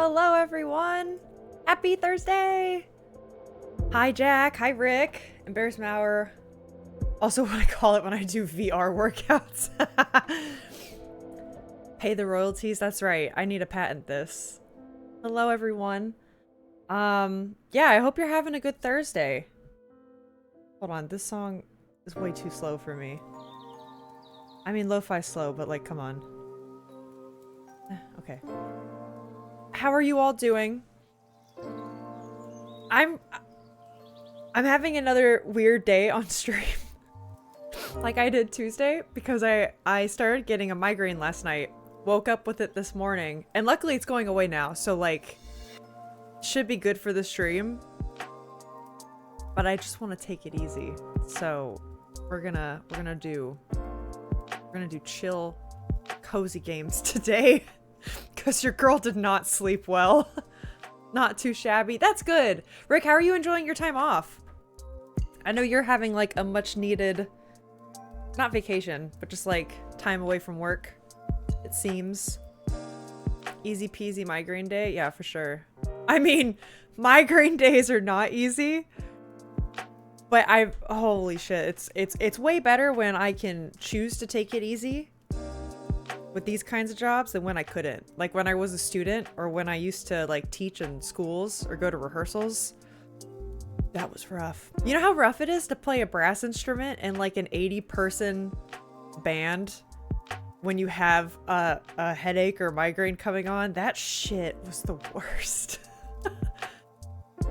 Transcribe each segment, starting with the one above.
Hello, everyone. Happy Thursday. Hi, Jack. Hi, Rick. Embarrassment hour. Also what I call it when I do VR workouts. Pay the royalties. That's right. I need to patent this. Hello, everyone. Yeah, I hope you're having a good Thursday. Hold on. This song is way too slow for me. I mean, lo-fi slow, but like, come on. Okay. How are you all doing? I'm having another weird day on stream. Like I did Tuesday, because I started getting a migraine last night. Woke up with it this morning, and luckily it's going away now, so like should be good for the stream. But I just want to take it easy. So we're gonna do chill, cozy games today. Because your girl did not sleep well. Not too shabby. That's good. Rick, how are you enjoying your time off? I know you're having like a much needed, not vacation, but just like time away from work, it seems. Easy peasy migraine day? Yeah, for sure. I mean, migraine days are not easy. But holy shit, it's way better when I can choose to take it easy with these kinds of jobs than when I couldn't. Like when I was a student, or when I used to like teach in schools or go to rehearsals. That was rough. You know how rough it is to play a brass instrument in like an 80-person band when you have a headache or migraine coming on? That shit was the worst.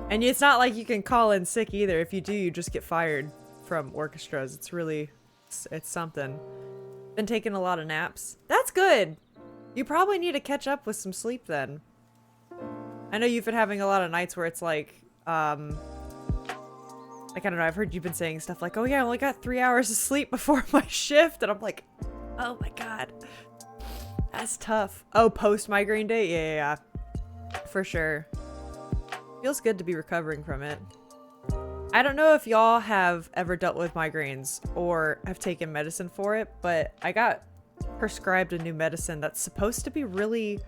And it's not like you can call in sick either. If you do, you just get fired from orchestras. It's really, it's something. Been taking a lot of naps. That's good. You probably need to catch up with some sleep then. I know you've been having a lot of nights where it's like I don't know, I've heard you've been saying stuff like, oh yeah, I only got 3 hours of sleep before my shift, and I'm like, oh my god, that's tough. Oh, post migraine day? Yeah, for sure. Feels good to be recovering from it. I don't know if y'all have ever dealt with migraines or have taken medicine for it, but I got prescribed a new medicine that's supposed to be really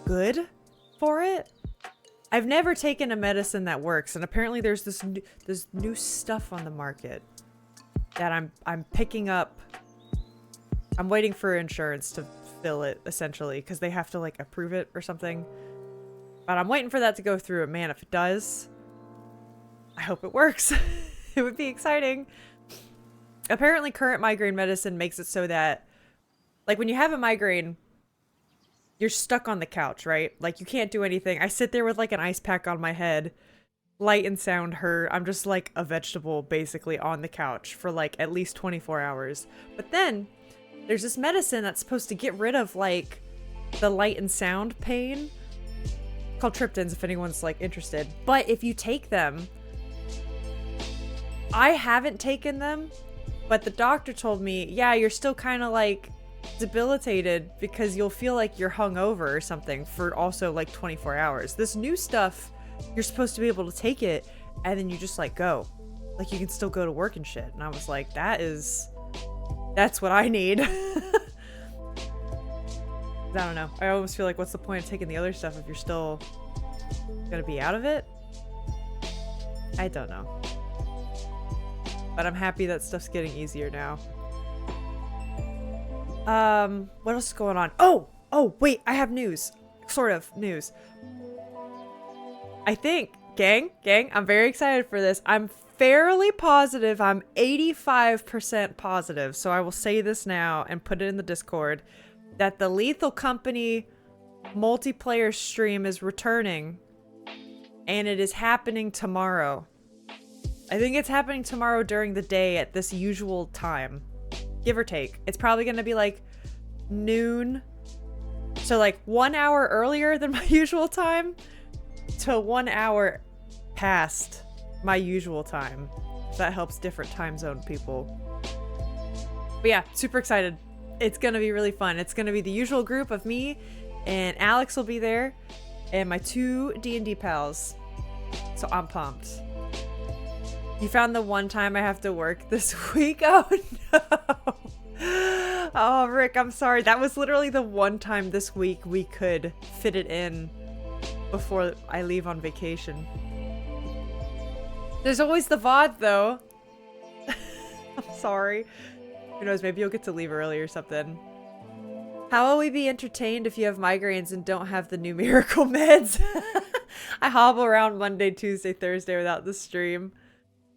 good for it. I've never taken a medicine that works, and apparently there's this new stuff on the market that I'm picking up. I'm waiting for insurance to fill it, essentially, because they have to like approve it or something. But I'm waiting for that to go through, and man, if it does, I hope it works. It would be exciting. Apparently current migraine medicine makes it so that like when you have a migraine, you're stuck on the couch, right? Like you can't do anything. I sit there with like an ice pack on my head. Light and sound hurt. I'm just like a vegetable basically on the couch for like at least 24 hours. But then there's this medicine that's supposed to get rid of like the light and sound pain, called triptans if anyone's like interested. But if you take them, I haven't taken them, but the doctor told me, yeah, you're still kind of like debilitated because you'll feel like you're hungover or something for also like 24 hours. This new stuff, you're supposed to be able to take it and then you just like go. Like you can still go to work and shit. And I was like, that's what I need. I don't know. I almost feel like what's the point of taking the other stuff if you're still gonna be out of it? I don't know. But I'm happy that stuff's getting easier now. What else is going on? Oh, wait, I have news. Sort of news. I think, gang, I'm very excited for this. I'm fairly positive, I'm 85% positive, so I will say this now and put it in the Discord, that the Lethal Company multiplayer stream is returning, and it is happening tomorrow. I think it's happening tomorrow during the day at this usual time, give or take. It's probably going to be like noon, so like 1 hour earlier than my usual time to 1 hour past my usual time. That helps different time zone people. But yeah, super excited. It's going to be really fun. It's going to be the usual group of me, and Alex will be there, and my 2 D&D pals. So I'm pumped. You found the one time I have to work this week? Oh no. Oh, Rick, I'm sorry. That was literally the one time this week we could fit it in before I leave on vacation. There's always the VOD though. I'm sorry. Who knows, maybe you'll get to leave early or something. How will we be entertained if you have migraines and don't have the numerical meds? I hobble around Monday, Tuesday, Thursday without the stream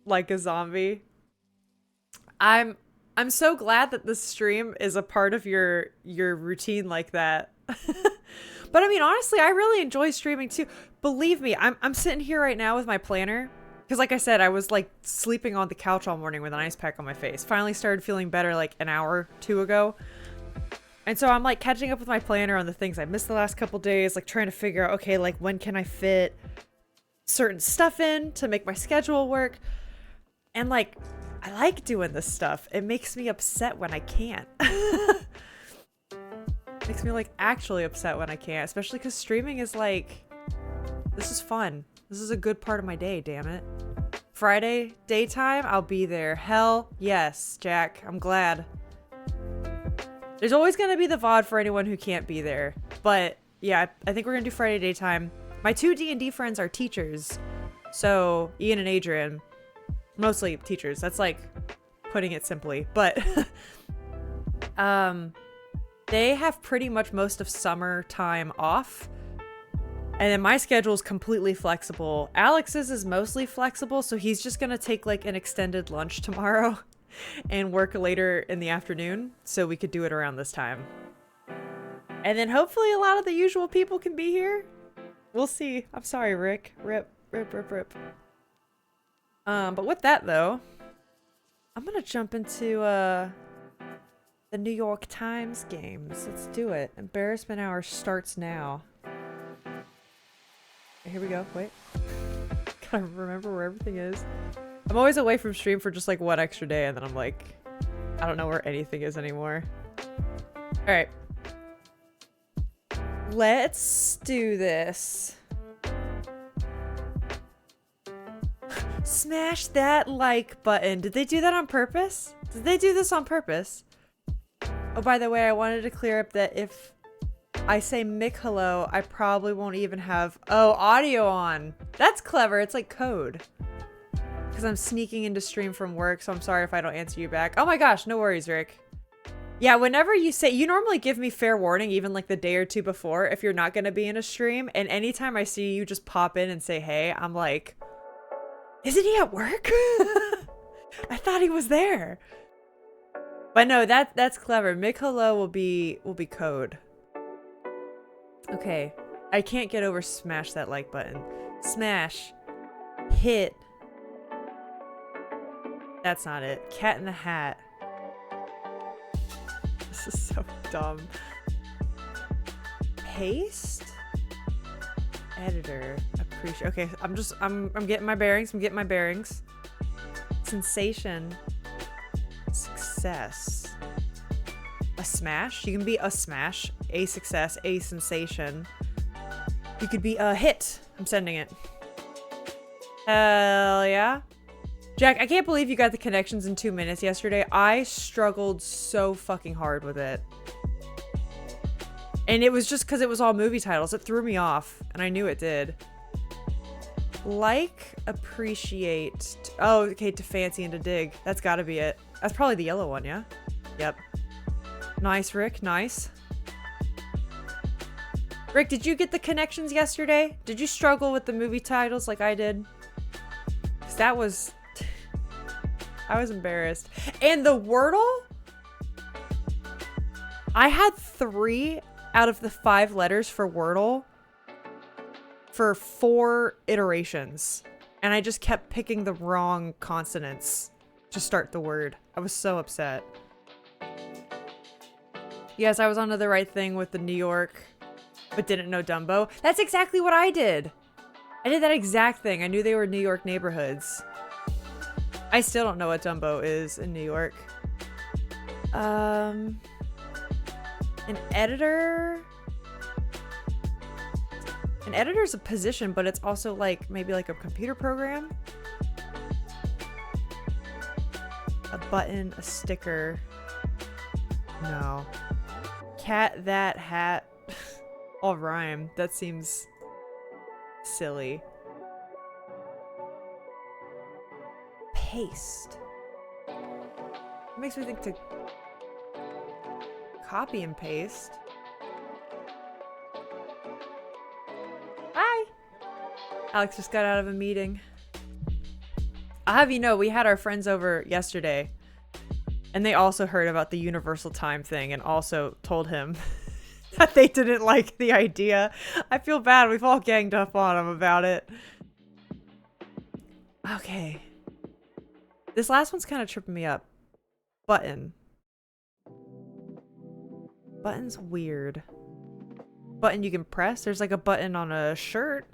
like a zombie. I'm so glad that the stream is a part of your routine like that. But I mean, honestly, I really enjoy streaming too. Believe me, I'm sitting here right now with my planner. Because like I said, I was like sleeping on the couch all morning with an ice pack on my face. Finally started feeling better like an hour or two ago. And so I'm like catching up with my planner on the things I missed the last couple days, like trying to figure out, okay, like when can I fit certain stuff in to make my schedule work? And like, I like doing this stuff. It makes me upset when I can't. Makes me like actually upset when I can't, especially because streaming is like, this is fun. This is a good part of my day, damn it. Friday, daytime, I'll be there. Hell yes, Jack. I'm glad. There's always going to be the VOD for anyone who can't be there. But yeah, I think we're going to do Friday daytime. My two D&D friends are teachers. So Ian and Adrian, mostly teachers. That's like putting it simply. But they have pretty much most of summertime off. And then my schedule is completely flexible. Alex's is mostly flexible, so he's just going to take like an extended lunch tomorrow. And work later in the afternoon so we could do it around this time. And then hopefully a lot of the usual people can be here. We'll see. I'm sorry, Rick. Rip. But with that though, I'm gonna jump into the New York Times games. Let's do it. Embarrassment hour starts now. Here we go. Wait. Gotta remember where everything is. I'm always away from stream for just like one extra day and then I'm like, I don't know where anything is anymore. All right. Let's do this. Smash that like button. Did they do that on purpose? Did they do this on purpose? Oh, by the way, I wanted to clear up that if I say Mick hello, I probably won't even have, audio on. That's clever. It's like code. Because I'm sneaking into stream from work, so I'm sorry if I don't answer you back. Oh my gosh, no worries, Rick. Yeah, whenever you say, you normally give me fair warning, even like the day or two before, if you're not going to be in a stream. And anytime I see you just pop in and say, hey, I'm like, isn't he at work? I thought he was there. But no, that's clever. Mick hello will be code. Okay. I can't get over smash that like button. Smash. Hit. That's not it. Cat in the Hat. This is so dumb. Paste? Editor. Appreciate. Okay, I'm getting my bearings. I'm getting my bearings. Sensation. Success. A smash? You can be a smash, a success, a sensation. You could be a hit. I'm sending it. Hell yeah. Jack, I can't believe you got the connections in 2 minutes yesterday. I struggled so fucking hard with it. And it was just because it was all movie titles. It threw me off, and I knew it did. Like, appreciate. Oh, okay, to fancy and to dig. That's gotta be it. That's probably the yellow one, yeah? Yep. Nice, Rick. Nice. Rick, did you get the connections yesterday? Did you struggle with the movie titles like I did? Because that was... I was embarrassed. And the Wordle? I had 3 out of the 5 letters for Wordle for 4 iterations. And I just kept picking the wrong consonants to start the word. I was so upset. Yes, I was onto the right thing with the New York, but didn't know Dumbo. That's exactly what I did. I did that exact thing. I knew they were New York neighborhoods. I still don't know what Dumbo is in New York. An editor? An editor is a position, but it's also like maybe like a computer program. A button, a sticker. No. Cat, that, hat. All rhyme. That seems silly. Paste. It makes me think to copy and paste. Hi! Alex just got out of a meeting. I'll have you know, we had our friends over yesterday, and they also heard about the universal time thing and also told him that they didn't like the idea. I feel bad. We've all ganged up on him about it. Okay. This last one's kind of tripping me up. Button. Button's weird. Button you can press? There's like a button on a shirt.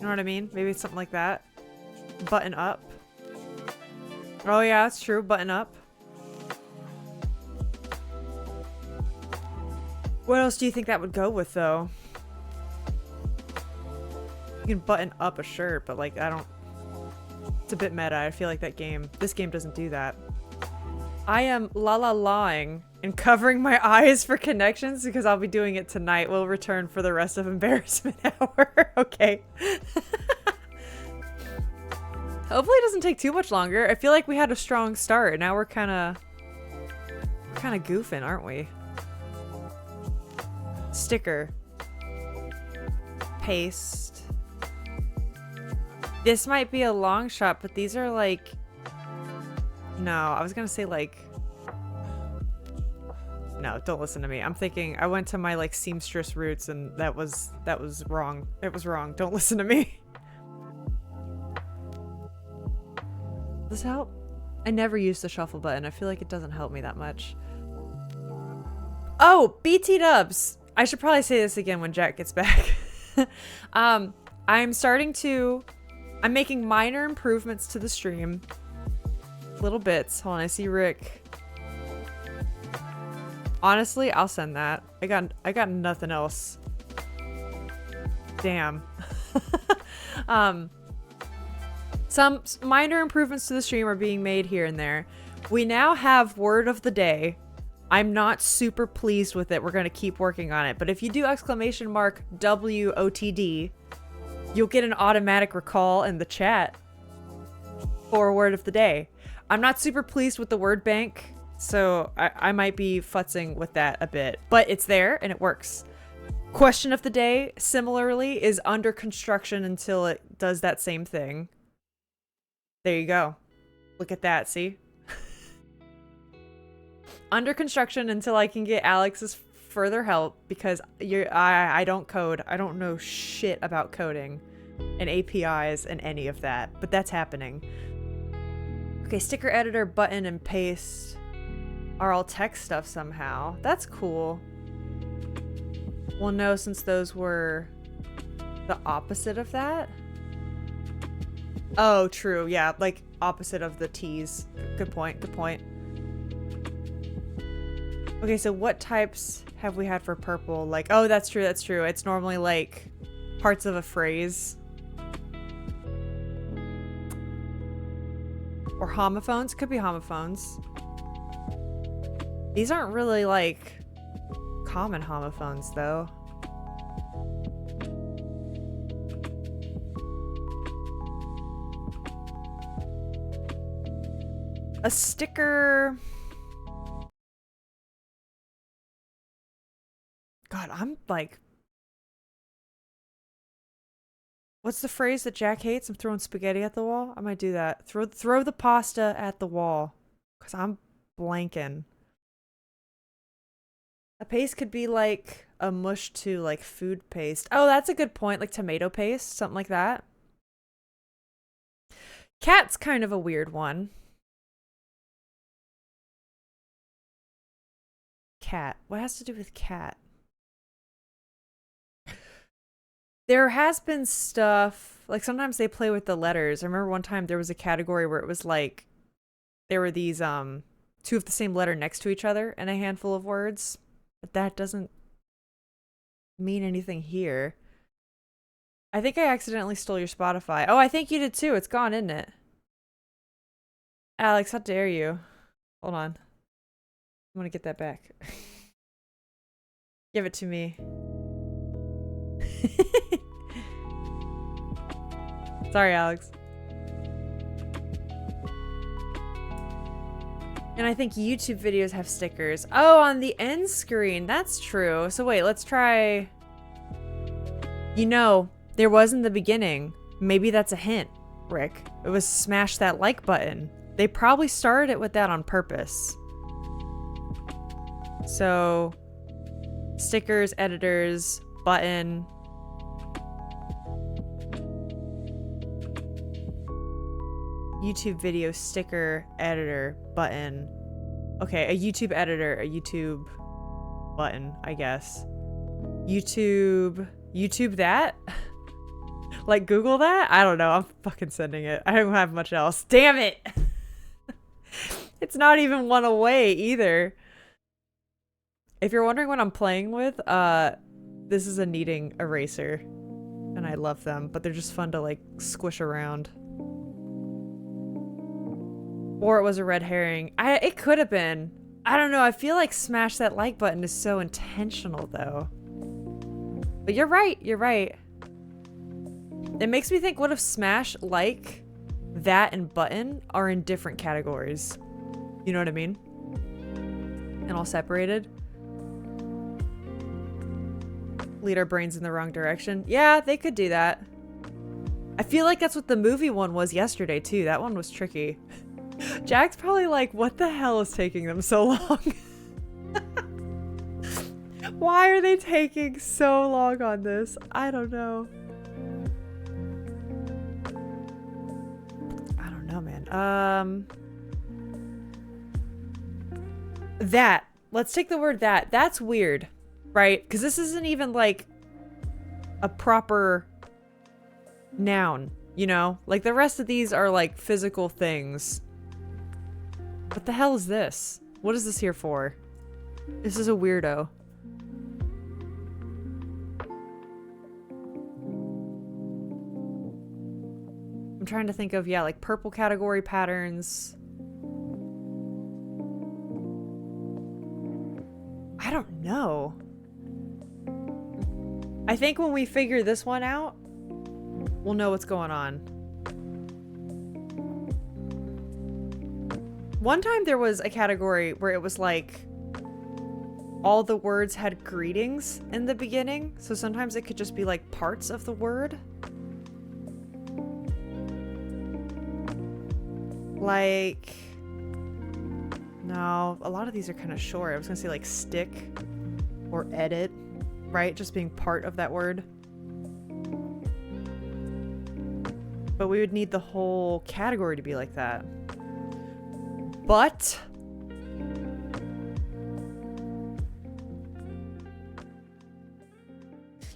You know what I mean? Maybe it's something like that. Button up. Oh yeah, that's true. Button up. What else do you think that would go with, though? You can button up a shirt, but like, I don't... It's a bit meta. I feel like this game doesn't do that. I am la-la-lawing and covering my eyes for connections because I'll be doing it tonight. We'll return for the rest of embarrassment hour. Okay. Hopefully it doesn't take too much longer. I feel like we had a strong start. Now we're kind of goofing, aren't we? Sticker. Paste. This might be a long shot, but these are like... No, I was gonna say like... No, don't listen to me. I'm thinking, I went to my like seamstress roots and that was wrong. It was wrong. Don't listen to me. Does this help? I never use the shuffle button. I feel like it doesn't help me that much. Oh, BT dubs. I should probably say this again when Jack gets back. I'm making minor improvements to the stream. Little bits. Hold on, I see Rick. Honestly, I'll send that. I got nothing else. Damn. Some minor improvements to the stream are being made here and there. We now have word of the day. I'm not super pleased with it. We're going to keep working on it. But if you do !WOTD, you'll get an automatic recall in the chat for word of the day. I'm not super pleased with the word bank, so I might be futzing with that a bit. But it's there and it works. Question of the day, similarly, is under construction until it does that same thing. There you go. Look at that, see? Under construction until I can get Alex's further help because I don't code. I don't know shit about coding and APIs and any of that, but that's happening. Okay, sticker editor, button, and paste are all text stuff somehow. That's cool. Well, no, since those were the opposite of that. Oh, true. Yeah, like opposite of the T's. Good point. Good point. Okay, so what types have we had for purple? Like, oh, that's true. That's true. It's normally like parts of a phrase. Or homophones. Could be homophones. These aren't really like common homophones though. A sticker. God, I'm like... What's the phrase that Jack hates? I'm throwing spaghetti at the wall? I might do that. Throw the pasta at the wall. Because I'm blanking. A paste could be like a mush to like food paste. Oh, that's a good point. Like tomato paste. Something like that. Cat's kind of a weird one. Cat. What has to do with cat? There has been stuff, like sometimes they play with the letters. I remember one time there was a category where it was like, there were these, two of the same letter next to each other in a handful of words. But that doesn't mean anything here. I think I accidentally stole your Spotify. Oh, I think you did too. It's gone, isn't it? Alex, how dare you? Hold on. want to get that back. Give it to me. Sorry, Alex. And I think YouTube videos have stickers. Oh, on the end screen. That's true. So wait, let's try... You know, there was in the beginning. Maybe that's a hint, Rick. It was smash that like button. They probably started it with that on purpose. So, stickers, editors, button. YouTube video sticker, editor, button. Okay, a YouTube editor, a YouTube button, I guess. YouTube that? Like Google that? I don't know. I'm fucking sending it. I don't have much else. Damn it! It's not even one away either. If you're wondering what I'm playing with, this is a kneading eraser. And I love them, but they're just fun to like squish around. Or it was a red herring. It could have been. I don't know. I feel like smash that like button is so intentional though. But you're right. You're right. It makes me think, what if smash, like, that, and button are in different categories? You know what I mean? And all separated. Lead our brains in the wrong direction. Yeah, they could do that. I feel like that's what the movie one was yesterday too. That one was tricky. Jack's probably like, what the hell is taking them so long? Why are they taking so long on this? I don't know. I don't know, man. That. Let's take the word that. That's weird, right? Because this isn't even like a proper noun, you know? Like the rest of these are like physical things. What the hell is this? What is this here for? This is a weirdo. I'm trying to think of, yeah, like purple category patterns. I don't know. I think when we figure this one out, we'll know what's going on. One time there was a category where it was like all the words had greetings in the beginning. So sometimes it could just be like parts of the word. Like, no, a lot of these are kind of short. I was gonna say like stick or edit, right? Just being part of that word. But we would need the whole category to be like that. But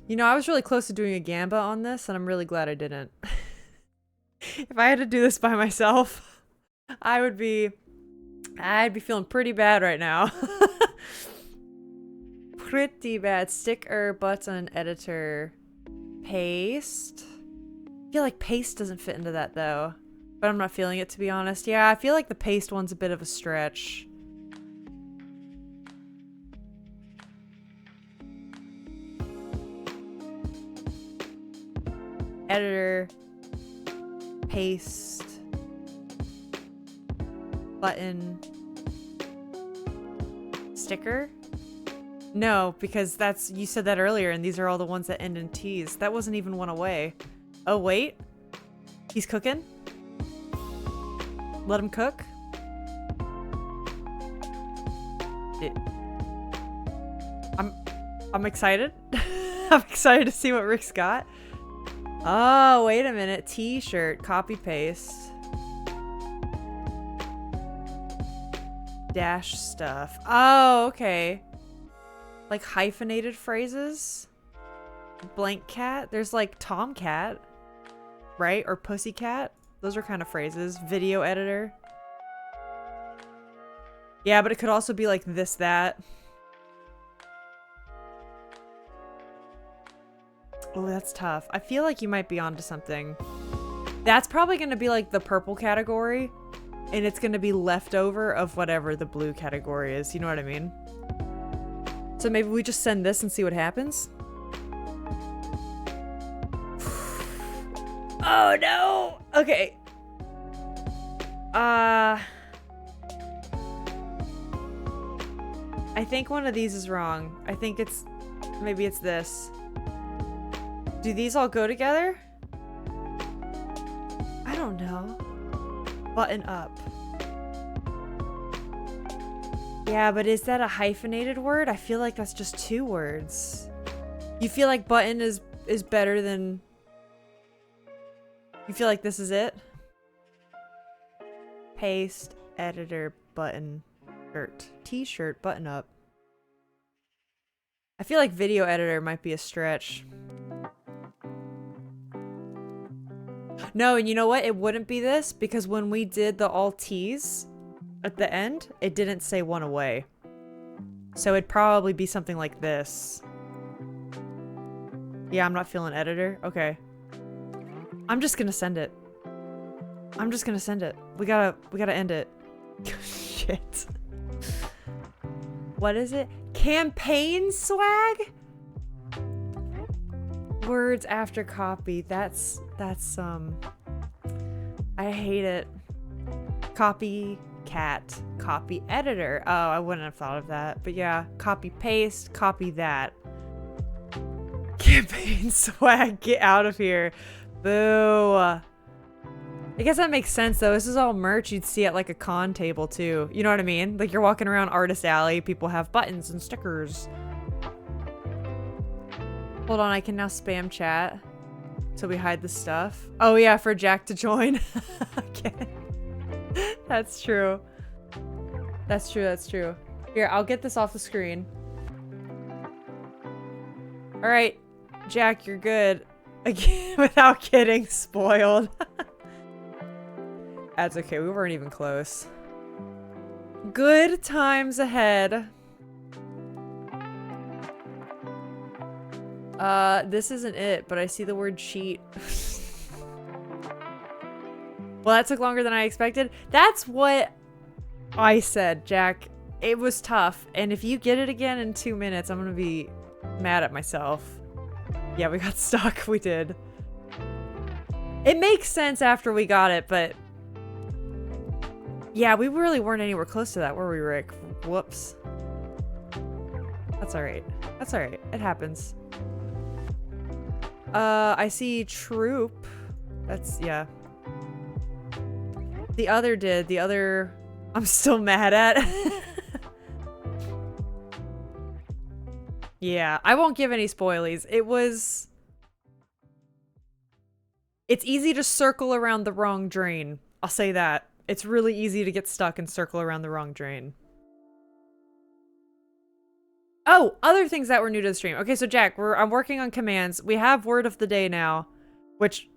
you know, I was really close to doing a Gamba on this, and I'm really glad I didn't. If I had to do this by myself, I'd be feeling pretty bad right now. Pretty bad. Sticker, button, editor, paste. I feel like paste doesn't fit into that though. But I'm not feeling it, to be honest. Yeah, I feel like the paste one's a bit of a stretch. Editor, paste, button, sticker? No, because that's, you said that earlier, and these are all the ones that end in T's. That wasn't even one away. Oh, wait. He's cooking? Let him cook. I'm excited. I'm excited to see what Rick's got. Oh, wait a minute. T-shirt, copy paste. Dash stuff. Oh, okay. Like hyphenated phrases. Blank cat. There's like tomcat, right? Or pussycat. Those are kind of phrases. Video editor. Yeah, but it could also be like this, that. Oh, that's tough. I feel like you might be onto something. That's probably going to be like the purple category. and it's gonna be leftover of whatever the blue category is. You know what I mean? So maybe we just send this and see what happens. Oh no! Okay. I think one of these is wrong. I think it's... maybe it's this. Do these all go together? I don't know. Button up. Yeah, but is that a hyphenated word? I feel like that's just 2 words. You feel like button is better than... You feel like this is it? Paste, editor, button, shirt. T-shirt, button up. I feel like video editor might be a stretch. No, and you know what? It wouldn't be this because when we did the all T's at the end, it didn't say one away. So it'd probably be something like this. Yeah, I'm not feeling editor. Okay. I'm just gonna send it. I'm just gonna send it. We gotta end it. Shit. What is it? Campaign swag? Words after copy. That's I hate it. Copy cat. Copy editor. Oh, I wouldn't have thought of that. But yeah, copy paste, copy that. Campaign swag, get out of here. Boo. I guess that makes sense though. This is all merch you'd see at like a con table too. You know what I mean? Like you're walking around Artist Alley, people have buttons and stickers. Hold on, I can now spam chat. So we hide the stuff. Oh yeah, for Jack to join. Okay. That's true. That's true, that's true. Here, I'll get this off the screen. Alright, Jack, you're good. Again, without getting spoiled. That's okay, we weren't even close. Good times ahead. This isn't it, but I see the word cheat. Well, that took longer than I expected. That's what I said, Jack. It was tough, and if you get it again in 2 minutes, I'm gonna be mad at myself. Yeah, we got stuck. We did. It makes sense after we got it, but... yeah, we really weren't anywhere close to that, were we, Rick? Whoops. That's alright. That's alright. It happens. I see Troop. That's... yeah. The other did. The other... I'm still mad at. Yeah, I won't give any spoilies. It was... it's easy to circle around the wrong drain. I'll say that. It's really easy to get stuck and circle around the wrong drain. Oh, other things that were new to the stream. Okay, so Jack, I'm working on commands. We have word of the day now, which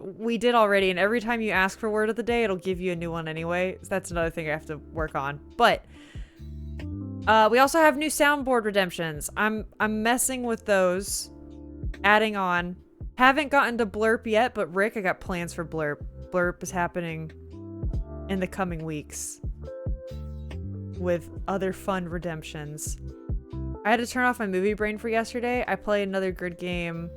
we did already, and every time you ask for word of the day, it'll give you a new one anyway. So that's another thing I have to work on. But we also have new soundboard redemptions. I'm messing with those, adding on. Haven't gotten to Blurp yet, but Rick, I got plans for Blurp. Blurp is happening in the coming weeks with other fun redemptions. I had to turn off my movie brain for yesterday. I played another good game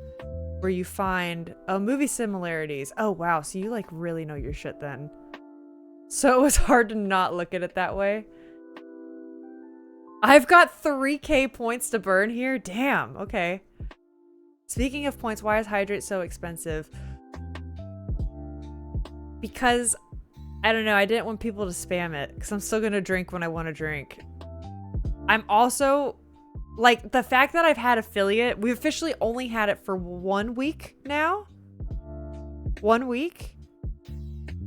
where you find movie similarities. Oh wow, so you like really know your shit then. So it was hard to not look at it that way. I've got 3k points to burn here. Damn, okay. Speaking of points, why is hydrate so expensive? Because, I don't know, I didn't want people to spam it. Because I'm still going to drink when I want to drink. I'm also, like, the fact that I've had affiliate, we've officially only had it for 1 week now. 1 week.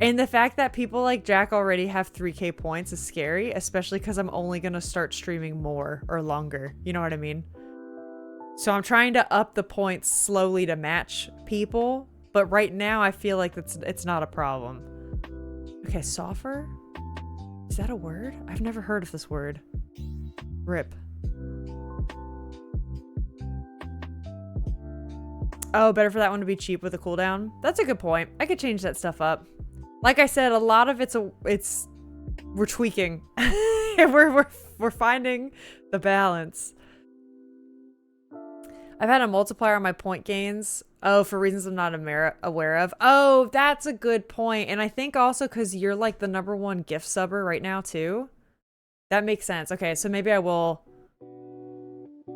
And the fact that people like Jack already have 3k points is scary. Especially because I'm only going to start streaming more or longer. You know what I mean? So I'm trying to up the points slowly to match people. But right now I feel like it's not a problem. Okay, soffer? Is that a word? I've never heard of this word. Rip. Oh, better for that one to be cheap with a cooldown? That's a good point. I could change that stuff up. Like I said, a lot of we're tweaking. we're finding the balance. I've had a multiplier on my point gains. Oh, for reasons I'm not aware of. Oh, that's a good point. And I think also because you're like the #1 gift subber right now too. That makes sense. Okay, so maybe I will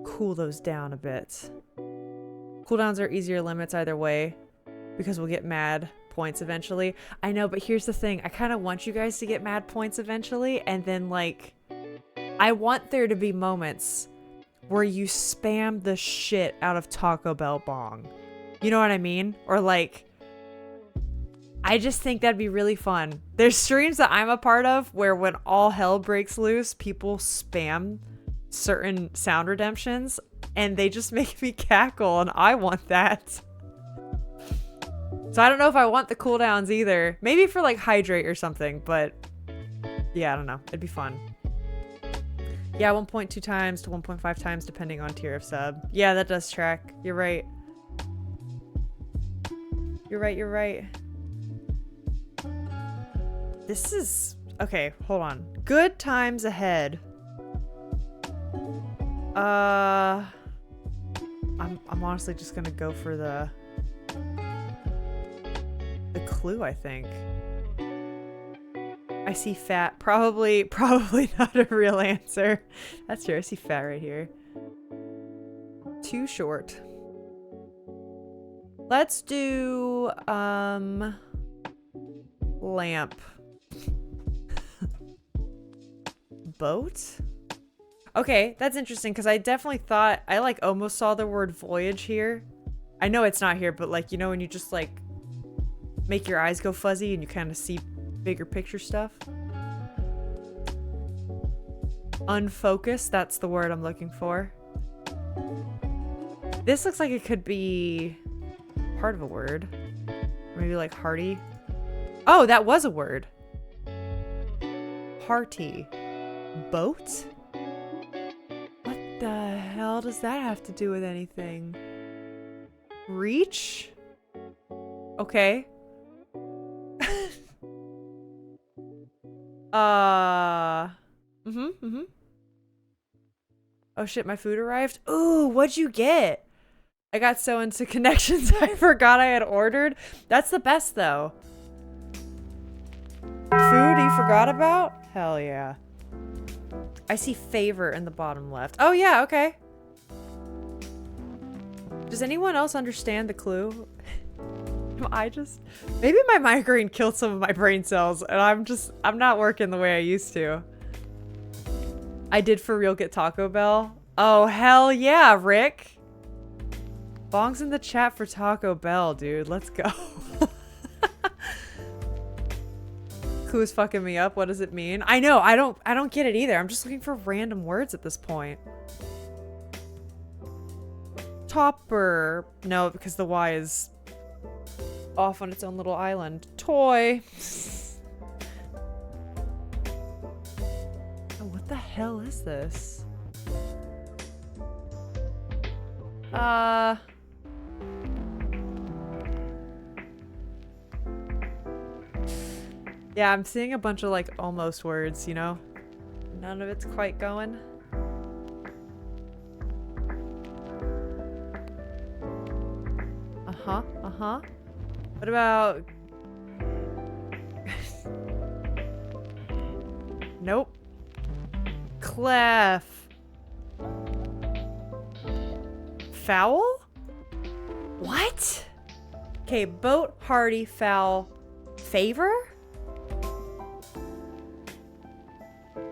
cool those down a bit. Cooldowns are easier limits either way because we'll get mad points eventually. I know, but here's the thing. I kind of want you guys to get mad points eventually, and then like I want there to be moments where you spam the shit out of Taco Bell bong. You know what I mean? Or like, I just think that'd be really fun. There's streams that I'm a part of where when all hell breaks loose, people spam certain sound redemptions and they just make me cackle, and I want that. So I don't know if I want the cooldowns either. Maybe for like hydrate or something, but yeah, I don't know. It'd be fun. Yeah, 1.2 times to 1.5 times depending on tier of sub. Yeah, that does track. You're right. You're right. This is... Okay, hold on. Good times ahead. I'm honestly just gonna go for the clue, I think. I see fat. Probably not a real answer. That's true. I see fat right here. Too short. Let's do lamp. Boat? Okay, that's interesting because I definitely thought I like almost saw the word voyage here. I know it's not here, but like, you know, when you just like make your eyes go fuzzy and you kind of see bigger picture stuff. Unfocused, that's the word I'm looking for. This looks like it could be part of a word. Maybe like hearty. Oh, that was a word. Hearty. Boat? What the hell does that have to do with anything? Reach? Okay. Oh shit, my food arrived. Ooh, what'd you get? I got so into connections I forgot I had ordered. That's the best though. Food you forgot about? Hell yeah. I see favor in the bottom left. Oh yeah, okay. Does anyone else understand the clue? Maybe my migraine killed some of my brain cells and I'm not working the way I used to. I did for real get Taco Bell. Oh, hell yeah, Rick. Bong's in the chat for Taco Bell, dude. Let's go. Clue's fucking me up. What does it mean? I know, I don't get it either. I'm just looking for random words at this point. Topper. No, because the Y is off on its own little island. Toy. Oh, what the hell is this? Yeah, I'm seeing a bunch of like almost words, you know? None of it's quite going. Uh-huh. What about... Nope. Clef. Foul? What? Okay, boat, hearty, foul, favor?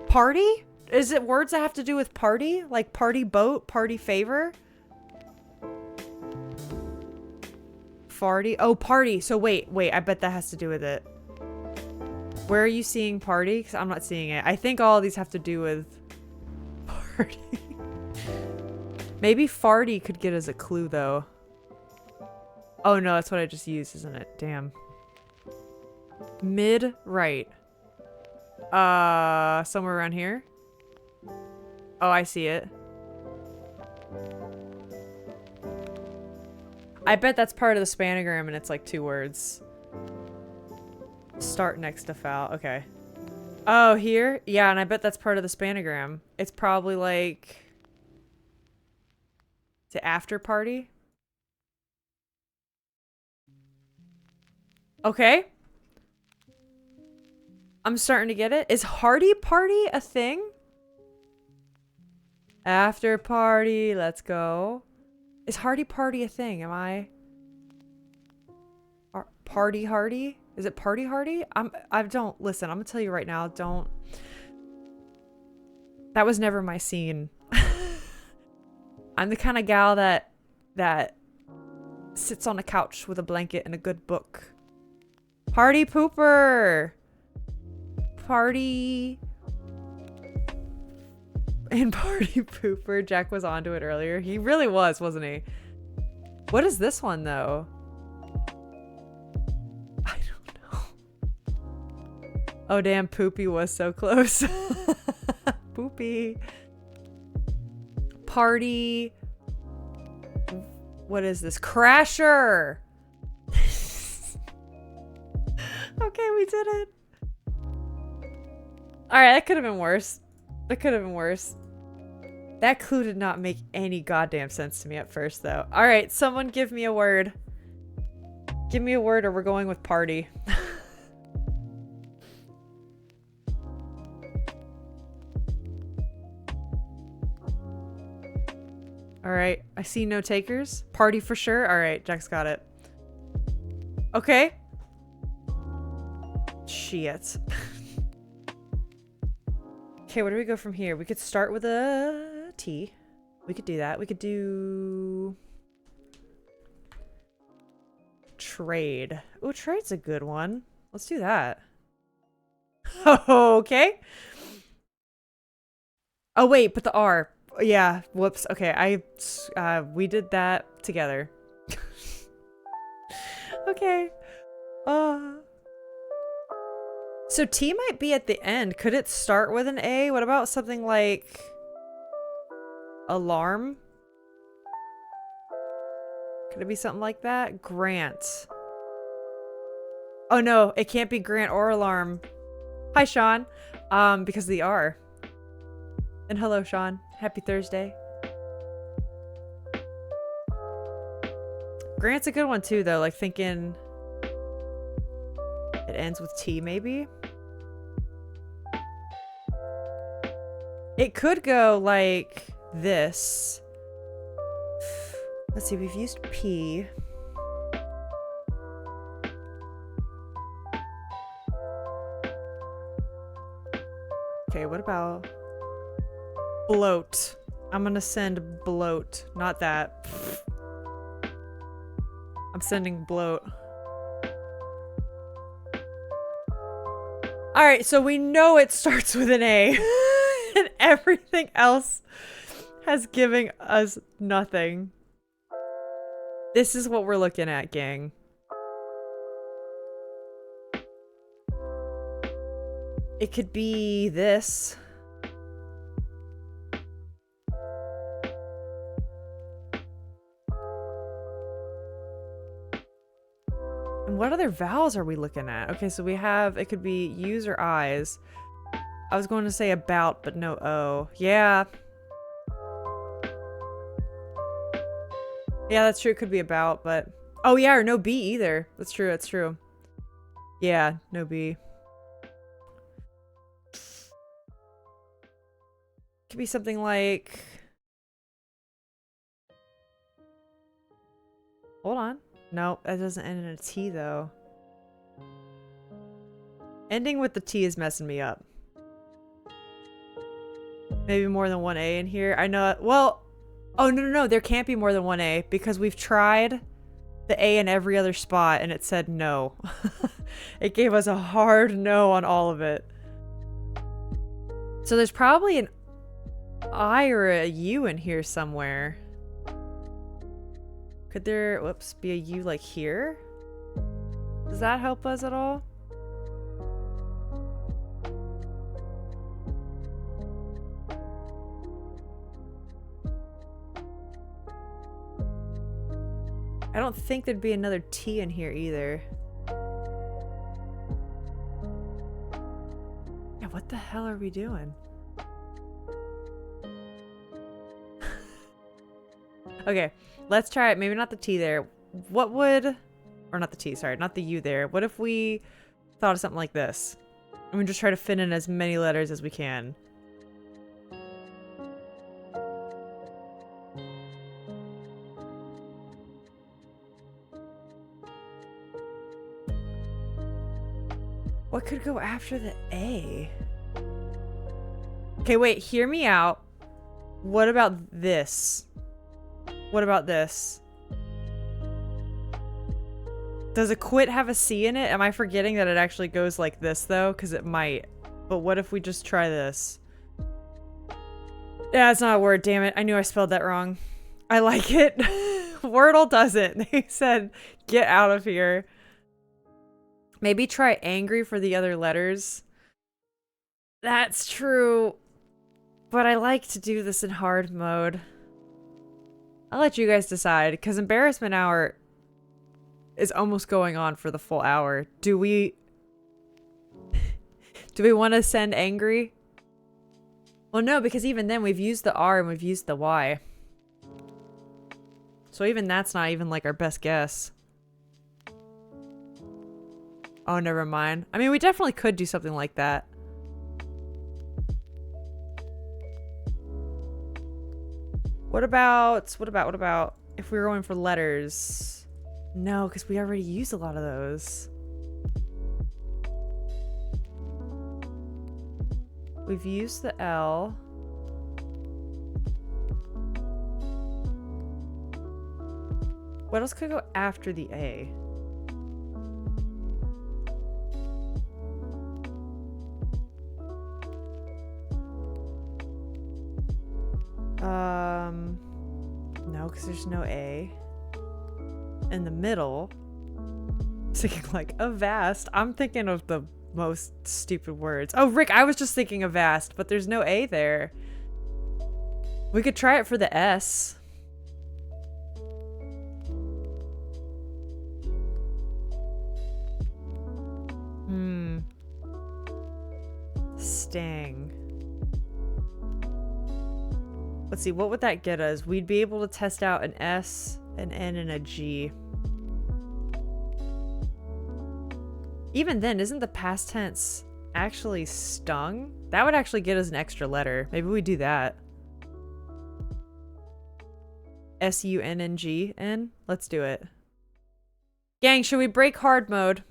Party? Is it words that have to do with party? Like party boat, party favor? Farty? Oh, party. So wait, I bet that has to do with it. Where are you seeing party? Because I'm not seeing it. I think all of these have to do with party. Maybe farty could get us a clue though. Oh no, that's what I just used, isn't it? Damn. Mid right. Somewhere around here. Oh, I see it. I bet that's part of the spanogram and it's like 2 words. Start next to foul. Okay. Oh, here? Yeah, and I bet that's part of the spanogram. It's probably like... to after party? Okay. I'm starting to get it. Is Hardy Party a thing? After party, let's go. Is Hardy Party a thing? Am I... Party Hardy? Is it Party Hardy? I don't... Listen, I'm gonna tell you right now, don't... That was never my scene. I'm the kind of gal that sits on a couch with a blanket and a good book. Party pooper! Party... And party pooper. Jack was onto it earlier. He really was, wasn't he? What is this one, though? I don't know. Oh, damn. Poopy was so close. Poopy. Party. What is this? Crasher. Okay, we did it. Alright, that could have been worse. That could have been worse. That clue did not make any goddamn sense to me at first, though. Alright, someone give me a word. Give me a word or we're going with party. Alright, I see no takers. Party for sure. Alright, Jack's got it. Okay. Shit. Okay, where do we go from here? We could start with a T. We could do that. We could do... Trade. Oh, trade's a good one. Let's do that. Okay. Oh, wait, but the R. Yeah, whoops. Okay, we did that together. Okay. So T might be at the end. Could it start with an A? What about something like... alarm? Could it be something like that? Grant. Oh no, it can't be Grant or alarm. Hi, Sean. Because of the R. And hello, Sean. Happy Thursday. Grant's a good one too, though. Like thinking it ends with T, maybe? It could go like this. Let's see, we've used P. Okay, what about bloat? I'm gonna send bloat, not that. I'm sending bloat. Alright, so we know it starts with an A. And everything else has given us nothing. This is what we're looking at, gang. It could be this. And what other vowels are we looking at? Okay, so we have, it could be U's or I's. I was going to say about, but no O. Yeah. Yeah, that's true. It could be about, but... Oh, yeah, or no B either. That's true, that's true. Yeah, no B. Could be something like... Hold on. No, that doesn't end in a T, though. Ending with the T is messing me up. Maybe more than one A in here. I know... Well... Oh, no. There can't be more than one A because we've tried the A in every other spot and it said no. It gave us a hard no on all of it. So there's probably an I or a U in here somewhere. Could there, whoops, be a U like here? Does that help us at all? I don't think there'd be another T in here either. What the hell are we doing? Okay, let's try it. Maybe not the T there. What would... Or not the T, sorry. Not the U there. What if we thought of something like this? And we just try to fit in as many letters as we can. What could go after the A? Okay, wait. Hear me out. What about this? What about this? Does a quit have a C in it? Am I forgetting that it actually goes like this though? Because it might. But what if we just try this? Yeah, it's not a word, damn it. I knew I spelled that wrong. I like it. Wordle doesn't. They said, get out of here. Maybe try angry for the other letters. That's true. But I like to do this in hard mode. I'll let you guys decide, because embarrassment hour is almost going on for the full hour. Do we want to send angry? Well, no, because even then we've used the R and we've used the Y. So even that's not even like our best guess. Oh, never mind. I mean, we definitely could do something like that. What about if we were going for letters? No, because we already used a lot of those. We've used the L. What else could go after the A? No, because there's no A. In the middle, thinking like avast. I'm thinking of the most stupid words. Oh, Rick, I was just thinking avast, but there's no A there. We could try it for the S. Stang. Let's see, what would that get us? We'd be able to test out an S, an N, and a G. Even then, isn't the past tense actually stung? That would actually get us an extra letter. Maybe we do that. S-U-N-N-G-N? Let's do it. Gang, should we break hard mode?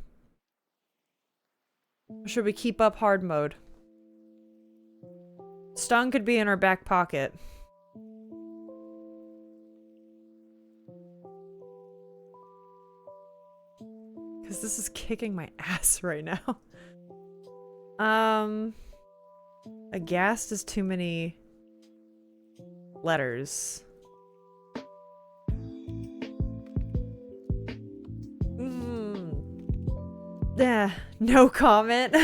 Or should we keep up hard mode? Stung could be in our back pocket. Because this is kicking my ass right now. Aghast is too many letters. No comment.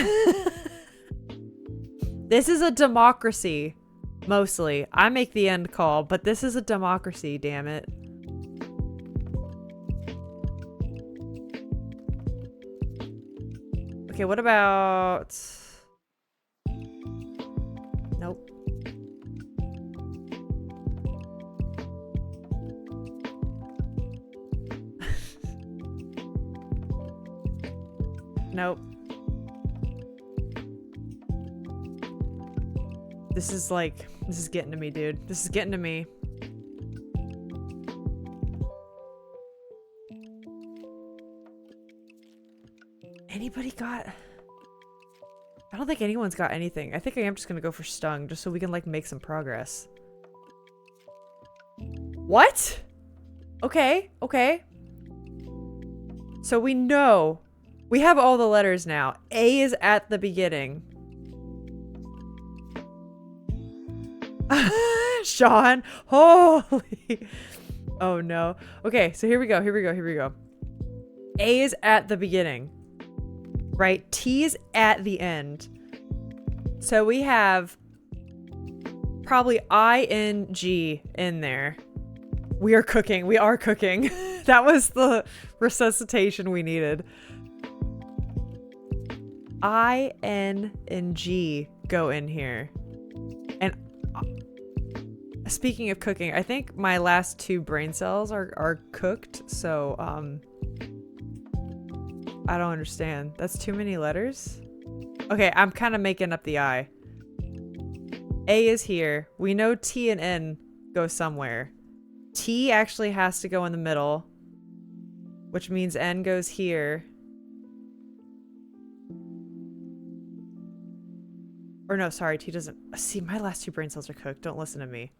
This is a democracy. Mostly. I make the end call, but this is a democracy, damn it. Okay, what about... Nope. Nope. This is getting to me, dude. This is getting to me. Anybody got... I don't think anyone's got anything. I think I am just gonna go for stung, just so we can, like, make some progress. What? Okay, okay. So we know. We have all the letters now. A is at the beginning. Sean, holy. Oh no. Okay, so here we go, here we go, here we go. A is at the beginning. Right? T is at the end. So we have probably I-N-G in there. We are cooking. We are cooking. That was the resuscitation we needed. I-N and G go in here. And speaking of cooking, I think my last 2 brain cells are cooked, so I don't understand. That's too many letters? Okay, I'm kind of making up the I. A is here. We know T and N go somewhere. T actually has to go in the middle, which means N goes here. Or no, sorry, T doesn't. See, my last 2 brain cells are cooked. Don't listen to me.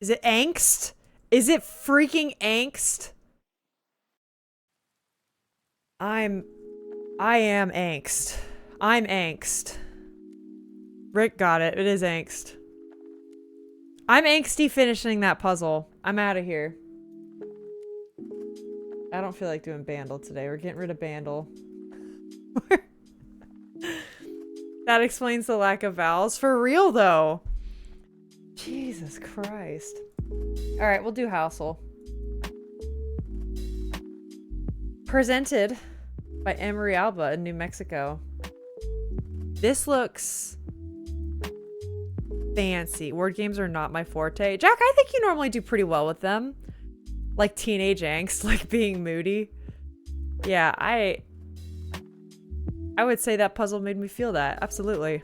Is it angst? Is it freaking angst? I am angst. I'm angst. Rick got it. It is angst. I'm angsty finishing that puzzle. I'm out of here. I don't feel like doing Bandle today. We're getting rid of Bandle. That explains the lack of vowels. For real, though. Jesus Christ. Alright, we'll do Housel. Presented by Emery Alba in New Mexico. This looks fancy. Word games are not my forte. Jack, I think you normally do pretty well with them. Like teenage angst, like being moody. Yeah, I would say that puzzle made me feel that. Absolutely.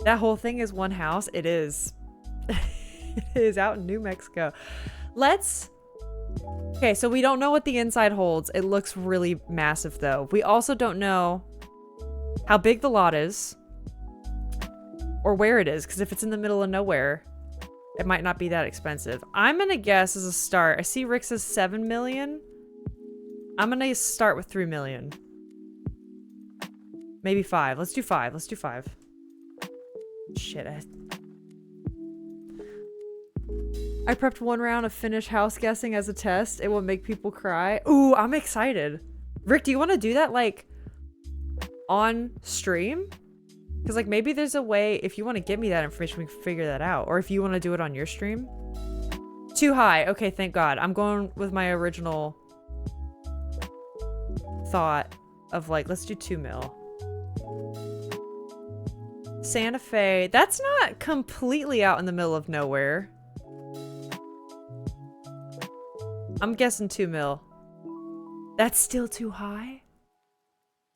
That whole thing is one house. It is. It is out in New Mexico. Okay, so we don't know what the inside holds. It looks really massive, though. We also don't know how big the lot is or where it is, because if it's in the middle of nowhere, it might not be that expensive. I'm gonna guess as a start. I see Rick says 7 million. I'm gonna start with 3 million. Maybe 5. Let's do 5. Let's do 5. Shit. I prepped 1 round of Finnish house guessing as a test. It will make people cry. Ooh, I'm excited. Rick, do you want to do that, like, on stream? Because, like, maybe there's a way, if you want to give me that information, we can figure that out. Or if you want to do it on your stream. Too high. Okay, thank God. I'm going with my original thought of, like, let's do 2 mil. Santa Fe. That's not completely out in the middle of nowhere. I'm guessing 2 mil. That's still too high?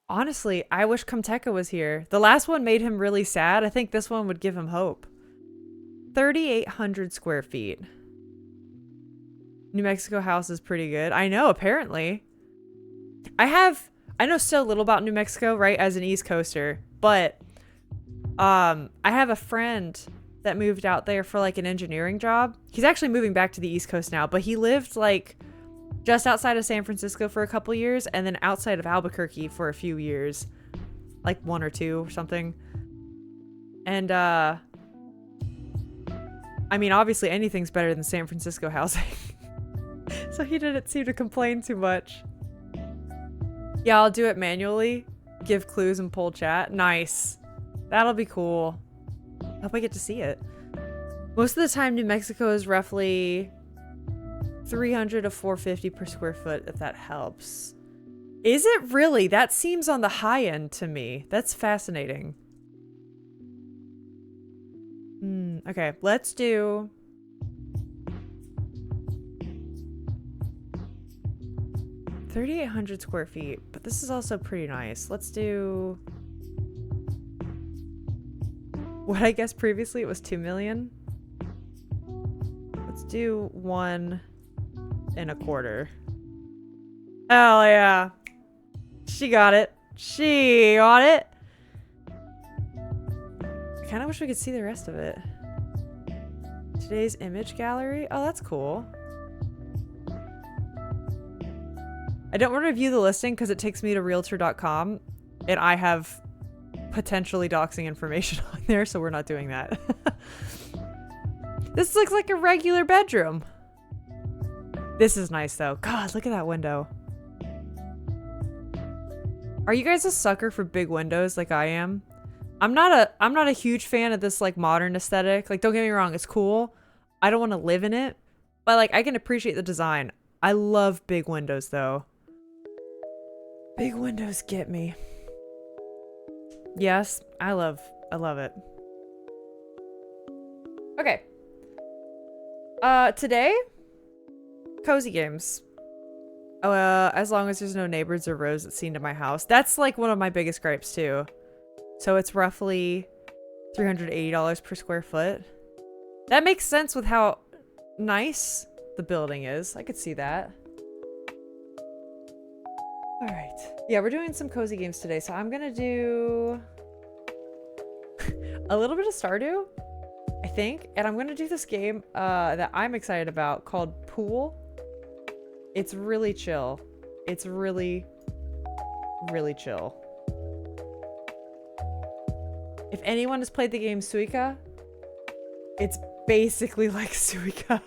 Honestly, I wish Comteca was here. The last one made him really sad. I think this one would give him hope. 3,800 square feet. New Mexico house is pretty good. I know, apparently. I know so little about New Mexico, right, as an East Coaster, but I have a friend that moved out there for like an engineering job. He's actually moving back to the East Coast now, but he lived like just outside of San Francisco for a couple years and then outside of Albuquerque for a few years, like 1 or 2 or something. And I mean, obviously anything's better than San Francisco housing. So he didn't seem to complain too much. Yeah, I'll do it manually. Give clues and pull chat. Nice. That'll be cool. I hope I get to see it. Most of the time, New Mexico is roughly 300 to 450 per square foot, if that helps. Is it really? That seems on the high end to me. That's fascinating. Okay, let's do... $3,800 square feet, but this is also pretty nice. Let's do... What I guess previously it was 2 million. Let's do 1.25. Hell yeah. She got it. She got it. I kind of wish we could see the rest of it. Today's image gallery. Oh, that's cool. I don't want to review the listing because it takes me to realtor.com and I have potentially doxing information on there, so we're not doing that. This looks like a regular bedroom. This is nice though. God, look at that window. Are you guys a sucker for big windows like I am? I'm not a huge fan of this like modern aesthetic. Like, don't get me wrong, it's cool. I don't want to live in it, but like I can appreciate the design. I love big windows though. Big windows get me. Yes, I love it. Okay. Today, cozy games. As long as there's no neighbors or rows that see into my house. That's like one of my biggest gripes too. So it's roughly $380 per square foot. That makes sense with how nice the building is. I could see that. All right. Yeah, we're doing some cozy games today. So I'm gonna do a little bit of Stardew, I think. And I'm gonna do this game that I'm excited about called Pooool. It's really chill. It's really, really chill. If anyone has played the game Suica, it's basically like Suica.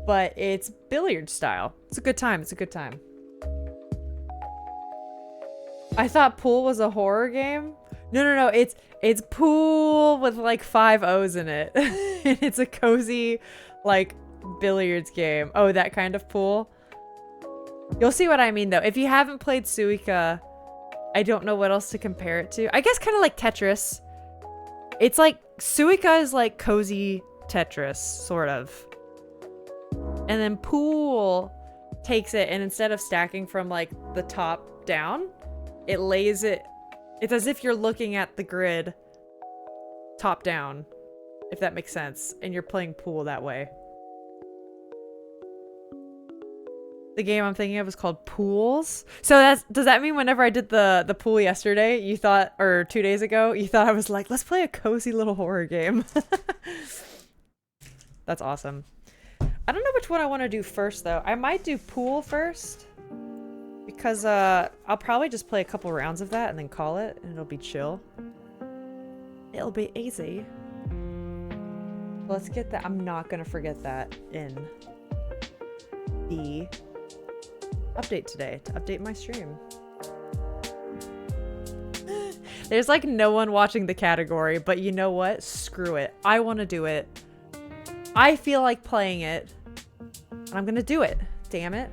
But it's billiard style. It's a good time. It's a good time. I thought Pool was a horror game. No. It's Pool with like 5 O's in it. And it's a cozy, like, billiards game. Oh, that kind of pool. You'll see what I mean though. If you haven't played Suica, I don't know what else to compare it to. I guess kind of like Tetris. It's like Suica is like cozy Tetris, sort of. And then Pool takes it, and instead of stacking from like the top down, it lays it. It's as if you're looking at the grid top down, if that makes sense, and you're playing Pool that way. The game I'm thinking of is called Pools. So does that mean whenever I did the pool yesterday, you thought, or 2 days ago, you thought I was like, let's play a cozy little horror game? That's awesome. I don't know which one I want to do first though. I might do Pool first because I'll probably just play a couple rounds of that and then call it, and it'll be chill. It'll be easy. Let's get that. I'm not gonna forget that in the update today to update my stream. There's like no one watching the category, but you know what? Screw it. I want to do it. I feel like playing it, and I'm gonna do it. Damn it.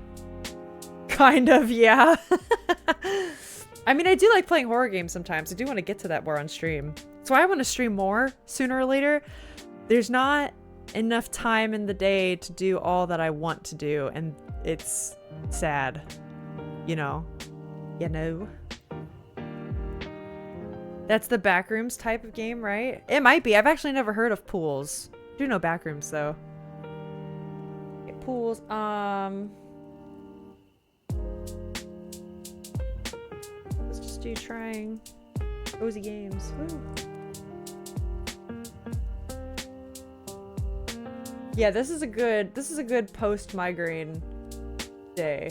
Kind of, yeah. I mean, I do like playing horror games sometimes. I do want to get to that more on stream. That's why I want to stream more sooner or later. There's not enough time in the day to do all that I want to do, and it's sad. You know? You know? That's the Backrooms type of game, right? It might be. I've actually never heard of Pools. I do know Backrooms, though. Okay, Pools, let's just do trying cozy games. Woo. Yeah, this is a good post-migraine day.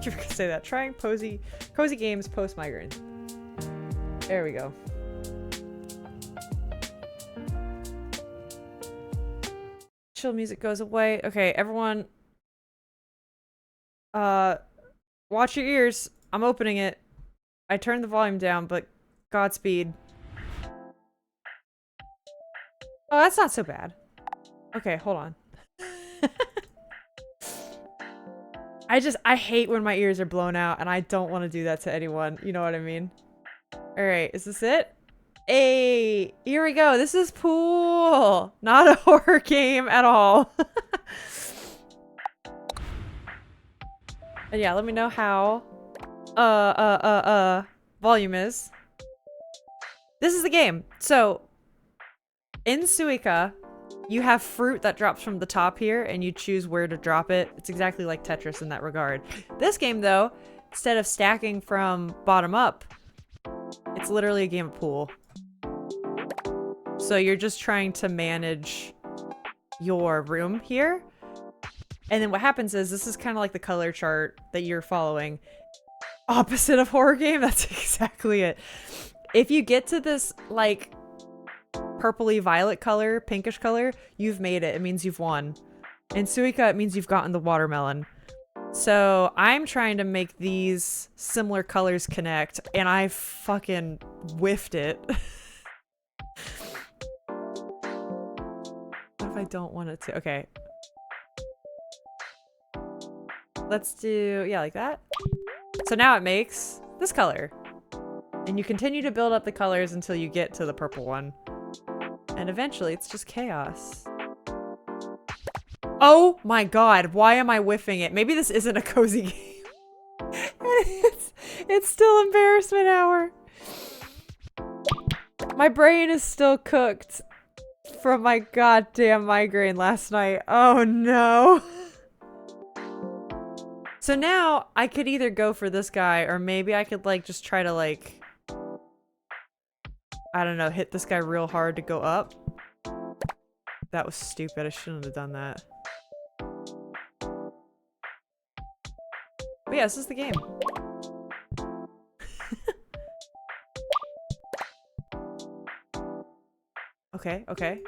You're gonna say that. Trying cozy games post-migraine. There we go. Chill music goes away. Okay, everyone. Watch your ears. I'm opening it. I turned the volume down, but Godspeed. Oh, that's not so bad. Okay, hold on. I hate when my ears are blown out, and I don't want to do that to anyone. You know what I mean? Alright, is this it? Hey, here we go. This is Pool. Not a horror game at all. And yeah, let me know how volume is. This is the game. So in Suica, you have fruit that drops from the top here, and you choose where to drop it. It's exactly like Tetris in that regard. This game, though, instead of stacking from bottom up, it's literally a game of Pool. So you're just trying to manage your room here. And then what happens is, this is kind of like the color chart that you're following. Opposite of horror game, that's exactly it. If you get to this, like, purpley violet color, pinkish color, you've made it. It means you've won. In Suica, it means you've gotten the watermelon. So I'm trying to make these similar colors connect, and I fucking whiffed it. What if I don't want it to? Okay. Let's do, yeah, like that. So now it makes this color. And you continue to build up the colors until you get to the purple one. And eventually it's just chaos. Oh my god, why am I whiffing it? Maybe this isn't a cozy game. it's still embarrassment hour. My brain is still cooked from my goddamn migraine last night. Oh no. So now I could either go for this guy or maybe I could like just try to like, I don't know, hit this guy real hard to go up. That was stupid. I shouldn't have done that. But yeah, this is the game. Okay, okay.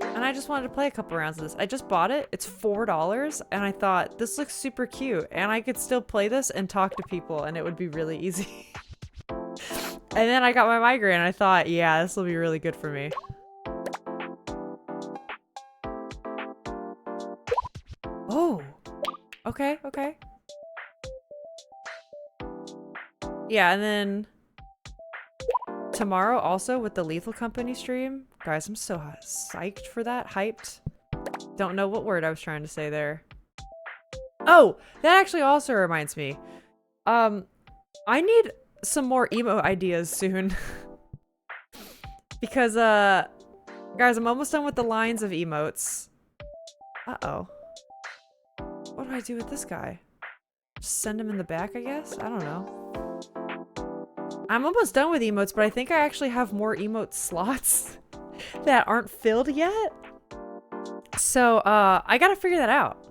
And I just wanted to play a couple rounds of this. I just bought it. It's $4 and I thought this looks super cute and I could still play this and talk to people and it would be really easy. And then I got my migraine and I thought, yeah, this will be really good for me. Oh, okay, okay. Yeah, and then tomorrow also with the Lethal Company stream. Guys, I'm so psyched for that. Hyped. Don't know what word I was trying to say there. Oh, that actually also reminds me. I need some more emo ideas soon. Because, guys, I'm almost done with the lines of emotes. Uh-oh. What do I do with this guy? Just send him in the back, I guess? I don't know. I'm almost done with emotes, but I think I actually have more emote slots that aren't filled yet. So, I gotta figure that out.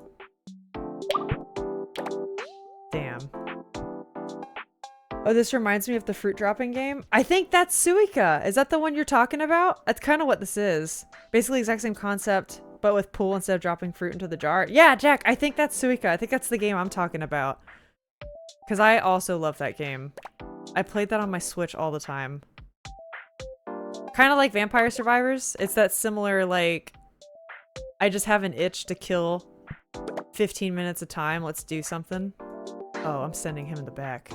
Damn. Oh, this reminds me of the fruit dropping game. I think that's Suica. Is that the one you're talking about? That's kind of what this is. Basically, exact same concept, but with Pooool instead of dropping fruit into the jar. Yeah, Jack, I think that's Suica. I think that's the game I'm talking about. Because I also love that game. I played that on my Switch all the time. Kind of like Vampire Survivors. It's that similar, like, I just have an itch to kill 15 minutes of time. Let's do something. Oh, I'm sending him in the back.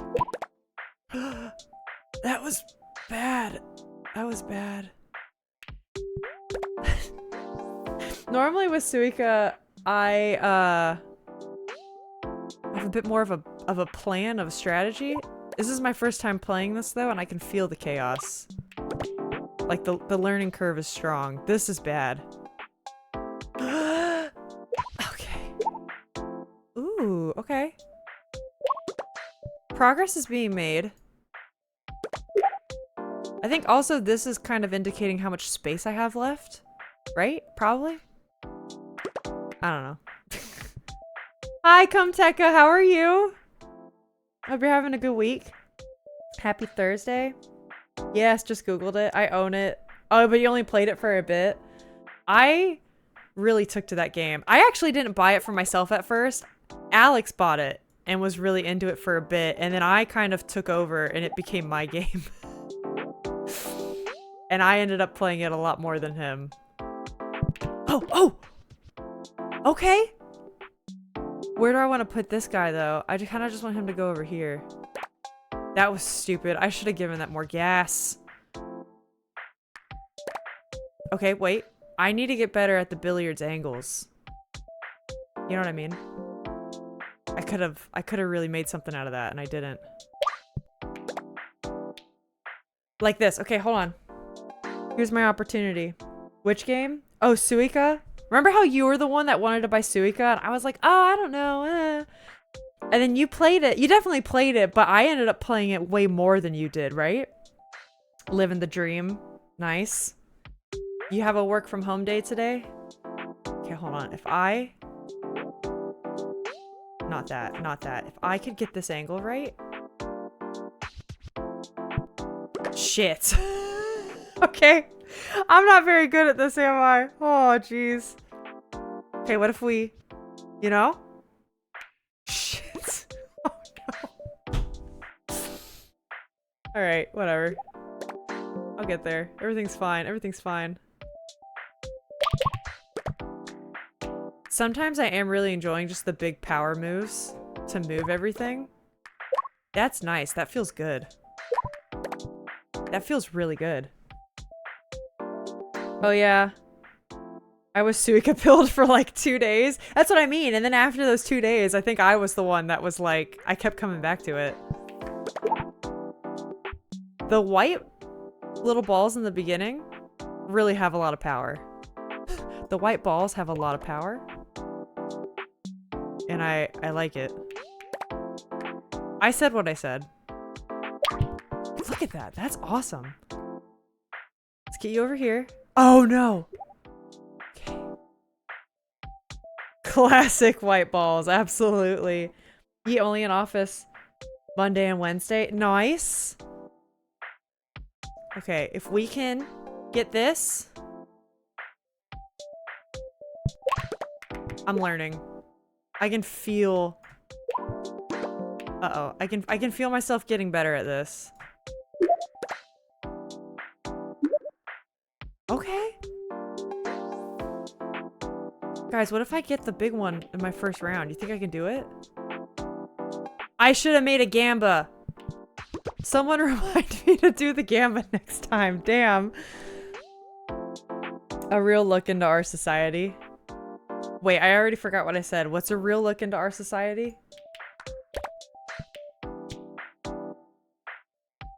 That was bad. That was bad. Normally with Suica, I have a bit more of a plan, of a strategy. This is my first time playing this though, and I can feel the chaos. Like the learning curve is strong. This is bad. Okay. Ooh, okay. Progress is being made. I think also this is kind of indicating how much space I have left. Right? Probably? I don't know. Hi, Kumteka, how are you? Hope you're having a good week. Happy Thursday. Yes, just Googled it. I own it. Oh, but you only played it for a bit. I really took to that game. I actually didn't buy it for myself at first. Alex bought it and was really into it for a bit, and then I kind of took over and it became my game. And I ended up playing it a lot more than him. Oh, oh! Okay! Where do I want to put this guy, though? I kind of just want him to go over here. That was stupid. I should have given that more gas. Okay, wait. I need to get better at the billiards angles. You know what I mean? I could have really made something out of that, and I didn't. Like this. Okay, hold on. Here's my opportunity. Which game? Oh, Suica? Remember how you were the one that wanted to buy Suica? And I was like, oh, I don't know. And then you played it. You definitely played it, but I ended up playing it way more than you did, right? Living the dream. Nice. You have a work from home day today? Okay, hold on. If I... Not that. Not that. If I could get this angle right... Shit. Okay. I'm not very good at this, am I? Oh, jeez. Okay, what if we... You know? Shit. Oh, no. Alright, whatever. I'll get there. Everything's fine. Everything's fine. Sometimes I am really enjoying just the big power moves to move everything. That's nice. That feels good. That feels really good. Oh yeah. I was Suika pilled for like 2 days. That's what I mean. And then after those 2 days, I think I was the one that was like, I kept coming back to it. The white little balls in the beginning really have a lot of power. The white balls have a lot of power. And I like it. I said what I said. Look at that. That's awesome. Let's get you over here. Oh no. Okay. Classic white balls. Absolutely. He only in office Monday and Wednesday. Nice. Okay, if we can get this. I'm learning. I can feel. Uh-oh. I can feel myself getting better at this. Okay. Guys, what if I get the big one in my first round? You think I can do it? I should have made a gamba. Someone remind me to do the gamba next time. Damn. A real look into our society. Wait, I already forgot what I said. What's a real look into our society?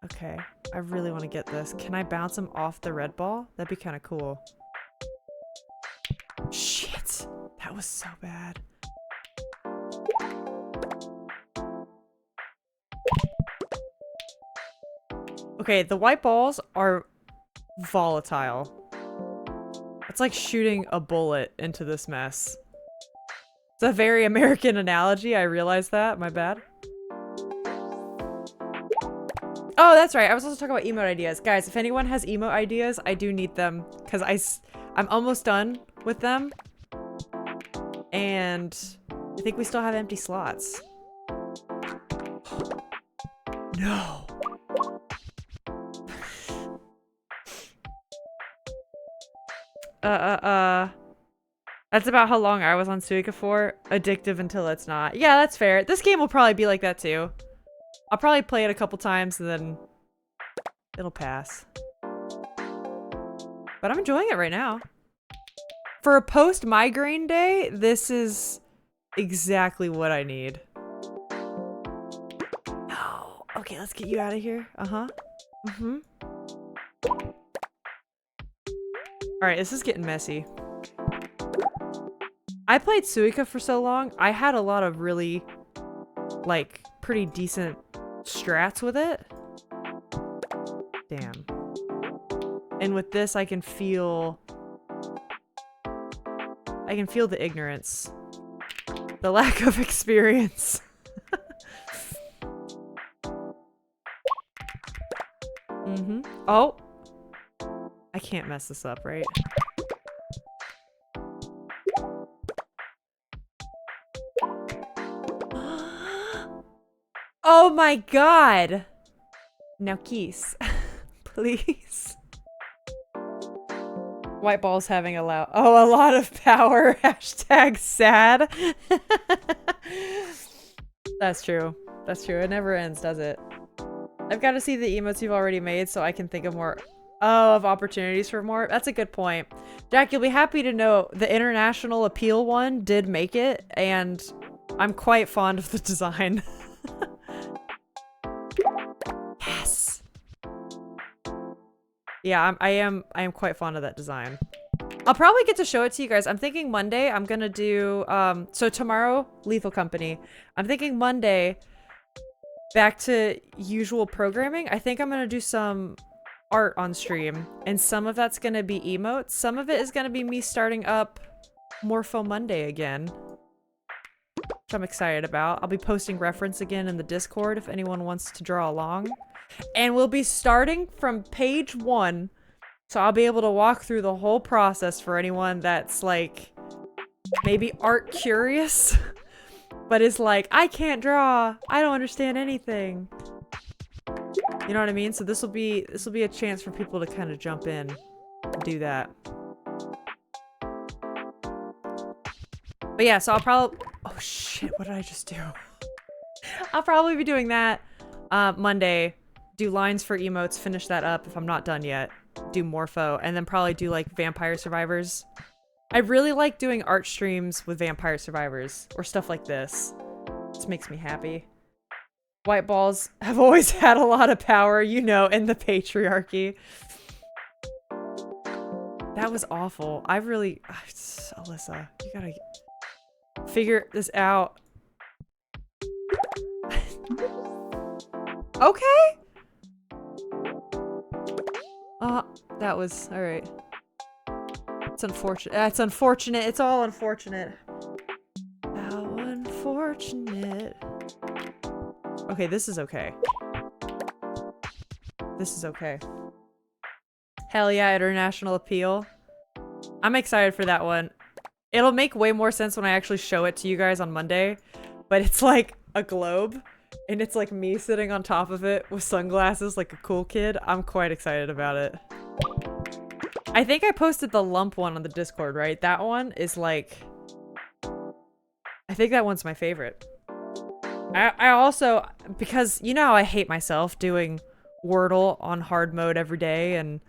Okay, I really want to get this. Can I bounce him off the red ball? That'd be kind of cool. Shit! That was so bad. Okay, the white balls are volatile. It's like shooting a bullet into this mess. It's a very American analogy, I realize that. My bad. Oh, that's right. I was also talking about emote ideas. Guys, if anyone has emote ideas, I do need them. Because I'm almost done with them. And I think we still have empty slots. No. That's about how long I was on Suika for. Addictive until it's not. Yeah, that's fair. This game will probably be like that too. I'll probably play it a couple times and then it'll pass. But I'm enjoying it right now. For a post-migraine day, this is exactly what I need. No. Okay, let's get you out of here. Uh-huh. Mm-hmm. Alright, this is getting messy. I played Suika for so long, I had a lot of really, like, pretty decent strats with it. Damn. And with this, I can feel the ignorance. The lack of experience. Mm-hmm. Oh! I can't mess this up, right? Oh my god! Now kiss. Please. White ball's having a lot of power. Hashtag sad. That's true. That's true. It never ends, does it? I've got to see the emotes you've already made so I can think of more. Oh, of opportunities for more? That's a good point. Jack, you'll be happy to know the international appeal one did make it, and I'm quite fond of the design. Yes! Yeah, I am quite fond of that design. I'll probably get to show it to you guys. I'm thinking Monday I'm gonna do, so tomorrow, Lethal Company. I'm thinking Monday, back to usual programming. I think I'm gonna do some art on stream, and some of that's gonna be emotes. Some of it is gonna be me starting up Morpho Monday again, which I'm excited about. I'll be posting reference again in the Discord if anyone wants to draw along. And we'll be starting from page 1, so I'll be able to walk through the whole process for anyone that's like maybe art curious but is like, I can't draw, I don't understand anything. You know what I mean? So this will be a chance for people to kind of jump in and do that. But yeah, so I'll probably... Oh shit, what did I just do? I'll probably be doing that Monday. Do lines for emotes, finish that up if I'm not done yet. Do Morpho, and then probably do like Vampire Survivors. I really like doing art streams with Vampire Survivors or stuff like this. This makes me happy. White balls have always had a lot of power, you know, in the patriarchy. That was awful. I really... Alyssa, you gotta figure this out. Okay! That was... Alright. It's unfortunate. That's unfortunate. It's all unfortunate. How unfortunate. Okay, this is okay. This is okay. Hell yeah, international appeal. I'm excited for that one. It'll make way more sense when I actually show it to you guys on Monday. But it's like a globe. And it's like me sitting on top of it with sunglasses like a cool kid. I'm quite excited about it. I think I posted the lump one on the Discord, right? That one is like... I think that one's my favorite. I also... Because you know how I hate myself doing Wordle on hard mode every day and...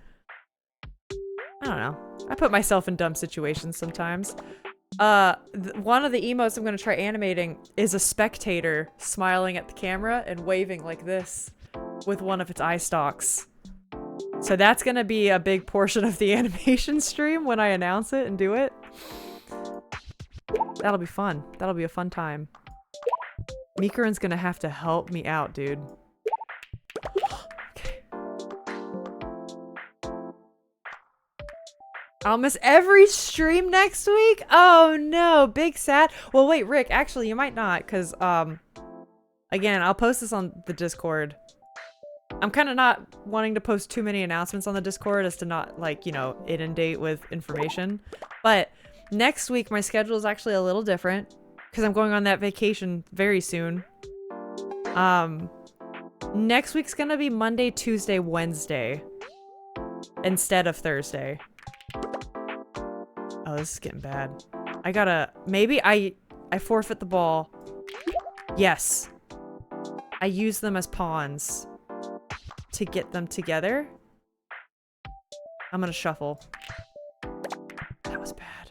I don't know. I put myself in dumb situations sometimes. One of the emotes I'm gonna try animating is a spectator smiling at the camera and waving like this with one of its eye stalks. So that's gonna be a big portion of the animation stream when I announce it and do it. That'll be fun. That'll be a fun time. Mikarin's gonna have to help me out, dude. Okay. I'll miss every stream next week? Oh no, big sad. Well wait, Rick, actually you might not, because again, I'll post this on the Discord. I'm kind of not wanting to post too many announcements on the Discord as to not, like, you know, inundate with information. But next week, my schedule is actually a little different because I'm going on that vacation very soon. Next week's gonna be Monday, Tuesday, Wednesday instead of Thursday. Oh, this is getting bad. I gotta... Maybe I forfeit the ball. Yes. I use them as pawns to get them together. I'm gonna shuffle. That was bad.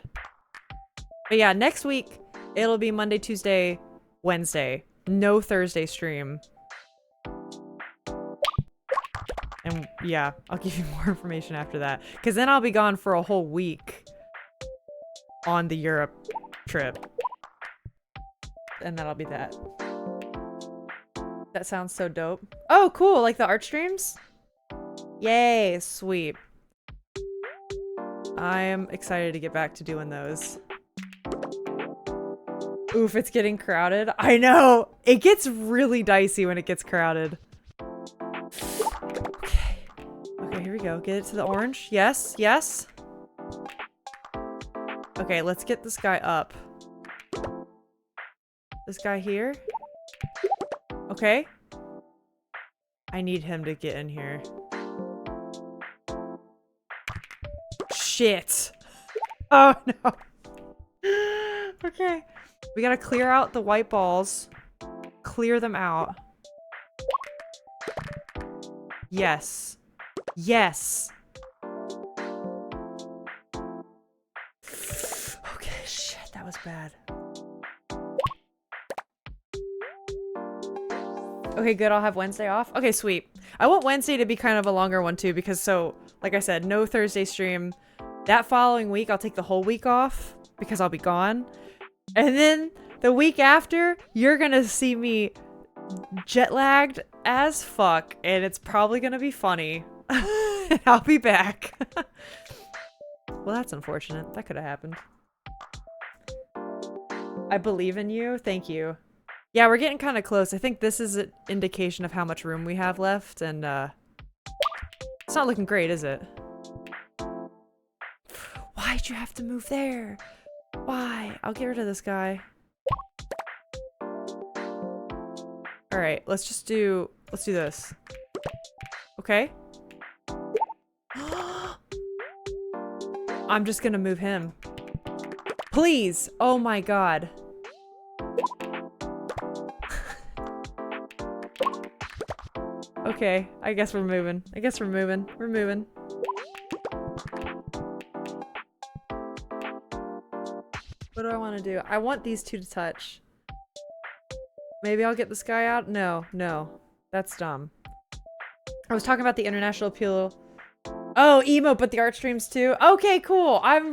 But yeah, next week, it'll be Monday, Tuesday, Wednesday. No Thursday stream. And yeah, I'll give you more information after that. Because then I'll be gone for a whole week on the Europe trip. And that'll be that. That sounds so dope. Oh, cool. Like the art streams? Yay, sweet. I am excited to get back to doing those. Oof, it's getting crowded. I know. It gets really dicey when it gets crowded. Okay. Okay, here we go. Get it to the orange. Yes, yes. Okay, let's get this guy up. This guy here. Okay. I need him to get in here. Shit. Oh no. Okay. We gotta clear out the white balls. Clear them out. Yes. Yes. Okay, shit, that was bad. Okay, good, I'll have Wednesday off. Okay, sweet. I want Wednesday to be kind of a longer one too, because so, like I said, no Thursday stream. That following week, I'll take the whole week off, because I'll be gone. And then, the week after, you're gonna see me jet-lagged as fuck, and it's probably gonna be funny. I'll be back. Well, that's unfortunate. That could have happened. I believe in you. Thank you. Yeah, we're getting kind of close. I think this is an indication of how much room we have left, and it's not looking great, is it? Why'd you have to move there? Why? I'll get rid of this guy. Alright, let's do this. Okay. I'm just gonna move him. Please. Oh my god. Okay, I guess we're moving. We're moving. What do I want to do? I want these two to touch. Maybe I'll get this guy out? No, no. That's dumb. I was talking about the international appeal. Oh, emote, but the art streams too? Okay, cool. I'm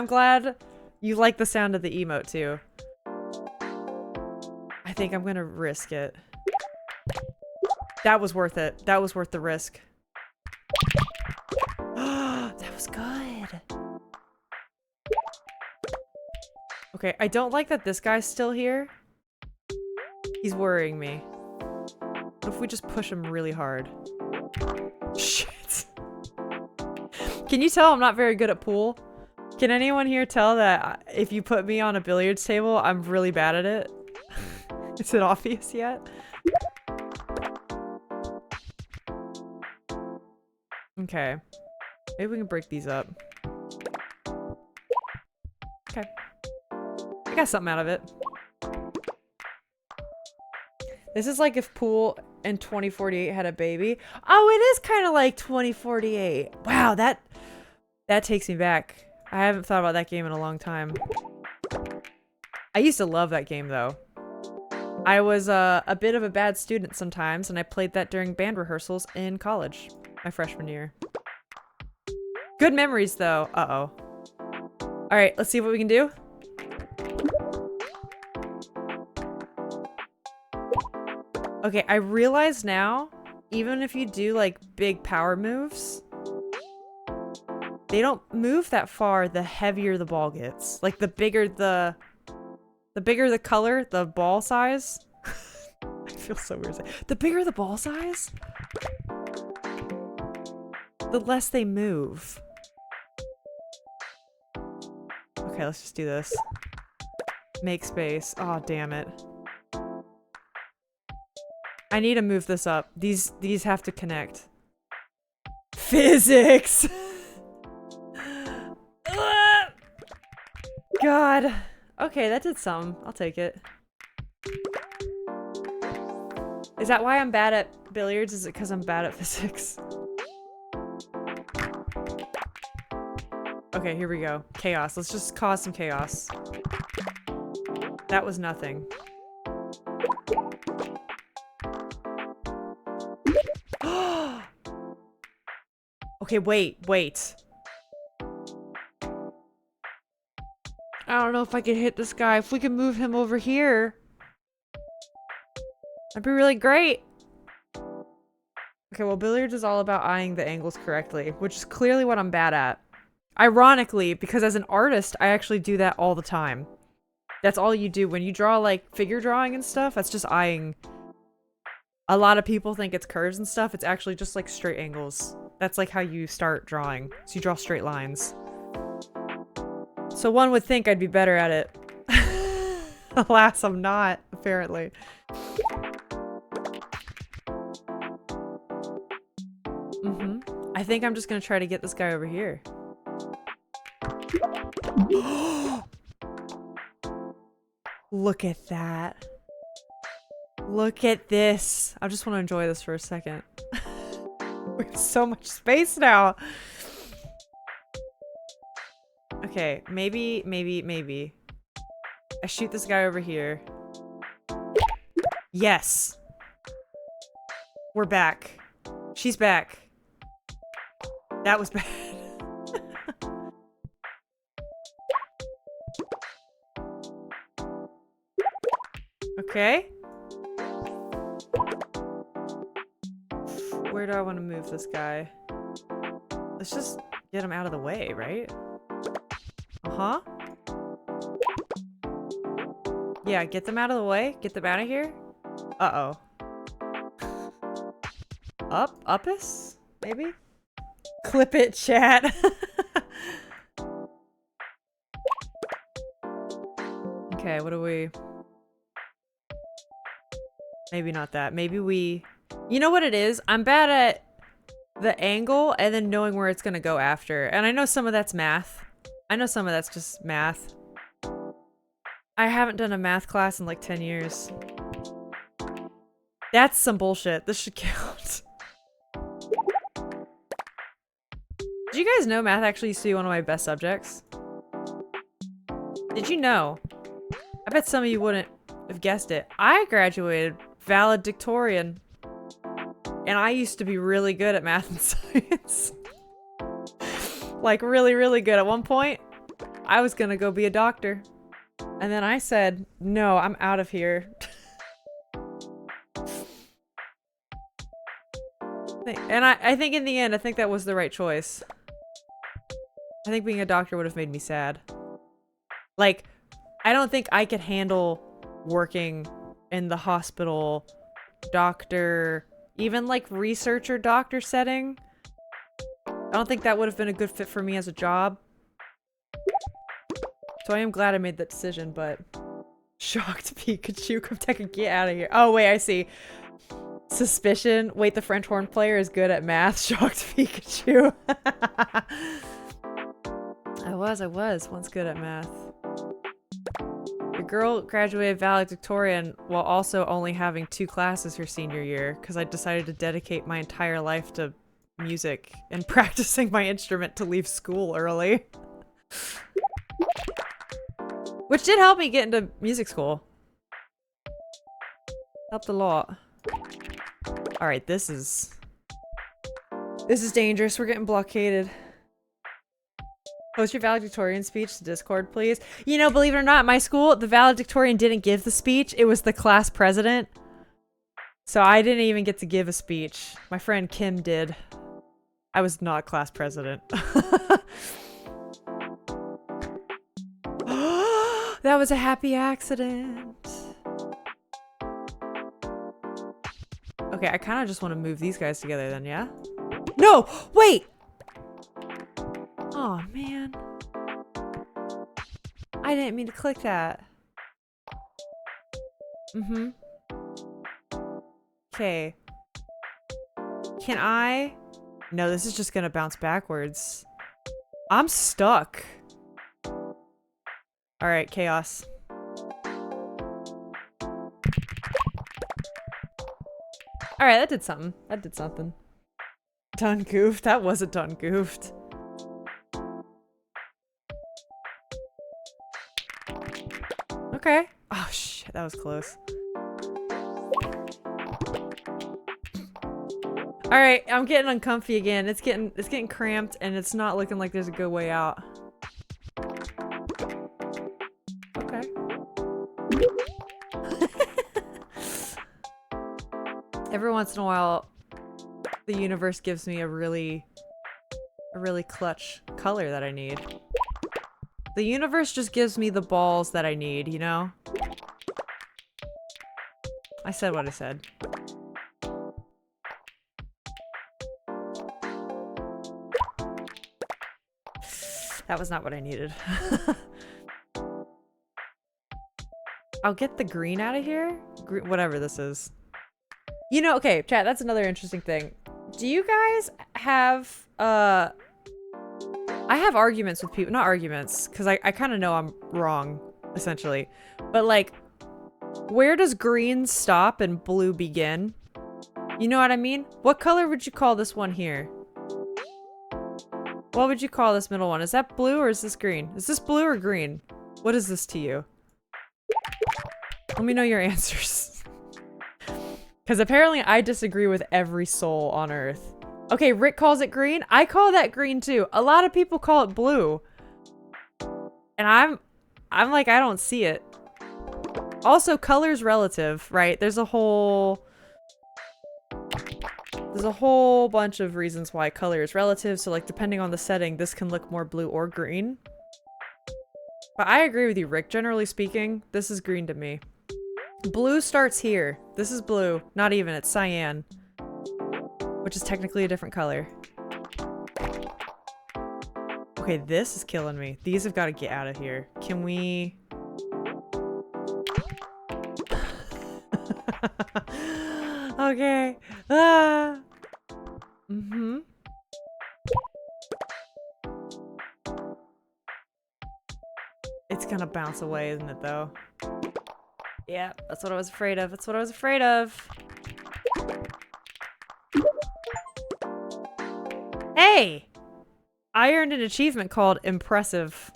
glad you like the sound of the emote too. I think I'm gonna risk it. That was worth it. That was worth the risk. That was good. Okay, I don't like that this guy's still here. He's worrying me. What if we just push him really hard? Shit. Can you tell I'm not very good at pool? Can anyone here tell that if you put me on a billiards table, I'm really bad at it? Is it obvious yet? Okay. Maybe we can break these up. Okay. I got something out of it. This is like if Pooool and 2048 had a baby. Oh, it is kind of like 2048. Wow, that takes me back. I haven't thought about that game in a long time. I used to love that game though. I was a bit of a bad student sometimes, and I played that during band rehearsals in college, my freshman year. Good memories though. Uh-oh. All right, let's see what we can do. Okay, I realize now, even if you do like big power moves, they don't move that far the heavier the ball gets. Like the bigger the color, the ball size. I feel so weird saying. The bigger the ball size, the less they move. Okay, let's just do this. Make space. Oh, damn it. I need to move this up. These have to connect. Physics! God. Okay, that did some. I'll take it. Is that why I'm bad at billiards? Is it because I'm bad at physics? Okay, here we go. Chaos. Let's just cause some chaos. That was nothing. Okay, wait. I don't know if I can hit this guy. If we can move him over here, that'd be really great. Okay, well, billiards is all about eyeing the angles correctly, which is clearly what I'm bad at. Ironically, because as an artist, I actually do that all the time. That's all you do when you draw, like, figure drawing and stuff. That's just eyeing. A lot of people think it's curves and stuff. It's actually just, like, straight angles. That's, like, how you start drawing. So you draw straight lines. So one would think I'd be better at it. Alas, I'm not, apparently. I think I'm just gonna try to get this guy over here. Look at that. Look at this. I just want to enjoy this for a second. We have so much space now. Okay, maybe. I shoot this guy over here. Yes. We're back. She's back. That was bad. Okay. Where do I want to move this guy? Let's just get him out of the way, right? Uh-huh. Yeah, get them out of the way. Get them out of here. Uh-oh. Uppus? Maybe? Clip it, chat. Okay, what do we... Maybe not that. Maybe we... You know what it is? I'm bad at the angle and then knowing where it's gonna go after. And I know some of that's math. I know some of that's just math. I haven't done a math class in like 10 years. That's some bullshit. This should count. Did you guys know math actually used to be one of my best subjects? Did you know? I bet some of you wouldn't have guessed it. I graduated valedictorian. And I used to be really good at math and science. Like really, really good. At one point, I was gonna go be a doctor. And then I said, no, I'm out of here. And I think in the end, I think that was the right choice. I think being a doctor would have made me sad. Like, I don't think I could handle working in the hospital, doctor, even like researcher doctor setting. I don't think that would have been a good fit for me as a job. So I am glad I made that decision, but shocked Pikachu, come take a get out of here. Oh wait, I see. Suspicion. Wait, the French horn player is good at math. Shocked Pikachu. I was once good at math. The girl graduated valedictorian while also only having 2 classes her senior year because I decided to dedicate my entire life to music and practicing my instrument to leave school early. Which did help me get into music school. Helped a lot. Alright, this is dangerous. We're getting blockaded. Post your valedictorian speech to Discord, please. You know, believe it or not, my school, the valedictorian didn't give the speech. It was the class president. So I didn't even get to give a speech. My friend Kim did. I was not class president. That was a happy accident. Okay, I kind of just want to move these guys together then, yeah? No! Wait! Oh man. I didn't mean to click that. Mm-hmm. Okay. Can I? No, this is just gonna bounce backwards. I'm stuck. Alright, chaos. Alright, that did something. That did something. Done goofed. That wasn't done goofed. Okay. Oh shit, that was close. Alright, I'm getting uncomfy again. It's getting cramped and it's not looking like there's a good way out. Okay. Every once in a while, the universe gives me a really clutch color that I need. The universe just gives me the balls that I need, you know? I said what I said. That was not what I needed. I'll get the green out of here? Whatever this is. You know, okay, chat, that's another interesting thing. Do you guys have, I have arguments with people, not arguments, because I kind of know I'm wrong, essentially. But like, where does green stop and blue begin? You know what I mean? What color would you call this one here? What would you call this middle one? Is that blue or is this green? Is this blue or green? What is this to you? Let me know your answers. Because apparently I disagree with every soul on Earth. Okay, Rick calls it green. I call that green too. A lot of people call it blue. And I'm like, I don't see it. Also, color's relative, right? There's a whole bunch of reasons why color is relative. So like, depending on the setting, this can look more blue or green. But I agree with you, Rick. Generally speaking, this is green to me. Blue starts here. This is blue. Not even, it's cyan. Which is technically a different color. Okay, this is killing me. These have got to get out of here. Can we... Okay. Ah. Mm-hmm. It's gonna bounce away, isn't it, though? Yeah, that's what I was afraid of. That's what I was afraid of. Hey! I earned an achievement called Impressive.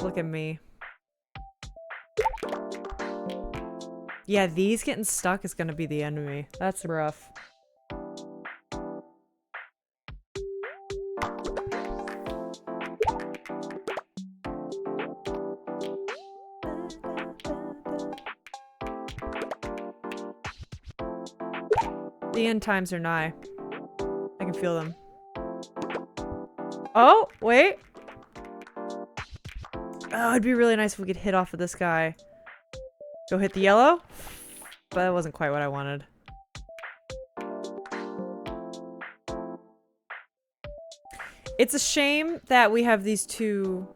Look at me. Yeah, these getting stuck is gonna be the end of me. That's rough. The end times are nigh. I can feel them. Oh, wait. Oh, it'd be really nice if we could hit off of this guy. Go hit the yellow? But that wasn't quite what I wanted. It's a shame that we have these two...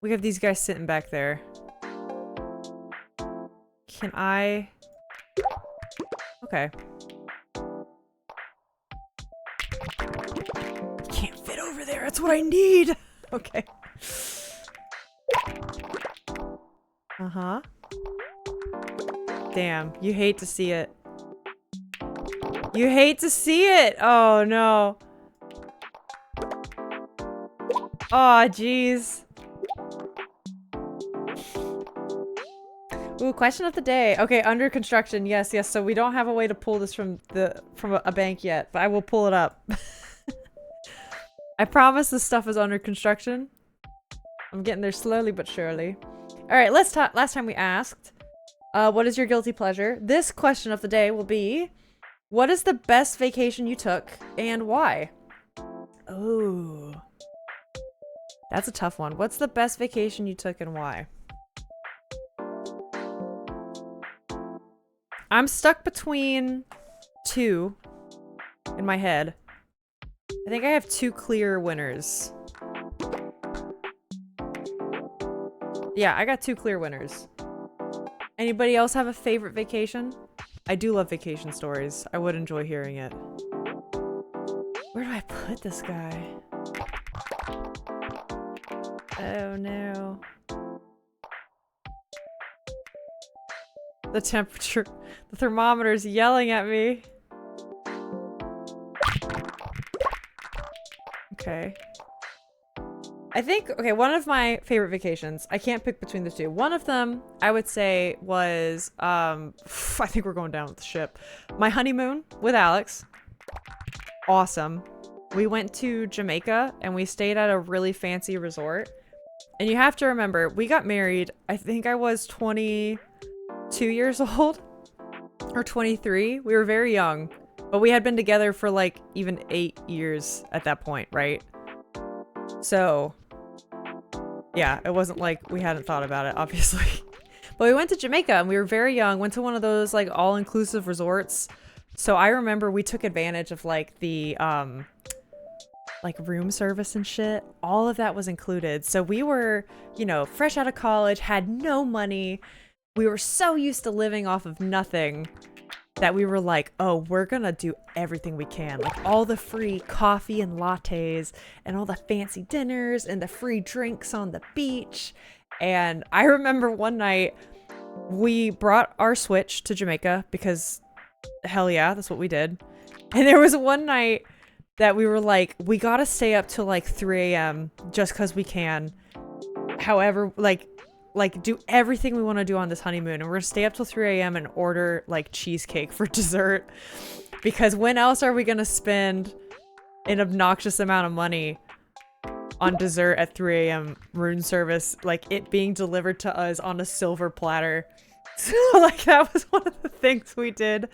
We have these guys sitting back there. Can I... Okay. Can't fit over there. That's what I need. Okay. Uh-huh. Damn. You hate to see it. You hate to see it. Oh, no. Oh, jeez. Ooh, question of the day. Okay, under construction. Yes, yes. So we don't have a way to pull this from a bank yet, but I will pull it up. I promise this stuff is under construction. I'm getting there slowly but surely. All right, let's talk. Last time we asked, what is your guilty pleasure? This question of the day will be, what is the best vacation you took and why? Oh, that's a tough one. What's the best vacation you took and why? I'm stuck between two in my head. I think I have two clear winners. Yeah, I got two clear winners. Anybody else have a favorite vacation? I do love vacation stories. I would enjoy hearing it. Where do I put this guy? Oh no. The temperature, the thermometer's yelling at me. Okay. I think, okay, one of my favorite vacations, I can't pick between the two. One of them, I would say, was, I think we're going down with the ship. My honeymoon with Alex. Awesome. We went to Jamaica and we stayed at a really fancy resort. And you have to remember, we got married, I think I was 22 years old or 23. We were very young, but we had been together for like even 8 years at that point, right? So yeah, it wasn't like we hadn't thought about it, obviously. But we went to Jamaica and we were very young, went to one of those like all-inclusive resorts. So I remember we took advantage of like the like room service and shit. All of that was included. So we were, you know, fresh out of college, had no money. We were so used to living off of nothing that we were like, oh, we're gonna do everything we can. Like all the free coffee and lattes and all the fancy dinners and the free drinks on the beach. And I remember one night we brought our Switch to Jamaica because hell yeah, that's what we did. And there was one night that we were like, we gotta stay up till like 3 a.m. just cause we can. However, like do everything we want to do on this honeymoon, and we're gonna stay up till 3 a.m. and order like cheesecake for dessert, because when else are we gonna spend an obnoxious amount of money on dessert at 3 a.m. room service, like it being delivered to us on a silver platter. So like that was one of the things we did.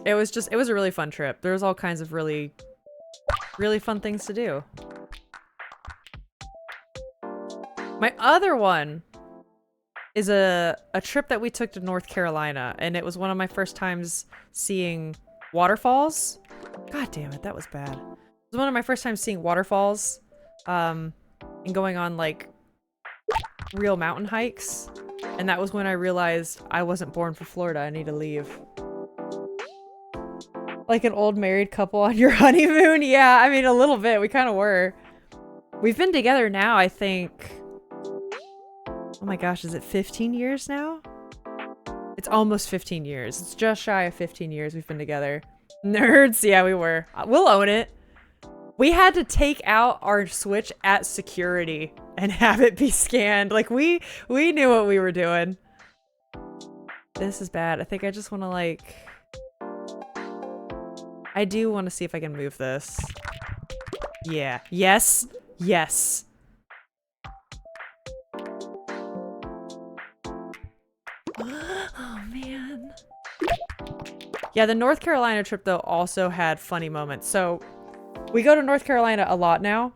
It was a really fun trip. There was all kinds of really fun things to do. My other one is a trip that we took to North Carolina, and it was one of my first times seeing waterfalls. God damn it, that was bad. It was one of my first times seeing waterfalls, and going on like real mountain hikes. And that was when I realized I wasn't born for Florida. I need to leave. Like an old married couple on your honeymoon? Yeah, I mean, a little bit. We kind of were. We've been together now, I think. Oh my gosh, is it 15 years now? It's almost 15 years. It's just shy of 15 years we've been together. Nerds, yeah, we were. We'll own it. We had to take out our Switch at security and have it be scanned. Like, we knew what we were doing. This is bad. I think I just want to, like... I do want to see if I can move this. Yeah. Yes. Yes. Oh, man. Yeah, the North Carolina trip, though, also had funny moments. So, we go to North Carolina a lot now.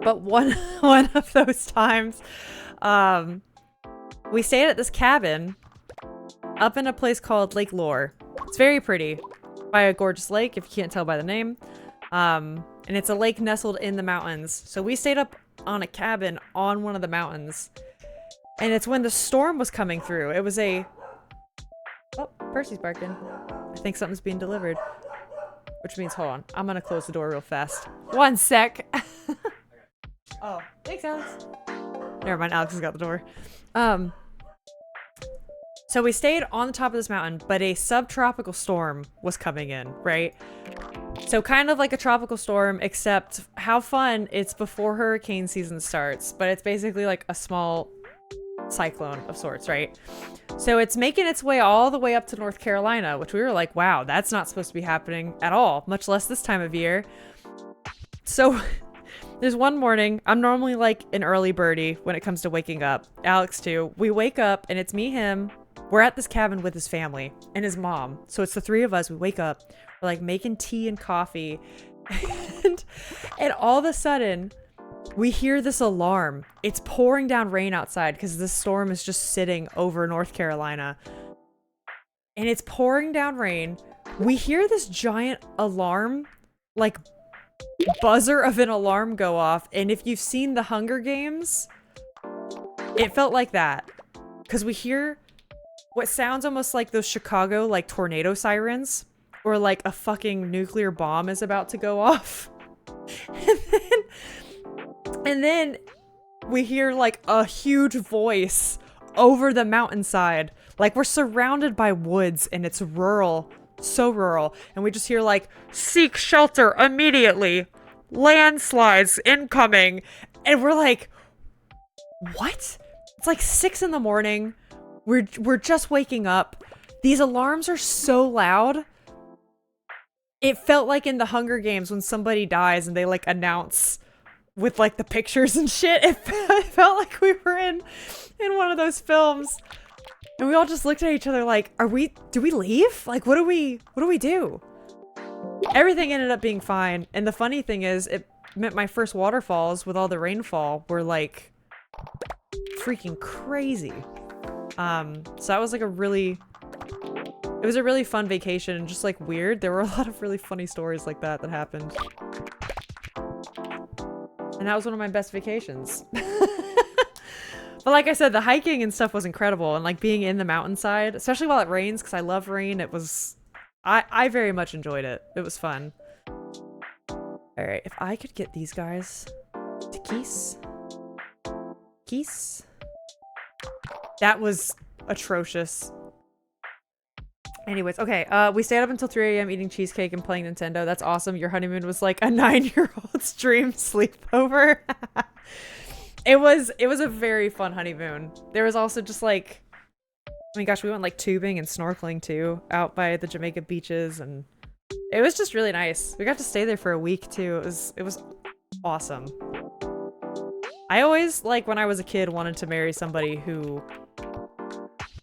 But one of those times, we stayed at this cabin up in a place called Lake Lore. It's very pretty. By a gorgeous lake, if you can't tell by the name. And it's a lake nestled in the mountains. So we stayed up on a cabin on one of the mountains. And it's when the storm was coming through. It was a... Oh, Percy's barking. I think something's being delivered. Which means, hold on. I'm gonna close the door real fast. One sec. Oh, thanks, Alex. Never mind, Alex has got the door. So we stayed on the top of this mountain, but a subtropical storm was coming in, right? So kind of like a tropical storm, except how fun, it's before hurricane season starts, but it's basically like a small cyclone of sorts, right? So it's making its way all the way up to North Carolina, which we were like, wow, that's not supposed to be happening at all, much less this time of year. So there's one morning, I'm normally like an early birdie when it comes to waking up. Alex too. We wake up and it's me, him. We're at this cabin with his family and his mom. So it's the three of us. We wake up, we're like making tea and coffee. and all of a sudden, we hear this alarm. It's pouring down rain outside because the storm is just sitting over North Carolina. And it's pouring down rain. We hear this giant alarm, like buzzer of an alarm go off. And if you've seen the Hunger Games, it felt like that. Because we hear what sounds almost like those Chicago, like, tornado sirens, or like a fucking nuclear bomb is about to go off. And then we hear like a huge voice over the mountainside. Like, we're surrounded by woods and it's rural, so rural. And we just hear like, seek shelter immediately, landslides incoming. And we're like, what? It's like 6 in the morning. We're just waking up. These alarms are so loud. It felt like in the Hunger Games when somebody dies and they like announce with like the pictures and shit. It felt like we were in one of those films. And we all just looked at each other like, do we leave? Like, what do we do? Everything ended up being fine. And the funny thing is, it meant my first waterfalls with all the rainfall were like freaking crazy. So that was like it was a really fun vacation and just like weird. There were a lot of really funny stories like that happened. And that was one of my best vacations. But like I said, the hiking and stuff was incredible. And like being in the mountainside, especially while it rains, because I love rain, I very much enjoyed it. It was fun. All right, if I could get these guys to Keys. That was atrocious. Anyways, okay, we stayed up until 3 a.m. eating cheesecake and playing Nintendo. That's awesome. Your honeymoon was like a 9-year-old's dream sleepover. It was a very fun honeymoon. There was also just like, I mean, gosh, we went like tubing and snorkeling too, out by the Jamaica beaches, and it was just really nice. We got to stay there for a week too. It was awesome. I always, like, when I was a kid, wanted to marry somebody who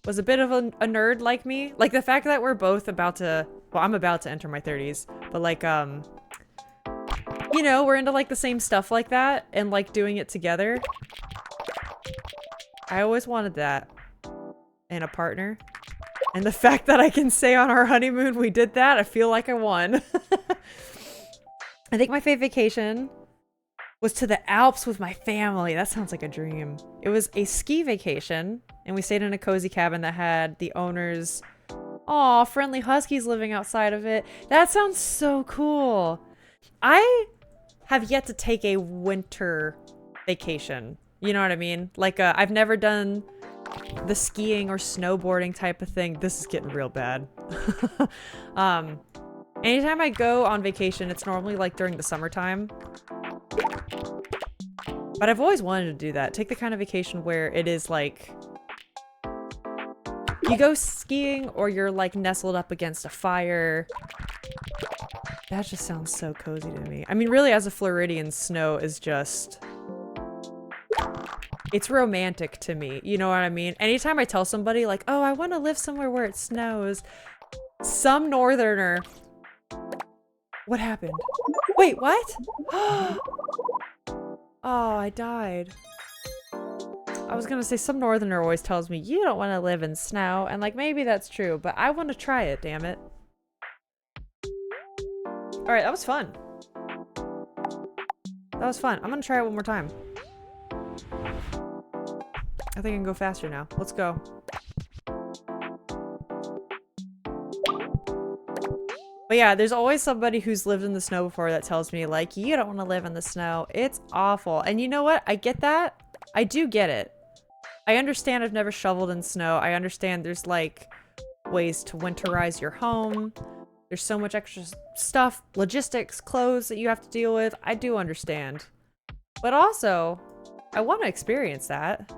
was a bit of a nerd like me. Like, the fact that we're both about to, well, I'm about to enter my 30s, but like, you know, we're into like the same stuff like that and like doing it together. I always wanted that in a partner. And the fact that I can say on our honeymoon we did that, I feel like I won. I think my favorite vacation was to the Alps with my family. That sounds like a dream. It was a ski vacation, and we stayed in a cozy cabin that had the owner's, aw, friendly huskies living outside of it. That sounds so cool. I have yet to take a winter vacation. You know what I mean? Like, I've never done the skiing or snowboarding type of thing. This is getting real bad. Anytime I go on vacation, it's normally like during the summertime. But I've always wanted to do that. Take the kind of vacation where it is like you go skiing or you're like nestled up against a fire. That just sounds so cozy to me. I mean, really, as a Floridian, snow is just... it's romantic to me. You know what I mean? Anytime I tell somebody like, oh, I want to live somewhere where it snows, some northerner... What happened? Wait, what? Oh, I died. I was gonna say some northerner always tells me you don't want to live in snow, and like maybe that's true, but I want to try it, damn it. All right, that was fun. That was fun. I'm gonna try it one more time. I think I can go faster now. Let's go. But yeah, there's always somebody who's lived in the snow before that tells me like, you don't want to live in the snow. It's awful. And you know what? I get that. I do get it. I understand I've never shoveled in snow. I understand there's like ways to winterize your home. There's so much extra stuff, logistics, clothes that you have to deal with. I do understand. But also, I want to experience that.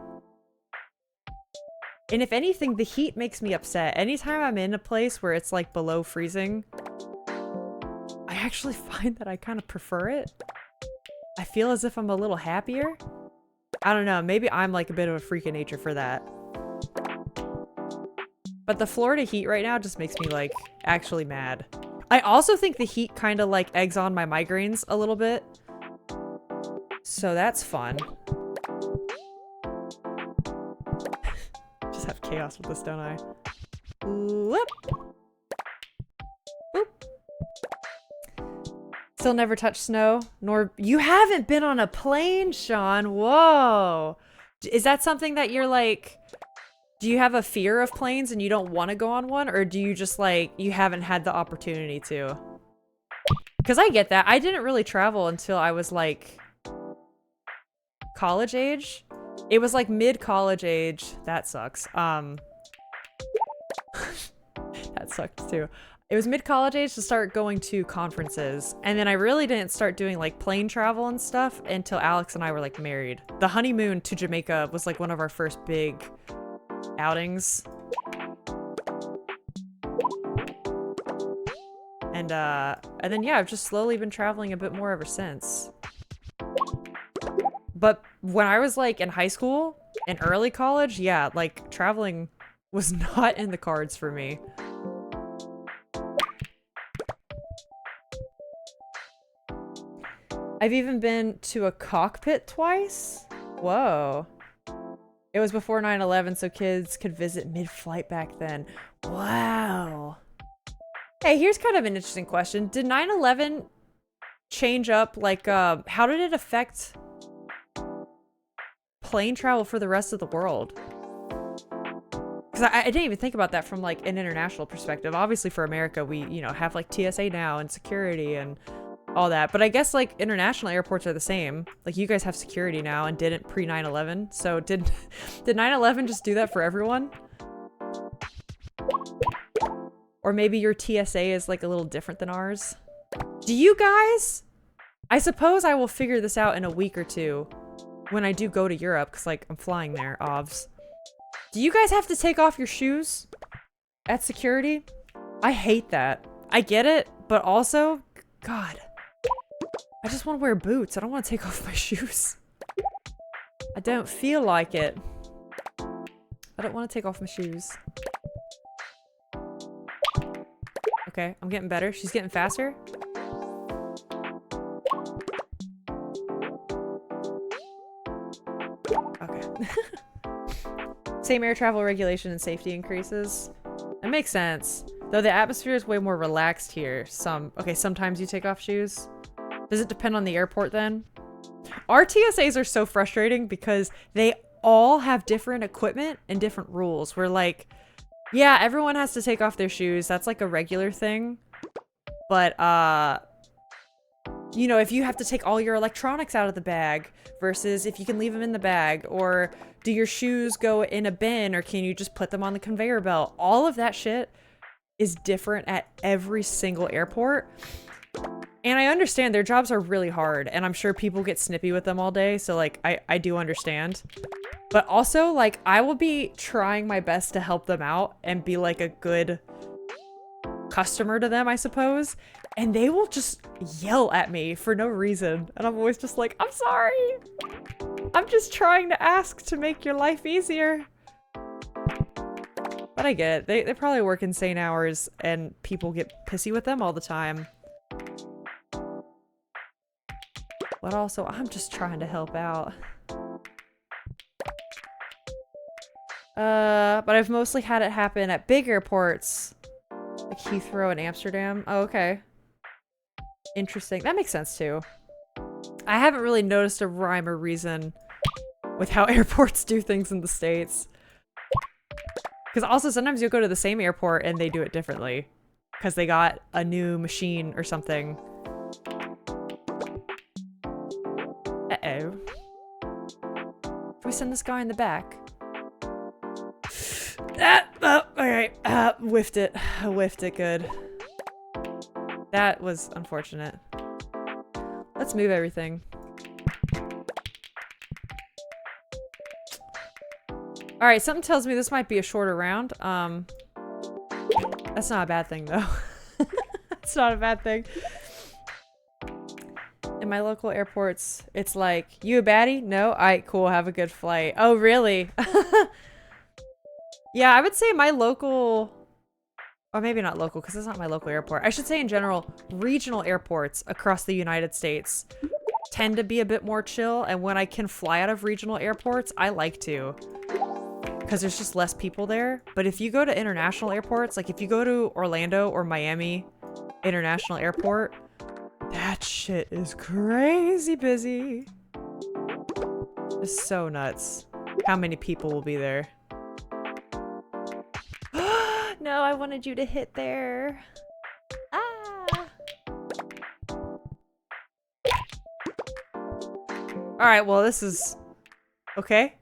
And if anything, the heat makes me upset. Anytime I'm in a place where it's like below freezing, I actually find that I kind of prefer it. I feel as if I'm a little happier. I don't know, maybe I'm like a bit of a freak of nature for that. But the Florida heat right now just makes me like actually mad. I also think the heat kind of like eggs on my migraines a little bit. So that's fun. Just have chaos with this, don't I? Whoop. Whoop. Still never touched snow, nor... You haven't been on a plane, Sean. Whoa. Is that something that you're like... Do you have a fear of planes and you don't want to go on one? Or do you just like... You haven't had the opportunity to? Because I get that. I didn't really travel until I was like... college age? It was like mid-college age. That sucks. That sucked too. It was mid-college age to start going to conferences. And then I really didn't start doing like plane travel and stuff until Alex and I were like married. The honeymoon to Jamaica was like one of our first big outings. And then yeah, I've just slowly been traveling a bit more ever since. But when I was like in high school and early college, yeah, like traveling was not in the cards for me. I've even been to a cockpit twice. Whoa. It was before 9/11, so kids could visit mid-flight back then. Wow. Hey, here's kind of an interesting question. Did 9/11 change up, like, how did it affect plane travel for the rest of the world? Because I didn't even think about that from, like, an international perspective. Obviously, for America, we, you know, have, like, TSA now and security and all that. But I guess, like, international airports are the same. Like, you guys have security now and didn't pre 9/11. So did 9/11 just do that for everyone? Or maybe your TSA is, like, a little different than ours. Do you guys? I suppose I will figure this out in a week or two when I do go to Europe, because, like, I'm flying there, ovs. Do you guys have to take off your shoes at security? I hate that. I get it, but also, God, I just want to wear boots. I don't want to take off my shoes. I don't feel like it. I don't want to take off my shoes. Okay, I'm getting better. She's getting faster. Okay. Same air travel regulation and safety increases. That makes sense. Though the atmosphere is way more relaxed here. Okay, sometimes you take off shoes. Does it depend on the airport then? Our TSAs are so frustrating because they all have different equipment and different rules. We're like, yeah, everyone has to take off their shoes. That's like a regular thing. But, you know, if you have to take all your electronics out of the bag versus if you can leave them in the bag, or do your shoes go in a bin or can you just put them on the conveyor belt? All of that shit is different at every single airport. And I understand their jobs are really hard and I'm sure people get snippy with them all day. So like, I do understand. But also like, I will be trying my best to help them out and be like a good customer to them, I suppose. And they will just yell at me for no reason. And I'm always just like, I'm sorry. I'm just trying to ask to make your life easier. But I get it. They probably work insane hours and people get pissy with them all the time. But also, I'm just trying to help out. But I've mostly had it happen at big airports. Like Heathrow and Amsterdam. Oh, okay. Interesting. That makes sense too. I haven't really noticed a rhyme or reason with how airports do things in the States. Because also sometimes you'll go to the same airport and they do it differently. Because they got a new machine or something. Uh-oh. Should we send this guy in the back? Oh, alright. Whiffed it. I whiffed it good. That was unfortunate. Let's move everything. Alright, something tells me this might be a shorter round. That's not a bad thing, though. It's not a bad thing. In my local airports, it's like, you a baddie? No? Alright, cool. Have a good flight. Oh, really? Yeah, I would say my local... Or maybe not local, because it's not my local airport. I should say in general, regional airports across the United States tend to be a bit more chill. And when I can fly out of regional airports, I like to. Because there's just less people there. But if you go to international airports, like if you go to Orlando or Miami International Airport, that shit is crazy busy. It's so nuts how many people will be there. No, I wanted you to hit there. Ah. All right, well, this is okay.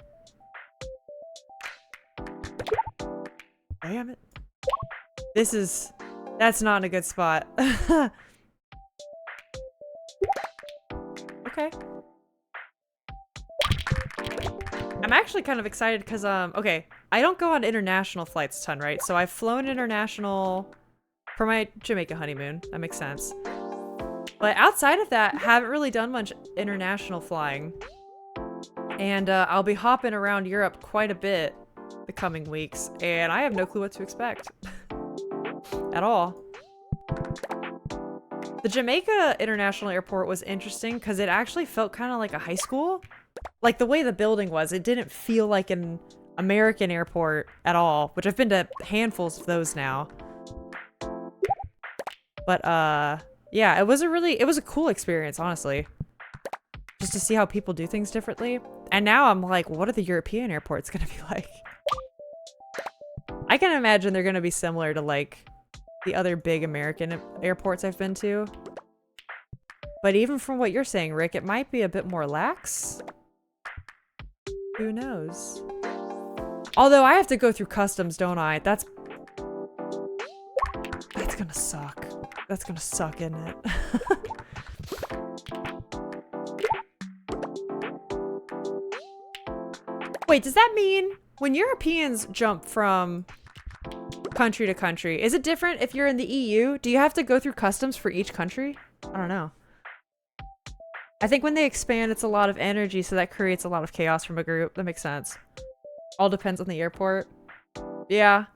Damn it. That's not in a good spot. Okay. I'm actually kind of excited because, okay, I don't go on international flights a ton, right? So I've flown international for my Jamaica honeymoon. That makes sense. But outside of that, haven't really done much international flying. And I'll be hopping around Europe quite a bit the coming weeks, and I have no clue what to expect. At all. The Jamaica International Airport was interesting because it actually felt kind of like a high school. Like the way the building was, it didn't feel like an American airport at all, which I've been to handfuls of those now. But yeah, it was a cool experience, honestly. Just to see how people do things differently. And now I'm like, what are the European airports gonna be like? I can imagine they're gonna be similar to like the other big American airports I've been to. But even from what you're saying, Rick, it might be a bit more lax. Who knows? Although I have to go through customs, don't I? That's gonna suck. That's gonna suck, isn't it? Wait, does that mean when Europeans jump from country to country, is it different if you're in the EU? Do you have to go through customs for each country? I don't know. I think when they expand, it's a lot of energy, so that creates a lot of chaos from a group. That makes sense. All depends on the airport. Yeah.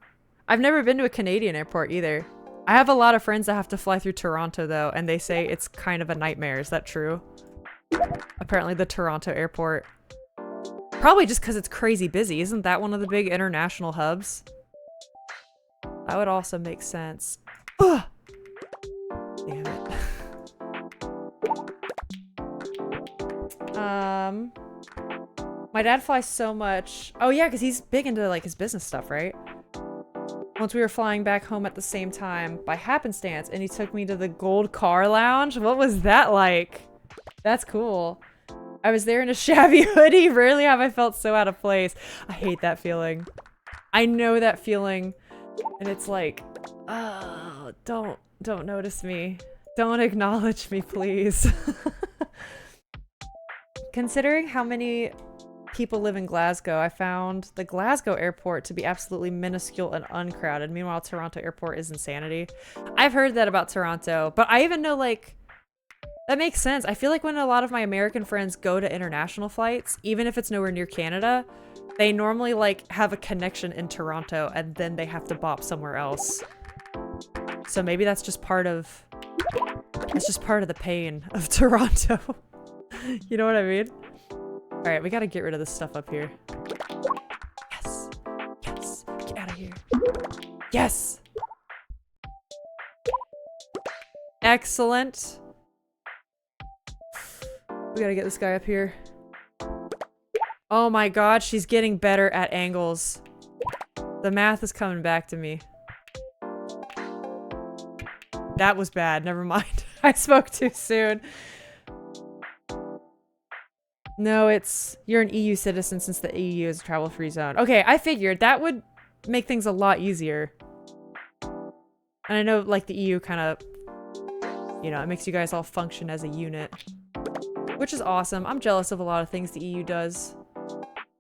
I've never been to a Canadian airport either. I have a lot of friends that have to fly through Toronto, though, and they say it's kind of a nightmare. Is that true? Apparently the Toronto airport. Probably just because it's crazy busy. Isn't that one of the big international hubs? That would also make sense. Ugh! Damn it. My dad flies so much. Oh yeah, because he's big into like his business stuff, right? Once we were flying back home at the same time by happenstance, and he took me to the Gold Car Lounge. What was that like? That's cool. I was there in a shabby hoodie. Rarely have I felt so out of place. I hate that feeling. I know that feeling. And it's like, oh, don't notice me. Don't acknowledge me, please. Considering how many people live in Glasgow, I found the Glasgow airport to be absolutely minuscule and uncrowded. Meanwhile, Toronto airport is insanity. I've heard that about Toronto, but I even know, like, that makes sense. I feel like when a lot of my American friends go to international flights, even if it's nowhere near Canada, they normally, like, have a connection in Toronto and then they have to bop somewhere else. So maybe that's just part of... It's just part of the pain of Toronto. You know what I mean? Alright, we gotta get rid of this stuff up here. Yes! Yes! Get out of here. Yes! Excellent. We gotta get this guy up here. Oh my god, she's getting better at angles. The math is coming back to me. That was bad, never mind. I spoke too soon. No, you're an EU citizen since the EU is a travel-free zone. Okay, I figured that would make things a lot easier. And I know, like, the EU kind of, you know, it makes you guys all function as a unit. Which is awesome. I'm jealous of a lot of things the EU does.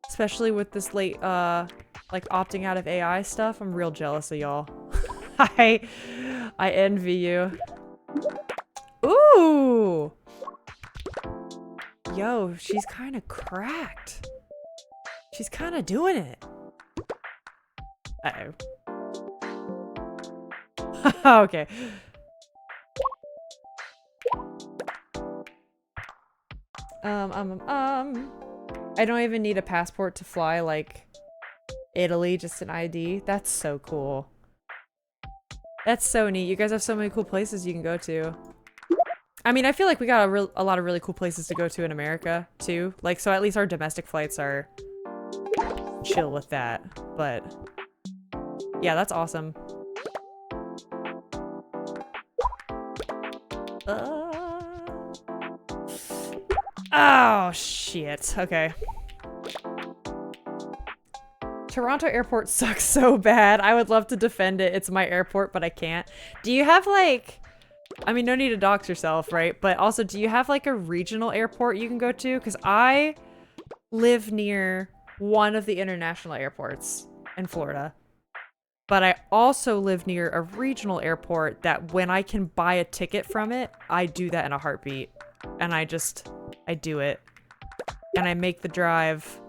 Especially with this late, like, opting out of AI stuff. I'm real jealous of y'all. I envy you. Ooh! Yo, she's kind of cracked. She's kind of doing it. Uh-oh. Okay. I don't even need a passport to fly, like, Italy, just an ID. That's so cool. That's so neat. You guys have so many cool places you can go to. I mean, I feel like we got a lot of really cool places to go to in America, too. Like, so at least our domestic flights are chill with that. But, yeah, that's awesome. Oh, shit. Okay. Toronto airport sucks so bad. I would love to defend it. It's my airport, but I can't. Do you have, like... I mean, no need to dox yourself, right? But also, do you have, like, a regional airport you can go to? Because I live near one of the international airports in Florida. But I also live near a regional airport that when I can buy a ticket from it, I do that in a heartbeat. And I do it. And I make the drive.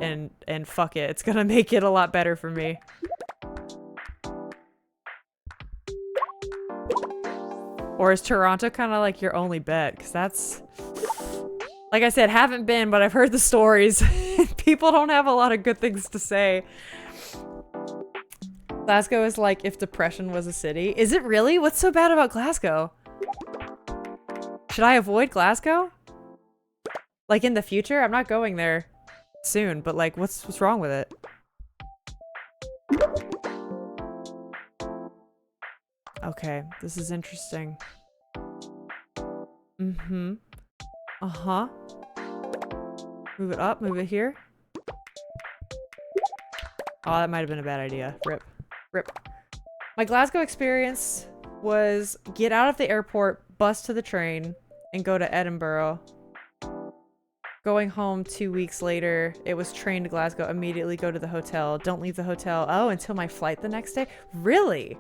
And fuck it. It's gonna make it a lot better for me. Or is Toronto kind of like your only bet? Because that's... Like I said, haven't been, but I've heard the stories. People don't have a lot of good things to say. Glasgow is like if depression was a city. Is it really? What's so bad about Glasgow? Should I avoid Glasgow? Like in the future? I'm not going there soon, but like what's wrong with it? Okay, this is interesting. Mm-hmm. Uh-huh. Move it up, move it here. Oh, that might have been a bad idea. Rip. Rip. My Glasgow experience was get out of the airport, bus to the train, and go to Edinburgh. Going home 2 weeks later, it was train to Glasgow, immediately go to the hotel. Don't leave the hotel. Oh, until my flight the next day? Really?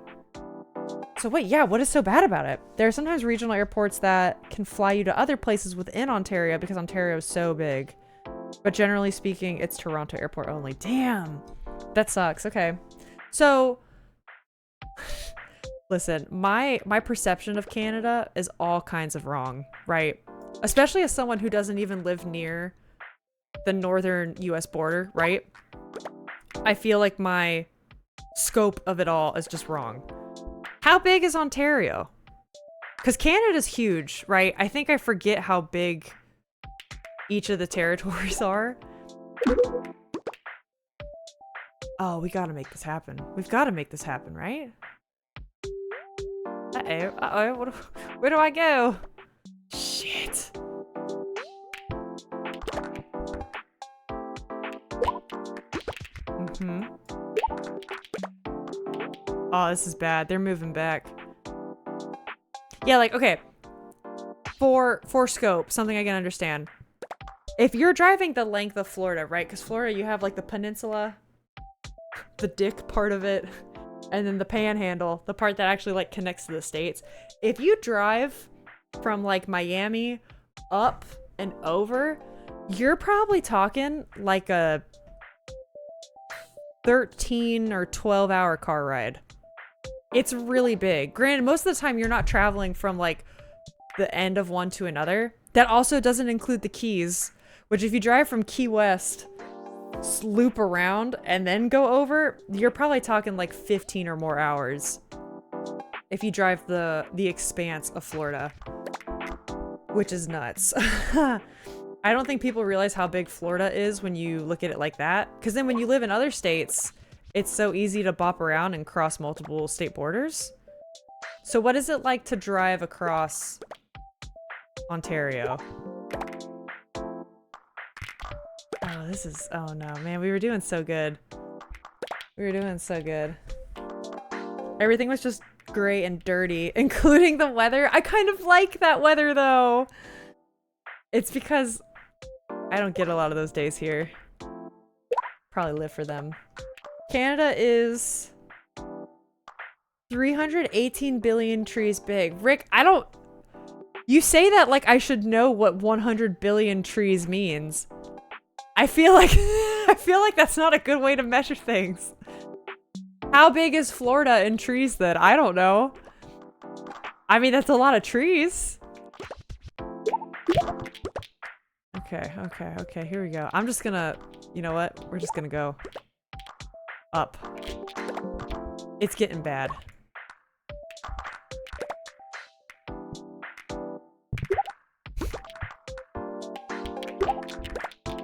So wait, yeah, what is so bad about it? There are sometimes regional airports that can fly you to other places within Ontario because Ontario is so big. But generally speaking, it's Toronto airport only. Damn. That sucks. Okay. So listen, my perception of Canada is all kinds of wrong, right? Especially as someone who doesn't even live near the northern US border, right? I feel like my scope of it all is just wrong. How big is Ontario? Because Canada's huge, right? I think I forget how big each of the territories are. Oh, we gotta make this happen. We've gotta make this happen, right? Uh-oh, uh-oh, where do I go? Shit. Mm-hmm. Oh, this is bad. They're moving back. Yeah, like, okay. For scope, something I can understand. If you're driving the length of Florida, right? Because Florida, you have like the peninsula, the dick part of it, and then the panhandle, the part that actually like connects to the states. If you drive from like Miami up and over, you're probably talking like a 13 or 12-hour car ride. It's really big. Granted, most of the time you're not traveling from like the end of one to another. That also doesn't include the Keys, which if you drive from Key West, loop around, and then go over, you're probably talking like 15 or more hours if you drive the expanse of Florida, which is nuts. I don't think people realize how big Florida is when you look at it like that, because then when you live in other states, it's so easy to bop around and cross multiple state borders. So what is it like to drive across Ontario? Oh, this is... Oh no, man, we were doing so good. We were doing so good. Everything was just gray and dirty, including the weather. I kind of like that weather, though. It's because I don't get a lot of those days here. Probably live for them. Canada is 318 billion trees big. Rick, I don't... You say that like I should know what 100 billion trees means. I feel like I feel like that's not a good way to measure things. How big is Florida in trees then? I don't know. I mean, that's a lot of trees. Okay, here we go. I'm just gonna, you know what? We're just gonna go up. It's getting bad.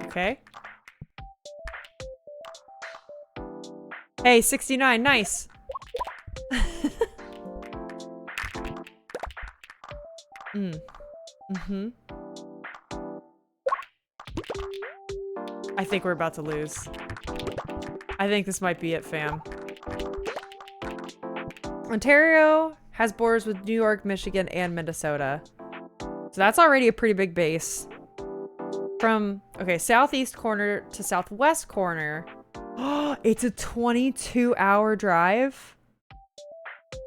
Okay. Hey, 69, nice. Mm-hmm. I think we're about to lose. I think this might be it, fam. Ontario has borders with New York, Michigan, and Minnesota. So that's already a pretty big base. From, okay, southeast corner to southwest corner. Oh, it's a 22-hour drive?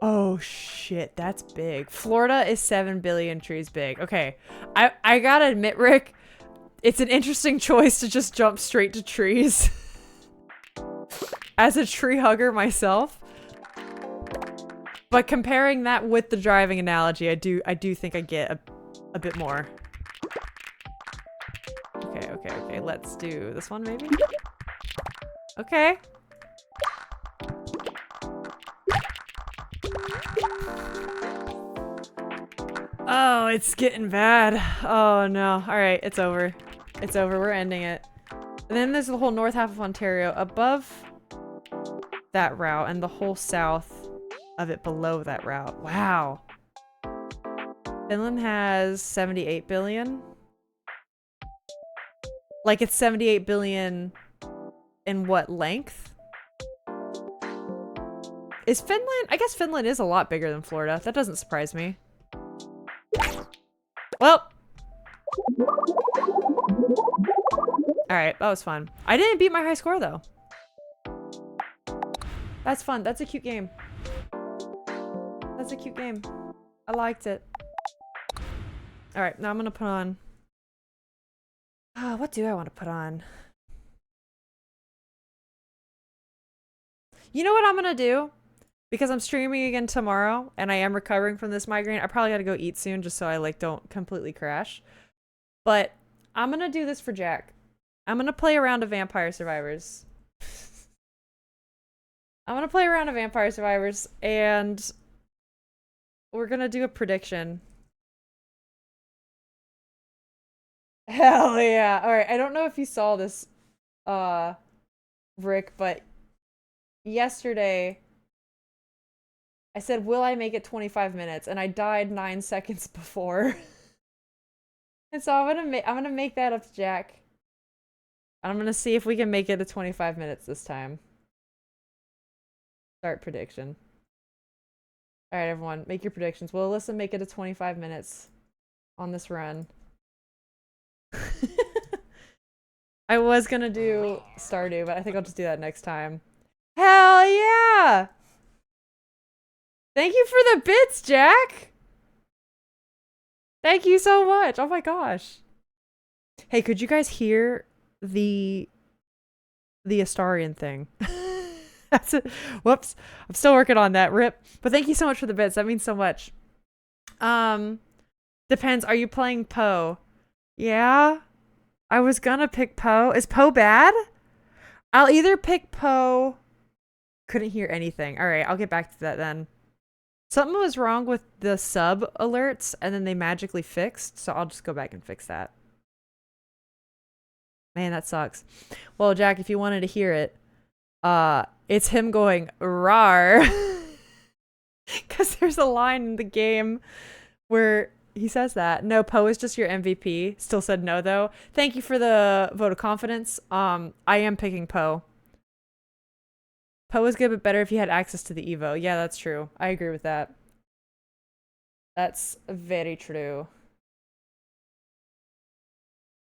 Oh shit, that's big. Florida is 7 billion trees big. Okay, I gotta admit, Rick, it's an interesting choice to just jump straight to trees. As a tree hugger myself. But comparing that with the driving analogy, I do think I get a bit more. Okay, let's do this one maybe? Okay. Oh, it's getting bad. Oh no. Alright, it's over. It's over. We're ending it. And then there's the whole north half of Ontario above that route and the whole south of it below that route. Wow. Finland has 78 billion. Like it's 78 billion in what length? Is Finland? I guess Finland is a lot bigger than Florida. That doesn't surprise me. Well. Alright, that was fun. I didn't beat my high score though. That's fun. That's a cute game. That's a cute game. I liked it. Alright, now I'm gonna put on... what do I want to put on? You know what I'm gonna do? Because I'm streaming again tomorrow and I am recovering from this migraine, I probably gotta go eat soon just so I like don't completely crash. But I'm gonna do this for Jack. I'm gonna play a round of Vampire Survivors. I'm gonna play a round of Vampire Survivors and we're gonna do a prediction. Hell yeah. Alright, I don't know if you saw this, Rick, but yesterday I said, will I make it 25 minutes? And I died 9 seconds before. And so I'm gonna make that up to Jack. I'm gonna see if we can make it to 25 minutes this time. Start prediction. Alright, everyone, make your predictions. Will Alyssa make it to 25 minutes on this run? I was gonna do Stardew, but I think I'll just do that next time. Hell yeah! Thank you for the bits, Jack! Thank you so much! Oh my gosh. Hey, could you guys hear the Astarian thing? That's it. Whoops. I'm still working on that. Rip. But thank you so much for the bits. That means so much. Depends. Are you playing Poe? Yeah. I was gonna pick Poe. Is Poe bad? I'll either pick Poe. Couldn't hear anything. All right, I'll get back to that then. Something was wrong with the sub alerts and then they magically fixed, so I'll just go back and fix that. Man, that sucks. Well, Jack, if you wanted to hear it, it's him going rawr. Because there's a line in the game where he says that. No, Poe is just your MVP. Still said no, though. Thank you for the vote of confidence. I am picking Poe. Poe is good, but better if you had access to the Evo. Yeah, that's true. I agree with that. That's very true.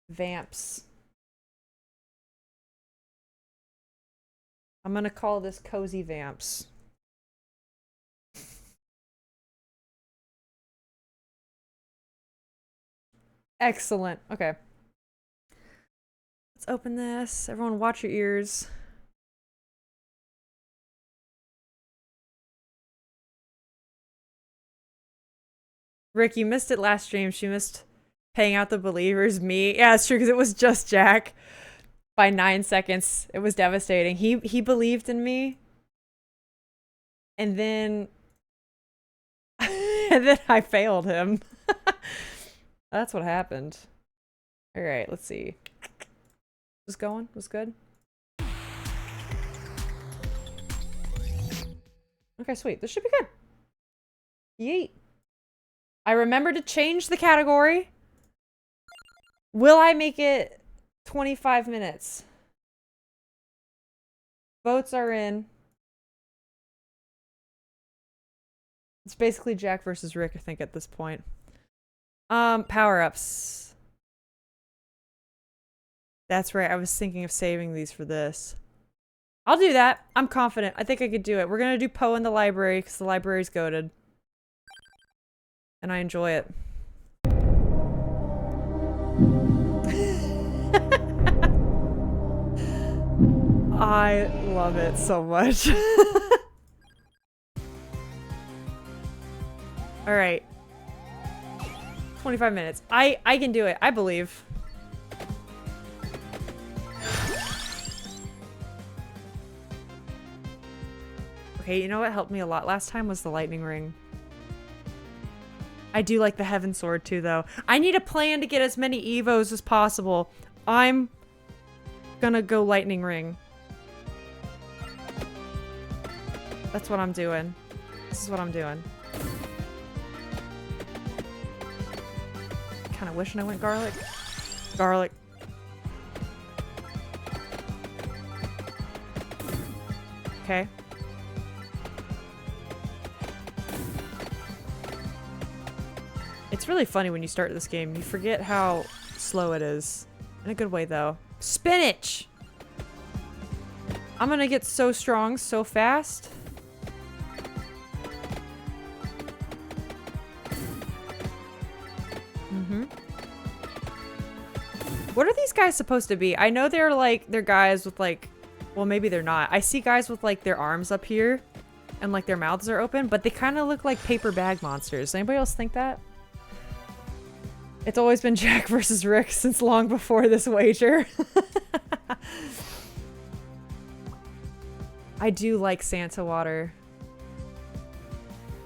Vamps. I'm gonna call this Cozy Vamps. Excellent. Okay. Let's open this. Everyone watch your ears. Rick, you missed it last stream. She missed paying out the believers. Me. Yeah, it's true because it was just Jack. By 9 seconds. It was devastating. He believed in me. And then and then I failed him. That's what happened. All right, let's see. Was going? Was good? Okay, sweet. This should be good. Yeet. I remember to change the category. Will I make it 25 minutes? Votes are in. It's basically Jack versus Rick, I think, at this point. Power-ups. That's right, I was thinking of saving these for this. I'll do that. I'm confident. I think I could do it. We're gonna do Poe in the library, because the library's goated. And I enjoy it. I love it so much. All right. 25 minutes. I can do it. I believe. Okay, you know what helped me a lot last time was the lightning ring. I do like the heaven sword too, though. I need a plan to get as many Evos as possible. I'm gonna go lightning ring. That's what I'm doing. This is what I'm doing. Kind of wishing I went garlic. Garlic. Okay. It's really funny when you start this game. You forget how slow it is. In a good way, though. Spinach! I'm gonna get so strong so fast. What are these guys supposed to be? I know they're like, they're guys with like, well, maybe they're not. I see guys with like their arms up here and like their mouths are open, but they kind of look like paper bag monsters. Anybody else think that? It's always been Jack versus Rick since long before this wager. I do like Santa water.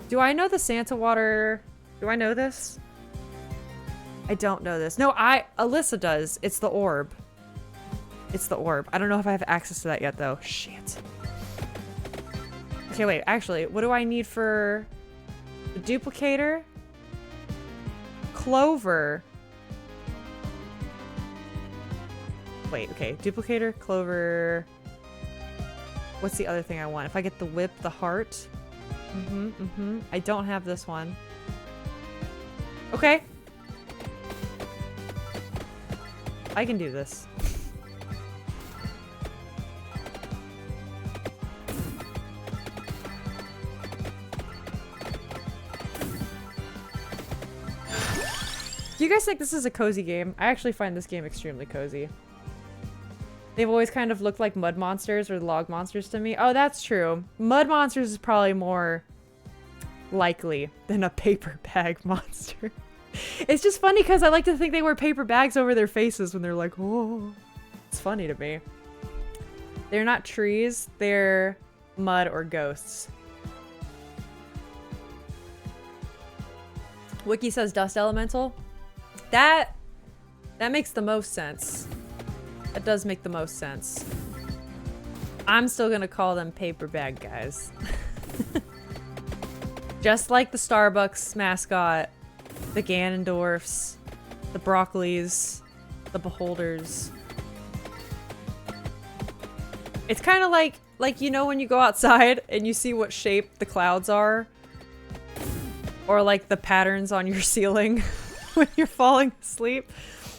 Do I know the Santa water? Do I know this? I don't know this. No, Alyssa does. It's the orb. It's the orb. I don't know if I have access to that yet, though. Shit. Okay, wait, actually, what do I need for the duplicator? Clover. Wait, okay, duplicator, clover. What's the other thing I want? If I get the whip, the heart. I don't have this one. Okay. I can do this. Do you guys think this is a cozy game? I actually find this game extremely cozy. They've always kind of looked like mud monsters or log monsters to me. Oh, that's true. Mud monsters is probably more likely than a paper bag monster. It's just funny because I like to think they wear paper bags over their faces when they're like, oh. It's funny to me. They're not trees, they're mud or ghosts. Wiki says dust elemental. That makes the most sense. That does make the most sense. I'm still gonna call them paper bag guys. Just like the Starbucks mascot, the Ganondorfs, the Broccolis, the Beholders. It's kind of like, you know, when you go outside and you see what shape the clouds are? Or like the patterns on your ceiling when you're falling asleep?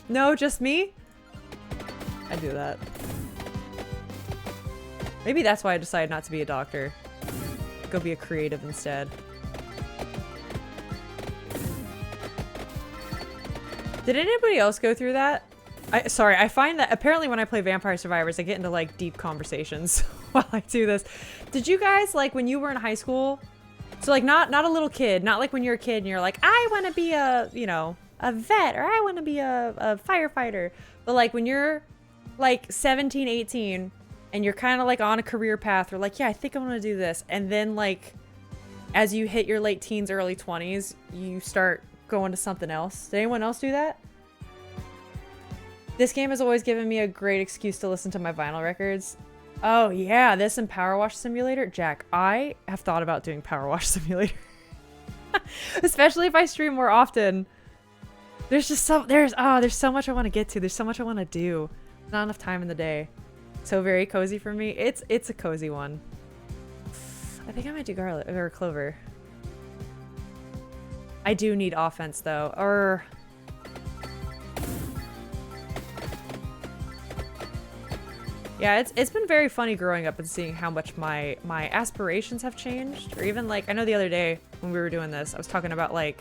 No, just me? I do that. Maybe that's why I decided not to be a doctor. Go be a creative instead. Did anybody else go through that? Sorry, I find that apparently when I play Vampire Survivors, I get into like deep conversations while I do this. Did you guys, like when you were in high school, so like not a little kid, not like when you're a kid and you're like, I want to be a, you know, a vet, or I want to be a firefighter. But like when you're like 17, 18 and you're kind of like on a career path, or like, yeah, I think I want to do this. And then like, as you hit your late teens, early 20s, you start going to something else. Did anyone else do that? This game has always given me a great excuse to listen to my vinyl records. Oh yeah, this and Power Wash Simulator. Jack, I have thought about doing Power Wash Simulator. Especially if I stream more often. There's just there's so much I want to get to. There's so much I want to do. Not enough time in the day. So very cozy for me. It's a cozy one. I think I might do garlic or clover. I do need offense though. Or yeah, it's been very funny growing up and seeing how much my aspirations have changed. Or even like, I know the other day when we were doing this, I was talking about like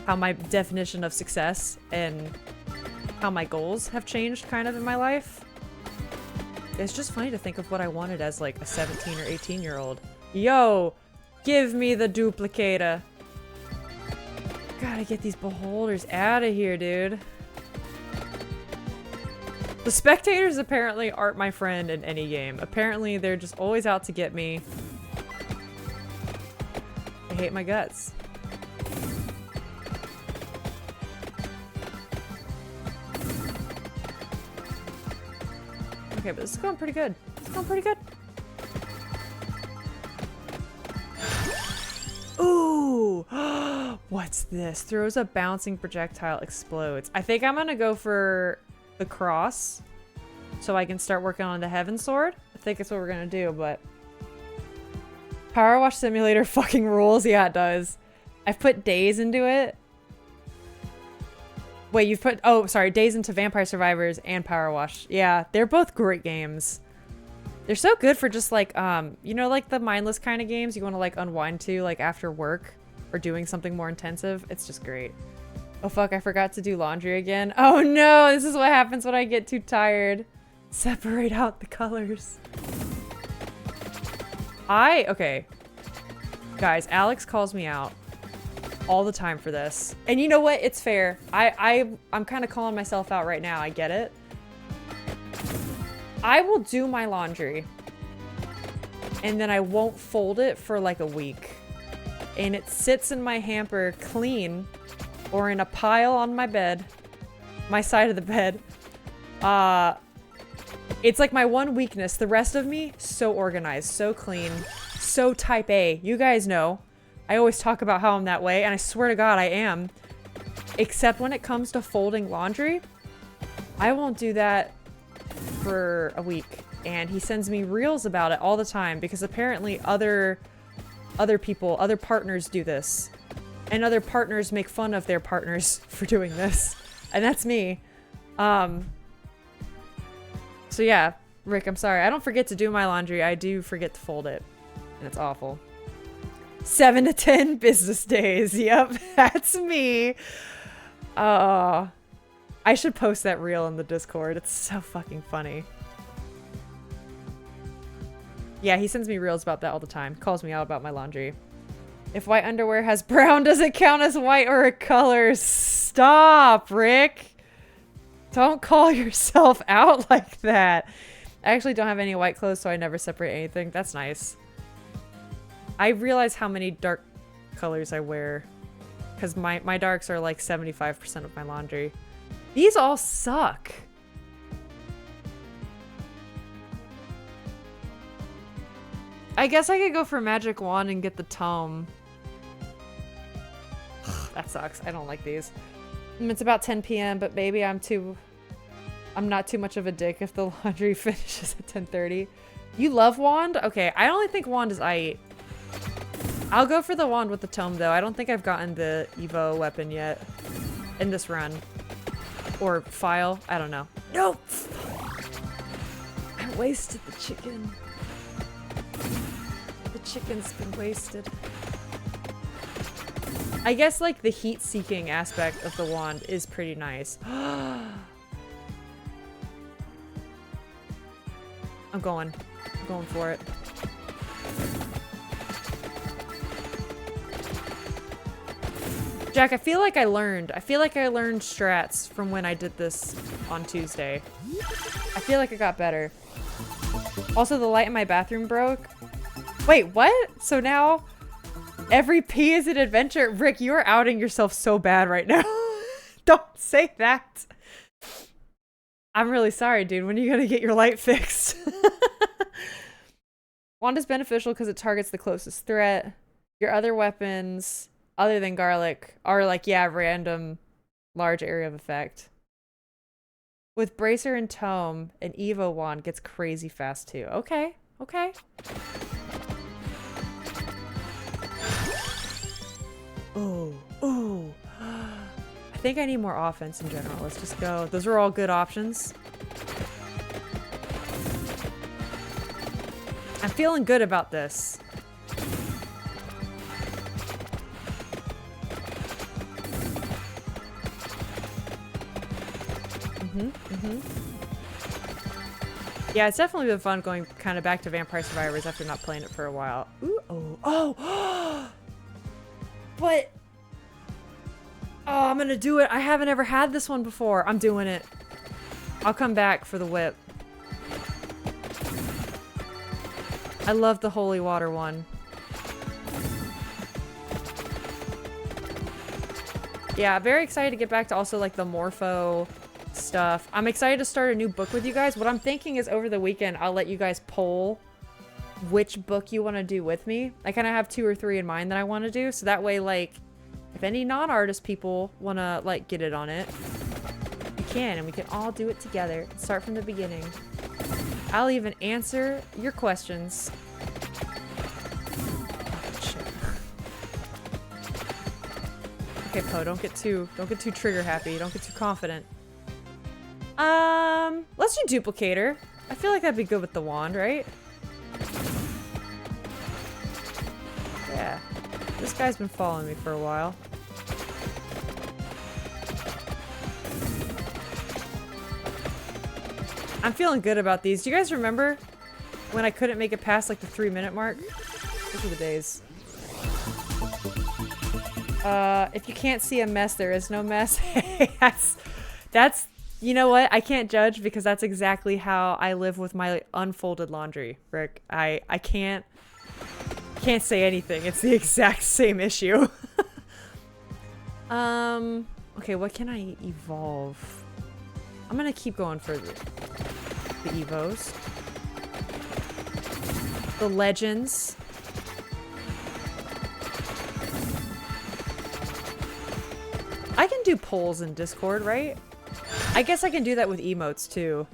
how my definition of success and how my goals have changed kind of in my life. It's just funny to think of what I wanted as like a 17 or 18-year-old. Yo, give me the duplicator. Gotta get these beholders out of here, dude. The spectators apparently aren't my friend in any game. Apparently they're just always out to get me. I hate my guts. Okay, but this is going pretty good. It's going pretty good. Ooh! What's this? Throws a bouncing projectile, explodes. I think I'm gonna go for the cross so I can start working on the Heaven Sword. I think that's what we're gonna do, but Power Wash Simulator fucking rules. Yeah, it does. I've put days into it. Wait, you've put, oh, sorry, days into Vampire Survivors and Power Wash. Yeah, they're both great games. They're so good for just like, you know, like the mindless kind of games you want to like unwind to like after work or doing something more intensive. It's just great. Oh fuck, I forgot to do laundry again. Oh no, this is what happens when I get too tired. Separate out the colors. Okay. Guys, Alex calls me out all the time for this. And you know what? It's fair. I'm kind of calling myself out right now. I get it. I will do my laundry and then I won't fold it for like a week. And it sits in my hamper clean or in a pile on my bed, my side of the bed. It's like my one weakness. The rest of me, so organized, so clean, so type A. You guys know. I always talk about how I'm that way, and I swear to God I am. Except when it comes to folding laundry, I won't do that for a week. And he sends me reels about it all the time because apparently other people, other partners do this. And other partners make fun of their partners for doing this. And that's me. So yeah, Rick, I'm sorry. I don't forget to do my laundry. I do forget to fold it. And it's awful. 7 to 10 business days. Yep, that's me. I should post that reel in the Discord. It's so fucking funny. Yeah, he sends me reels about that all the time. Calls me out about my laundry. If white underwear has brown, does it count as white or a color? Stop, Rick. Don't call yourself out like that. I actually don't have any white clothes, so I never separate anything. That's nice. I realize how many dark colors I wear. Because my darks are like 75% of my laundry. These all suck. I guess I could go for Magic Wand and get the tome. That sucks. I don't like these. It's about 10 p.m., but maybe I'm not too much of a dick if the laundry finishes at 10:30. You love Wand? Okay, I only think Wand is aight. I'll go for the Wand with the tome, though. I don't think I've gotten the Evo weapon yet in this run. Or file. I don't know. Nope! I wasted the chicken. The chicken's been wasted. I guess, like, the heat-seeking aspect of the wand is pretty nice. I'm going for it. Jack, I feel like I learned strats from when I did this on Tuesday. I feel like I got better. Also, the light in my bathroom broke. Wait, what? So now every pee is an adventure? Rick, you are outing yourself so bad right now. Don't say that. I'm really sorry, dude. When are you gonna get your light fixed? Wand is beneficial because it targets the closest threat. Your other weapons, other than garlic, are like, yeah, random large area of effect. With Bracer and Tome, an Evo wand gets crazy fast too. Okay, okay. Oh, oh. I think I need more offense in general. Let's just go. Those are all good options. I'm feeling good about this. Yeah, it's definitely been fun going kind of back to Vampire Survivors after not playing it for a while. Ooh, oh. But oh, I'm gonna do it. I haven't ever had this one before. I'm doing it. I'll come back for the whip. I love the holy water one. Yeah, very excited to get back to also like the Morpho stuff. I'm excited to start a new book with you guys. What I'm thinking is over the weekend, I'll let you guys poll which book you want to do with me. I kind of have 2 or 3 in mind that I want to do. So that way, like, if any non-artist people want to, like, get it on it, you can, and we can all do it together. Start from the beginning. I'll even answer your questions. Oh, shit. Okay, Poe, don't get too trigger happy. Don't get too confident. Let's do Duplicator. I feel like that'd be good with the wand, right? Yeah. This guy's been following me for a while. I'm feeling good about these. Do you guys remember when I couldn't make it past like the 3-minute mark? Those are the days. If you can't see a mess, there is no mess. That's you know what? I can't judge because that's exactly how I live with my unfolded laundry, Rick. I can't say anything. It's the exact same issue. Okay, what can I evolve? I'm gonna keep going for the Evos. The Legends. I can do polls in Discord, right? I guess I can do that with emotes too.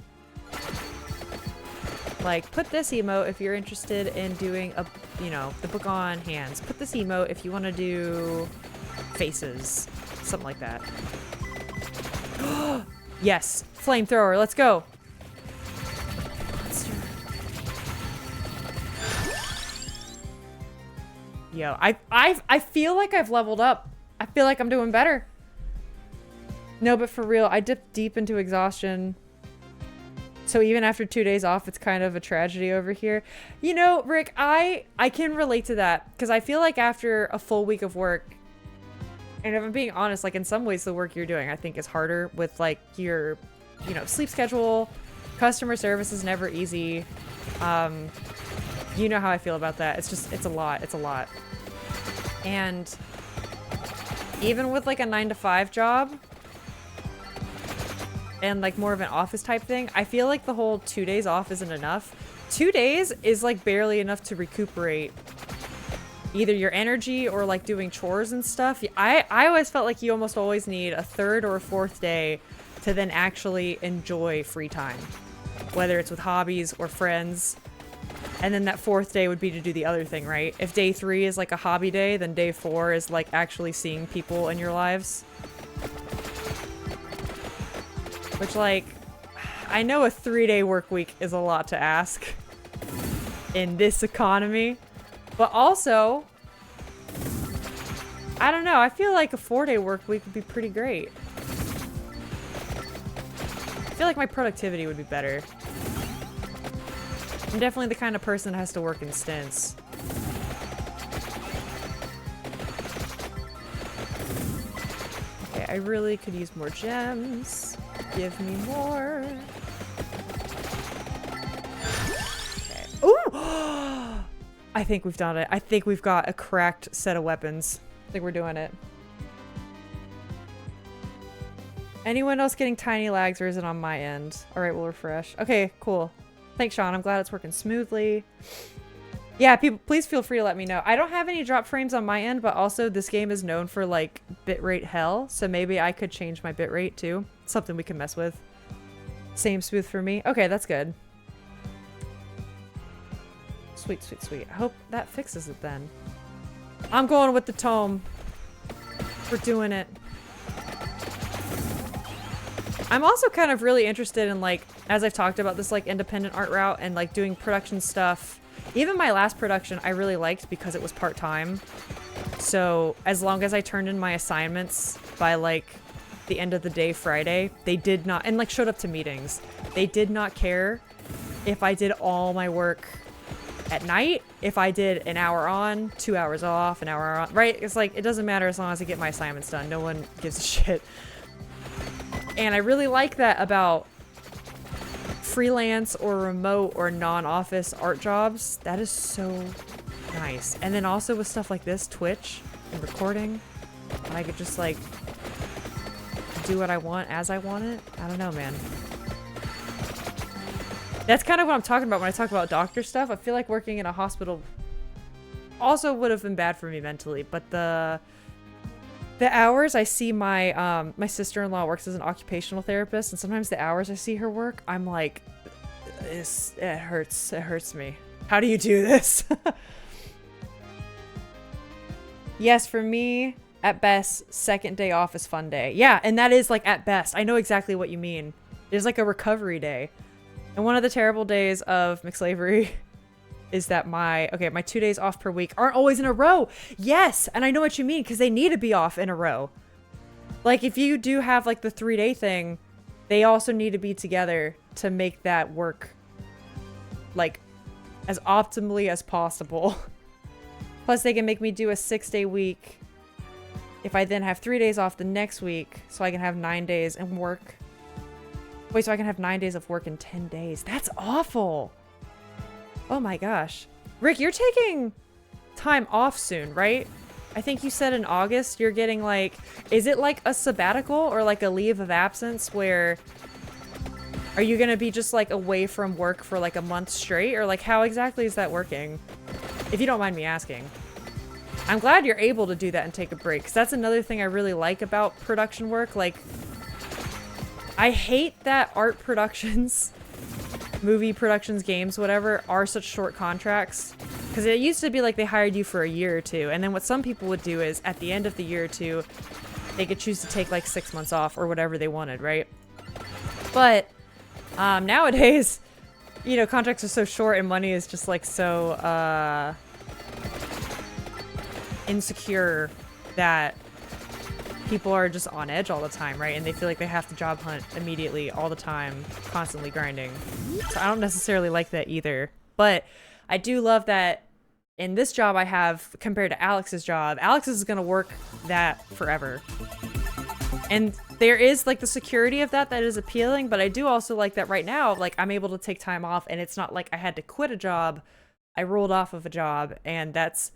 Like, put this emote if you're interested in doing a, you know, the book on hands. Put this emote if you want to do faces. Something like that. Yes, flamethrower, let's go. Monster. Yo, I feel like I've leveled up. I feel like I'm doing better. No, but for real, I dipped deep into exhaustion. So even after 2 days off, it's kind of a tragedy over here. You know, Rick, I can relate to that because I feel like after a full week of work, and if I'm being honest, like in some ways the work you're doing I think is harder with like your, you know, sleep schedule. Customer service is never easy. You know how I feel about that. It's just, it's a lot. It's a lot. And even with like a 9-to-5 job and like more of an office type thing, I feel like the whole 2 days off isn't enough. 2 days is like barely enough to recuperate either your energy or like doing chores and stuff. I always felt like you almost always need a 3rd or a 4th day to then actually enjoy free time, whether it's with hobbies or friends. And then that 4th day would be to do the other thing, right? If day 3 is like a hobby day, then day 4 is like actually seeing people in your lives. Which, like, I know a 3-day work week is a lot to ask in this economy. But also, I don't know, I feel like a 4-day work week would be pretty great. I feel like my productivity would be better. I'm definitely the kind of person that has to work in stints. Okay, I really could use more gems. Give me more. Okay. Ooh! I think we've done it. I think we've got a cracked set of weapons. I think we're doing it. Anyone else getting tiny lags or is it on my end? Alright, we'll refresh. Okay, cool. Thanks, Sean. I'm glad it's working smoothly. Yeah, people, please feel free to let me know. I don't have any drop frames on my end, but also this game is known for, like, bitrate hell, so maybe I could change my bitrate, too. Something we can mess with. Same smooth for me. Okay, that's good. Sweet, sweet, sweet. I hope that fixes it, then. I'm going with the tome. We're doing it. I'm also kind of really interested in, like, as I've talked about this, like, independent art route and, like, doing production stuff. Even my last production I really liked because it was part-time. So, as long as I turned in my assignments by, like, the end of the day Friday, they did not, and, like, showed up to meetings. They did not care if I did all my work at night, if I did an hour on, 2 hours off, an hour on, right? It's like, it doesn't matter as long as I get my assignments done. No one gives a shit. And I really like that about freelance or remote or non-office art jobs. That is so nice. And then also with stuff like this, Twitch and recording, I could just like do what I want as I want it. I don't know, man. That's kind of what I'm talking about when I talk about doctor stuff. I feel like working in a hospital also would have been bad for me mentally, but the hours I see my my sister-in-law works as an occupational therapist, and sometimes the hours I see her work, I'm like, it hurts. It hurts me. How do you do this? Yes, for me, at best, second day off is fun day. Yeah, and that is like at best. I know exactly what you mean. It's like a recovery day. And one of the terrible days of McSlavery is that my 2 days off per week aren't always in a row. Yes, and I know what you mean because they need to be off in a row. Like if you do have like the 3-day thing, they also need to be together to make that work like as optimally as possible. Plus they can make me do a 6-day week if I then have 3 days off the next week so I can have 9 days and work. Wait, so I can have 9 days of work in 10 days. That's awful. Oh my gosh. Rick, you're taking time off soon, right? I think you said in August you're getting like, is it like a sabbatical or like a leave of absence where are you gonna be just like away from work for like a month straight, or like how exactly is that working? If you don't mind me asking. I'm glad you're able to do that and take a break, because that's another thing I really like about production work. Like, I hate that art productions, movie productions, games, whatever, are such short contracts. Because it used to be like they hired you for a year or two, and then what some people would do is, at the end of the year or two, they could choose to take like 6 months off or whatever they wanted, right? But nowadays, you know, contracts are so short and money is just like so insecure that people are just on edge all the time, right? And they feel like they have to job hunt immediately all the time, constantly grinding. So I don't necessarily like that either. But I do love that in this job I have compared to Alex's job, Alex is going to work that forever. And there is like the security of that is appealing, but I do also like that right now, like I'm able to take time off and it's not like I had to quit a job. I rolled off of a job, and that's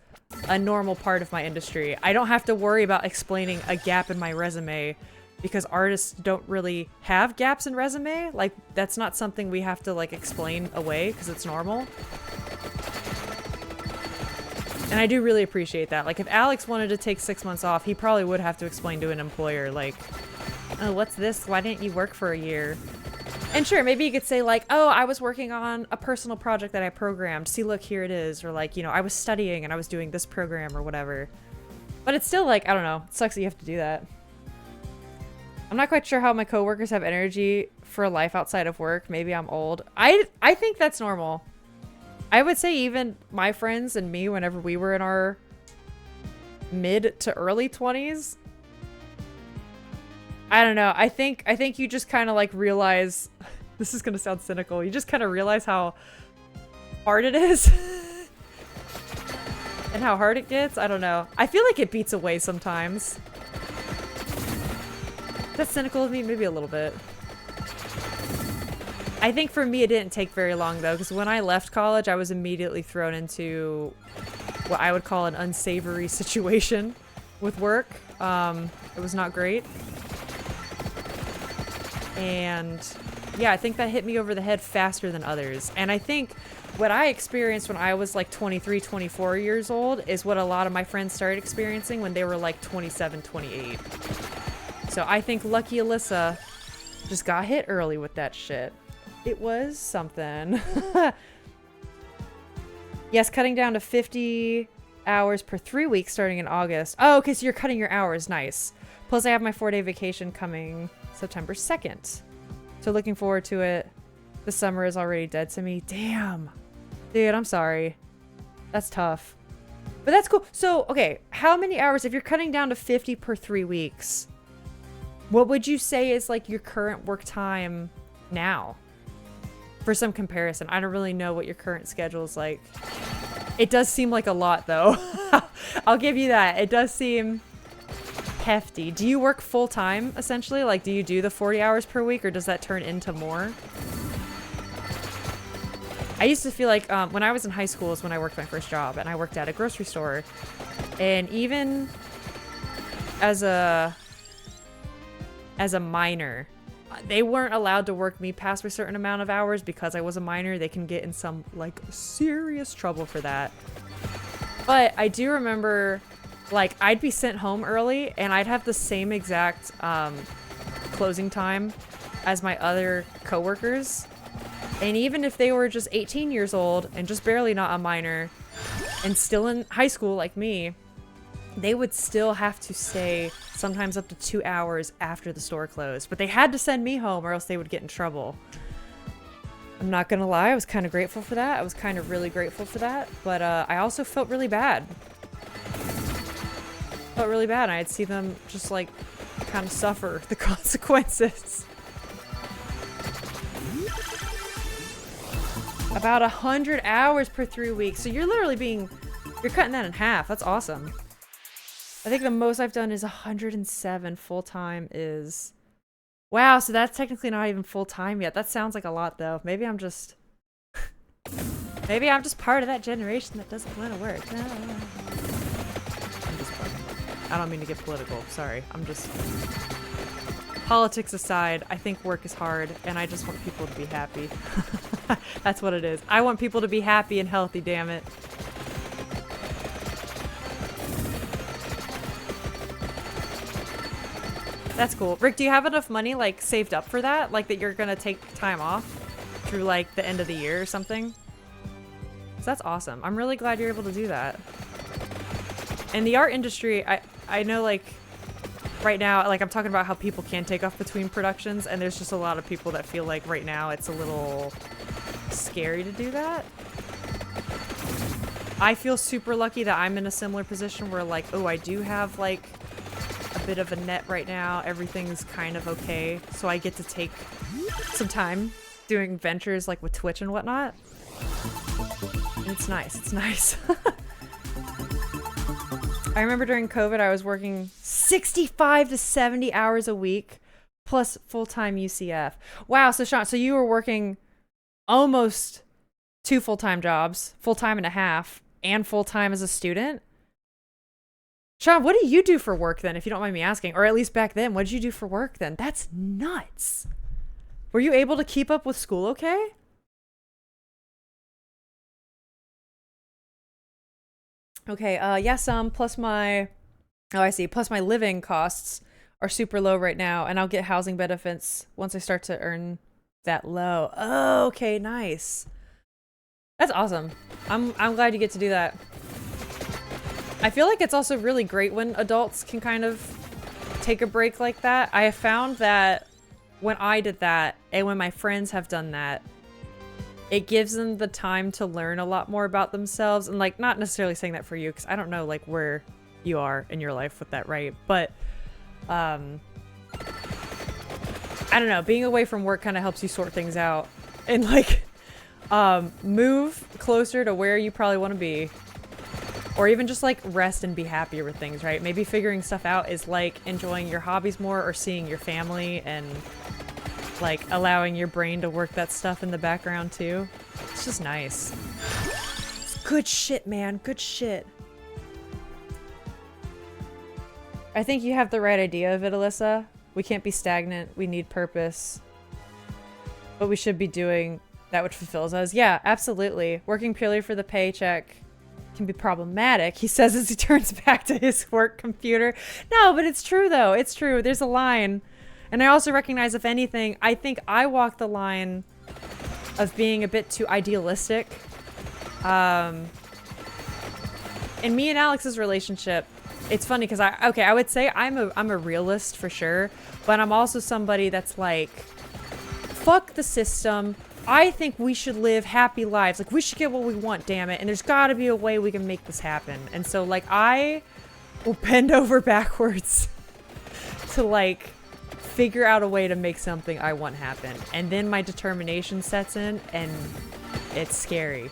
a normal part of my industry. I don't have to worry about explaining a gap in my resume because artists don't really have gaps in resume. Like, that's not something we have to like explain away because it's normal. And I do really appreciate that. Like, if Alex wanted to take 6 months off, he probably would have to explain to an employer, like, oh, what's this? Why didn't you work for a year? And sure, maybe you could say like, oh, I was working on a personal project that I programmed. See, look, here it is. Or like, you know, I was studying and I was doing this program or whatever. But it's still like, I don't know. It sucks that you have to do that. I'm not quite sure how my coworkers have energy for a life outside of work. Maybe I'm old. I think that's normal. I would say even my friends and me, whenever we were in our mid to early 20s, I don't know. I think you just kind of like realize, this is going to sound cynical. You just kind of realize how hard it is and how hard it gets. I don't know. I feel like it beats away sometimes. Is that cynical of me? Maybe a little bit. I think for me, it didn't take very long though, because when I left college, I was immediately thrown into what I would call an unsavory situation with work. It was not great. And yeah, I think that hit me over the head faster than others. And I think what I experienced when I was like 23, 24 years old is what a lot of my friends started experiencing when they were like 27, 28. So I think lucky Alyssa just got hit early with that shit. It was something. Yes, cutting down to 50 hours per 3 weeks starting in August. Oh, okay, so you're cutting your hours. Nice. Plus I have my 4-day vacation coming September 2nd. So looking forward to it. The summer is already dead to me. Damn. Dude, I'm sorry. That's tough. But that's cool. So, okay, how many hours, if you're cutting down to 50 per 3 weeks, what would you say is like your current work time now? For some comparison. I don't really know what your current schedule is like. It does seem like a lot though. I'll give you that. It does seem hefty. Do you work full time essentially? Like, do you do the 40 hours per week or does that turn into more? I used to feel like when I was in high school is when I worked my first job, and I worked at a grocery store. And even as a minor, they weren't allowed to work me past a certain amount of hours because I was a minor. They can get in some like serious trouble for that. But I do remember, like, I'd be sent home early and I'd have the same exact closing time as my other coworkers. And even if they were just 18 years old and just barely not a minor and still in high school like me, they would still have to stay sometimes up to 2 hours after the store closed. But they had to send me home or else they would get in trouble. I'm not gonna lie, I was kind of grateful for that. I was kind of really grateful for that. But I also felt really bad. Felt really bad. I'd see them just like kind of suffer the consequences. About 100 hours per 3 weeks. So you're literally you're cutting that in half. That's awesome. I think the most I've done is 107 full-time is... Wow, so that's technically not even full-time yet. That sounds like a lot though. Maybe I'm just... Maybe I'm just part of that generation that doesn't want to work. No. I'm just fucking... I don't mean to get political. Sorry. I'm just... Politics aside, I think work is hard and I just want people to be happy. That's what it is. I want people to be happy and healthy, damn it. That's cool. Rick, do you have enough money like saved up for that? Like that you're gonna take time off through like the end of the year or something? So that's awesome. I'm really glad you're able to do that. In the art industry, I know like right now, like I'm talking about how people can take off between productions, and there's just a lot of people that feel like right now it's a little scary to do that. I feel super lucky that I'm in a similar position where like, oh, I do have like a bit of a net right now. Everything's kind of okay. So I get to take some time doing ventures like with Twitch and whatnot. And it's nice. It's nice. I remember during COVID, I was working 65 to 70 hours a week plus full-time UCF. Wow. So Sean, so you were working almost 2 full-time jobs, full-time and a half, and full-time as a student. Sean, what do you do for work then, if you don't mind me asking? Or at least back then, what did you do for work then? That's nuts. Were you able to keep up with school okay? Okay, yes, plus my, oh, I see, plus my living costs are super low right now, and I'll get housing benefits once I start to earn that low. Oh, okay, nice. That's awesome. I'm glad you get to do that. I feel like it's also really great when adults can kind of take a break like that. I have found that when I did that, and when my friends have done that, it gives them the time to learn a lot more about themselves. And like, not necessarily saying that for you, because I don't know like where you are in your life with that, right? But I don't know, being away from work kind of helps you sort things out and like move closer to where you probably want to be, or even just like rest and be happier with things, right? Maybe figuring stuff out is like enjoying your hobbies more, or seeing your family, and like allowing your brain to work that stuff in the background too. It's just nice. It's good shit, man. Good shit. I think you have the right idea of it, Alyssa. We can't be stagnant. We need purpose. But we should be doing that which fulfills us. Yeah, absolutely. Working purely for the paycheck can be problematic, he says as he turns back to his work computer. No, but it's true though. It's true. There's a line. And I also recognize, if anything, I think I walk the line of being a bit too idealistic. In me and Alex's relationship, it's funny because I would say I'm a realist for sure, but I'm also somebody that's like, fuck the system. I think we should live happy lives. Like, we should get what we want, damn it. And there's gotta be a way we can make this happen. And so like, I will bend over backwards to like figure out a way to make something I want happen. And then my determination sets in, and it's scary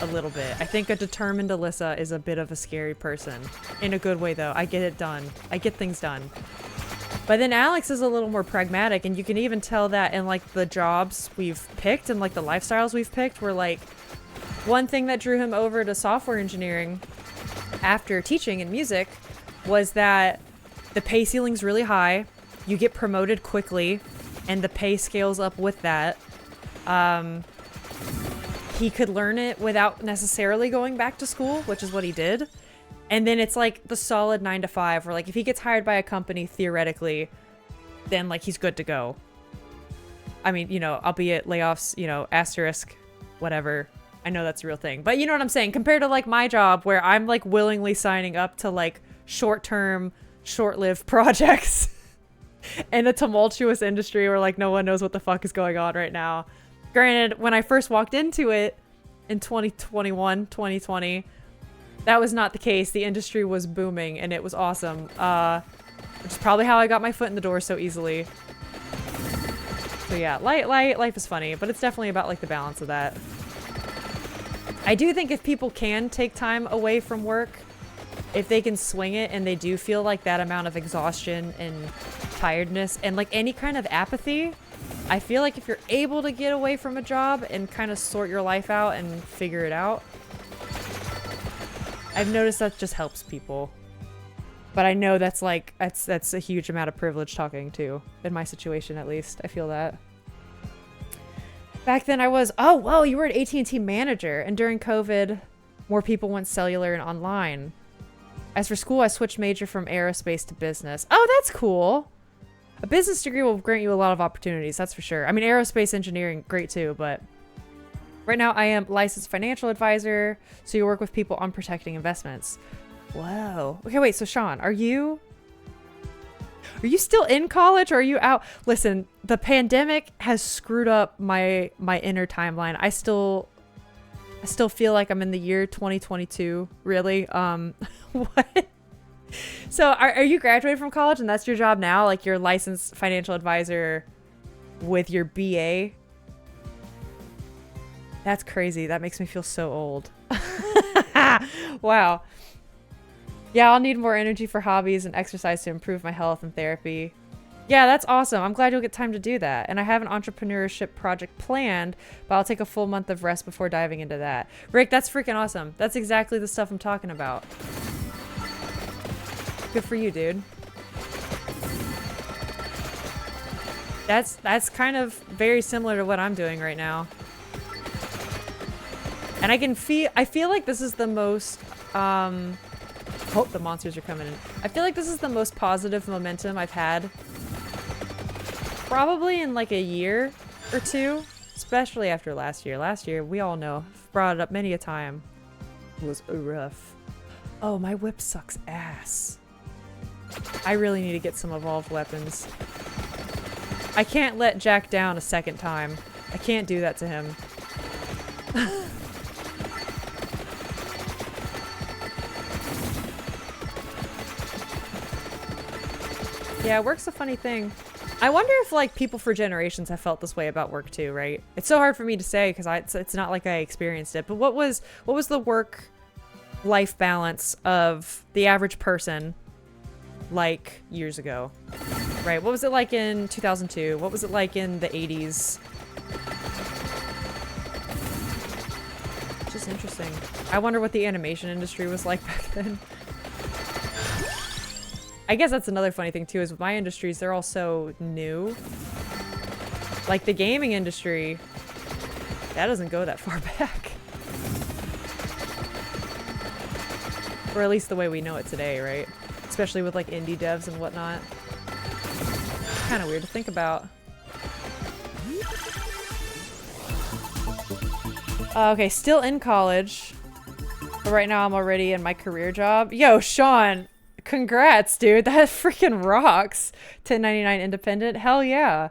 a little bit. I think a determined Alyssa is a bit of a scary person. In a good way though. I get it done. I get things done. But then Alex is a little more pragmatic, and you can even tell that in like the jobs we've picked and like the lifestyles we've picked. Where like, one thing that drew him over to software engineering after teaching in music was that the pay ceiling's really high. You get promoted quickly, and the pay scales up with that. He could learn it without necessarily going back to school, which is what he did. And then it's like the solid 9 to 5, where like if he gets hired by a company, theoretically, then like he's good to go. I mean, you know, albeit layoffs, you know, asterisk, whatever. I know that's a real thing. But you know what I'm saying? Compared to like my job, where I'm like willingly signing up to like short-term, short-lived projects in a tumultuous industry where like no one knows what the fuck is going on right now. Granted, when I first walked into it in 2021, 2020, that was not the case. The industry was booming and it was awesome. Which is probably how I got my foot in the door so easily. So yeah, life is funny, but it's definitely about like the balance of that. I do think if people can take time away from work, if they can swing it and they do feel like that amount of exhaustion and tiredness and like any kind of apathy, I feel like if you're able to get away from a job and kind of sort your life out and figure it out, I've noticed that just helps people. But I know that's like, that's a huge amount of privilege talking to, in my situation at least. I feel that. Back then I was, oh, whoa, you were an AT&T manager, and during COVID, more people went cellular and online. As for school, I switched major from aerospace to business. Oh, that's cool. A business degree will grant you a lot of opportunities, that's for sure. I mean, aerospace engineering, great too, but right now I am licensed financial advisor, so you work with people on protecting investments. Whoa. Okay, wait, so Sean, are you still in college or are you out? Listen, the pandemic has screwed up my inner timeline. I still feel like I'm in the year 2022, really. What? So are you graduated from college and that's your job now? Like you're licensed financial advisor with your BA? That's crazy. That makes me feel so old. Wow. Yeah, I'll need more energy for hobbies and exercise to improve my health and therapy. Yeah, that's awesome. I'm glad you'll get time to do that. And I have an entrepreneurship project planned, but I'll take a full month of rest before diving into that. Rick, that's freaking awesome. That's exactly the stuff I'm talking about. Good for you, dude. That's kind of very similar to what I'm doing right now. And I feel like this is the most, oh, the monsters are coming in. I feel like this is the most positive momentum I've had probably in like a year or two, especially after last year. Last year, we all know, I've brought it up many a time, it was rough. Oh, my whip sucks ass. I really need to get some evolved weapons. I can't let Jack down a second time. I can't do that to him. Yeah, work's a funny thing. I wonder if like people for generations have felt this way about work too, right? It's so hard for me to say because it's not like I experienced it. But what was the work-life balance of the average person like years ago, right? What was it like in 2002? What was it like in the 80s? Just interesting. I wonder what the animation industry was like back then. I guess that's another funny thing too, is with my industries, they're all so new. Like the gaming industry, that doesn't go that far back. Or at least the way we know it today, right? Especially with like indie devs and whatnot. Kind of weird to think about. Okay, still in college. But right now I'm already in my career job. Yo, Sean! Congrats, dude. That freaking rocks. 1099 independent. Hell yeah.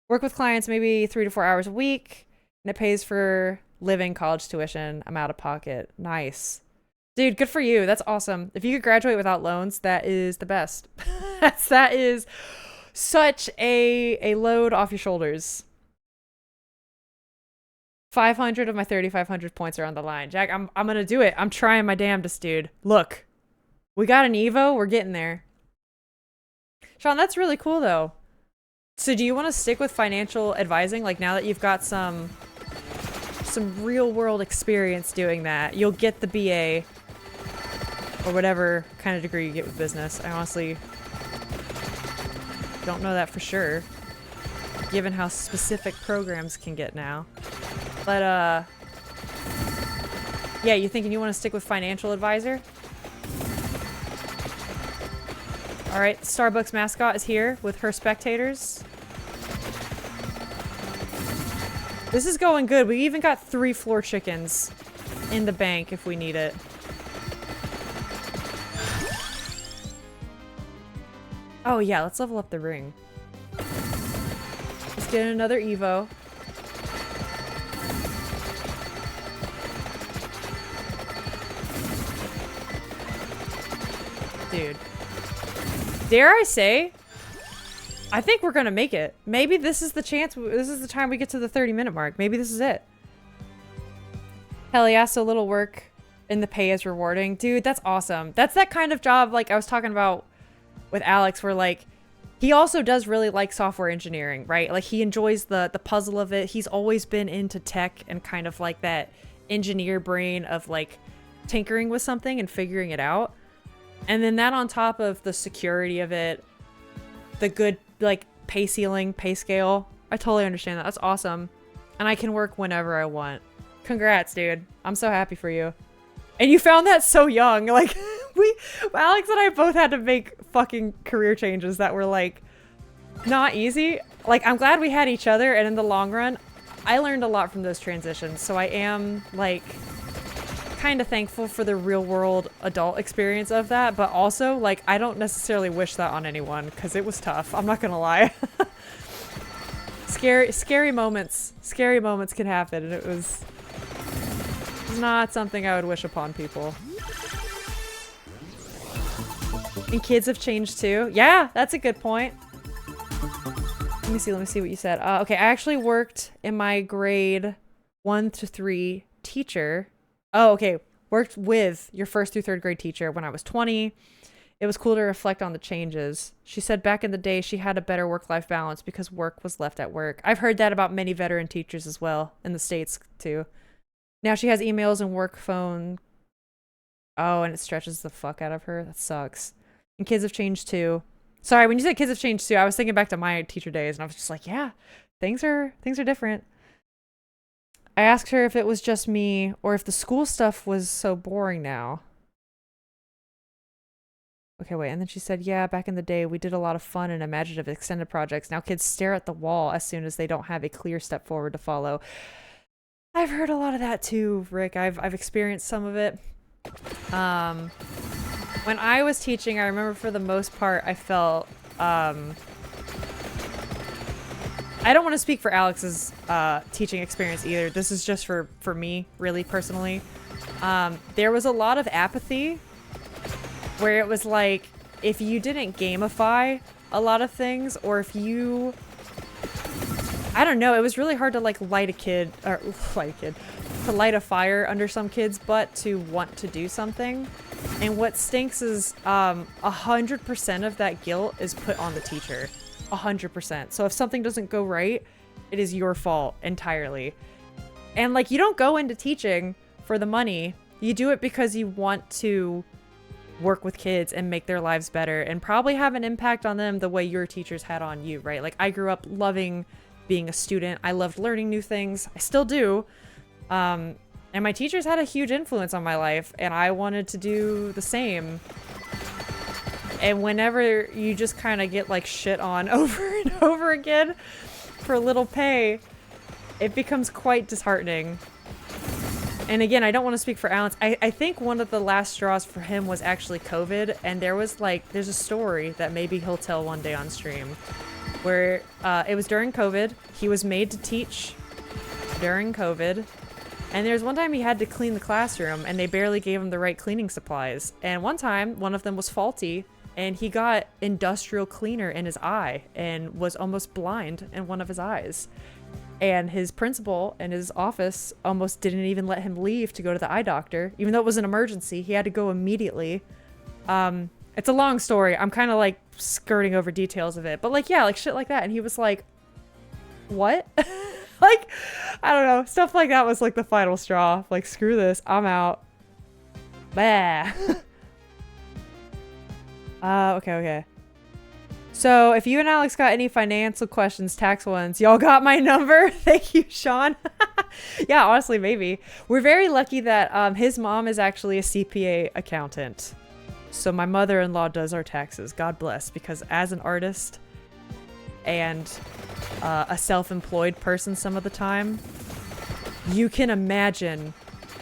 Work with clients maybe 3 to 4 hours a week. And it pays for living, college tuition. I'm out of pocket. Nice. Dude, good for you. That's awesome. If you could graduate without loans, that is the best. That is such a load off your shoulders. 500 of my 3,500 points are on the line. Jack, I'm gonna do it. I'm trying my damnedest, dude. Look. We got an Evo. We're getting there. Sean, that's really cool, though. So do you want to stick with financial advising? Like, now that you've got some real-world experience doing that, you'll get the BA or whatever kind of degree you get with business. I honestly don't know that for sure, given how specific programs can get now. But, yeah, you thinking you want to stick with financial advisor? All right, Starbucks mascot is here with her spectators. This is going good. We even got 3 floor chickens in the bank if we need it. Oh yeah, let's level up the ring. Let's get another Evo. Dude. Dare I say, I think we're gonna make it. Maybe this is the chance, this is the time we get to the 30-minute mark. Maybe this is it. Hell yeah, so little work and the pay is rewarding. Dude, that's awesome. That's that kind of job like I was talking about with Alex where like, he also does really like software engineering, right? Like he enjoys the puzzle of it. He's always been into tech and kind of like that engineer brain of like tinkering with something and figuring it out. And then that on top of the security of it, the good like pay ceiling, pay scale. I totally understand that. That's awesome. And I can work whenever I want. Congrats, dude. I'm so happy for you. And you found that so young. Like Alex and I both had to make fucking career changes that were like not easy. Like, I'm glad we had each other, and in the long run, I learned a lot from those transitions, so I am, like, kind of thankful for the real-world adult experience of that, but also, like, I don't necessarily wish that on anyone, because it was tough. I'm not gonna lie. Scary moments can happen, and it was not something I would wish upon people. And kids have changed too. Yeah, that's a good point. Let me see what you said. Okay, I actually worked in my grade 1 to 3 teacher. Oh, okay. Worked with your 1st through 3rd grade teacher when I was 20. It was cool to reflect on the changes. She said back in the day she had a better work-life balance because work was left at work. I've heard that about many veteran teachers as well, in the States too. Now she has emails and work phone. Oh, and it stretches the fuck out of her. That sucks. And kids have changed too. Sorry, when you said kids have changed too, I was thinking back to my teacher days and I was just like, yeah, things are different. I asked her if it was just me or if the school stuff was so boring now. Okay, wait, and then she said, yeah, back in the day, we did a lot of fun and imaginative extended projects. Now kids stare at the wall as soon as they don't have a clear step forward to follow. I've heard a lot of that too, Rick. I've experienced some of it. When I was teaching, I remember for the most part, I felt, I don't want to speak for Alex's teaching experience either. This is just for me, really, personally. There was a lot of apathy where it was like, if you didn't gamify a lot of things, or if you... I don't know, it was really hard to like light a fire under some kids' butt to want to do something. And what stinks is 100% of that guilt is put on the teacher. 100%. So if something doesn't go right, it is your fault entirely. And like, you don't go into teaching for the money. You do it because you want to work with kids and make their lives better and probably have an impact on them the way your teachers had on you, right? Like, I grew up loving being a student. I loved learning new things. I still do. And my teachers had a huge influence on my life, and I wanted to do the same. And whenever you just kind of get like shit on over and over again for little pay, it becomes quite disheartening. And again, I don't want to speak for Alex. I think one of the last straws for him was actually COVID, and there's a story that maybe he'll tell one day on stream where it was during COVID. He was made to teach during COVID, and there's one time he had to clean the classroom and they barely gave him the right cleaning supplies. And one time, one of them was faulty, and he got industrial cleaner in his eye and was almost blind in one of his eyes. And his principal in his office almost didn't even let him leave to go to the eye doctor, even though it was an emergency. He had to go immediately. It's a long story. I'm kind of like skirting over details of it, but like, yeah, like shit like that. And he was like, what? Like, I don't know. Stuff like that was like the final straw. Like, screw this. I'm out. Bah. Okay. So, if you and Alex got any financial questions, tax ones, y'all got my number? Thank you, Sean. Yeah, honestly, maybe. We're very lucky that his mom is actually a CPA accountant. So my mother-in-law does our taxes. God bless. Because as an artist and a self-employed person some of the time, you can imagine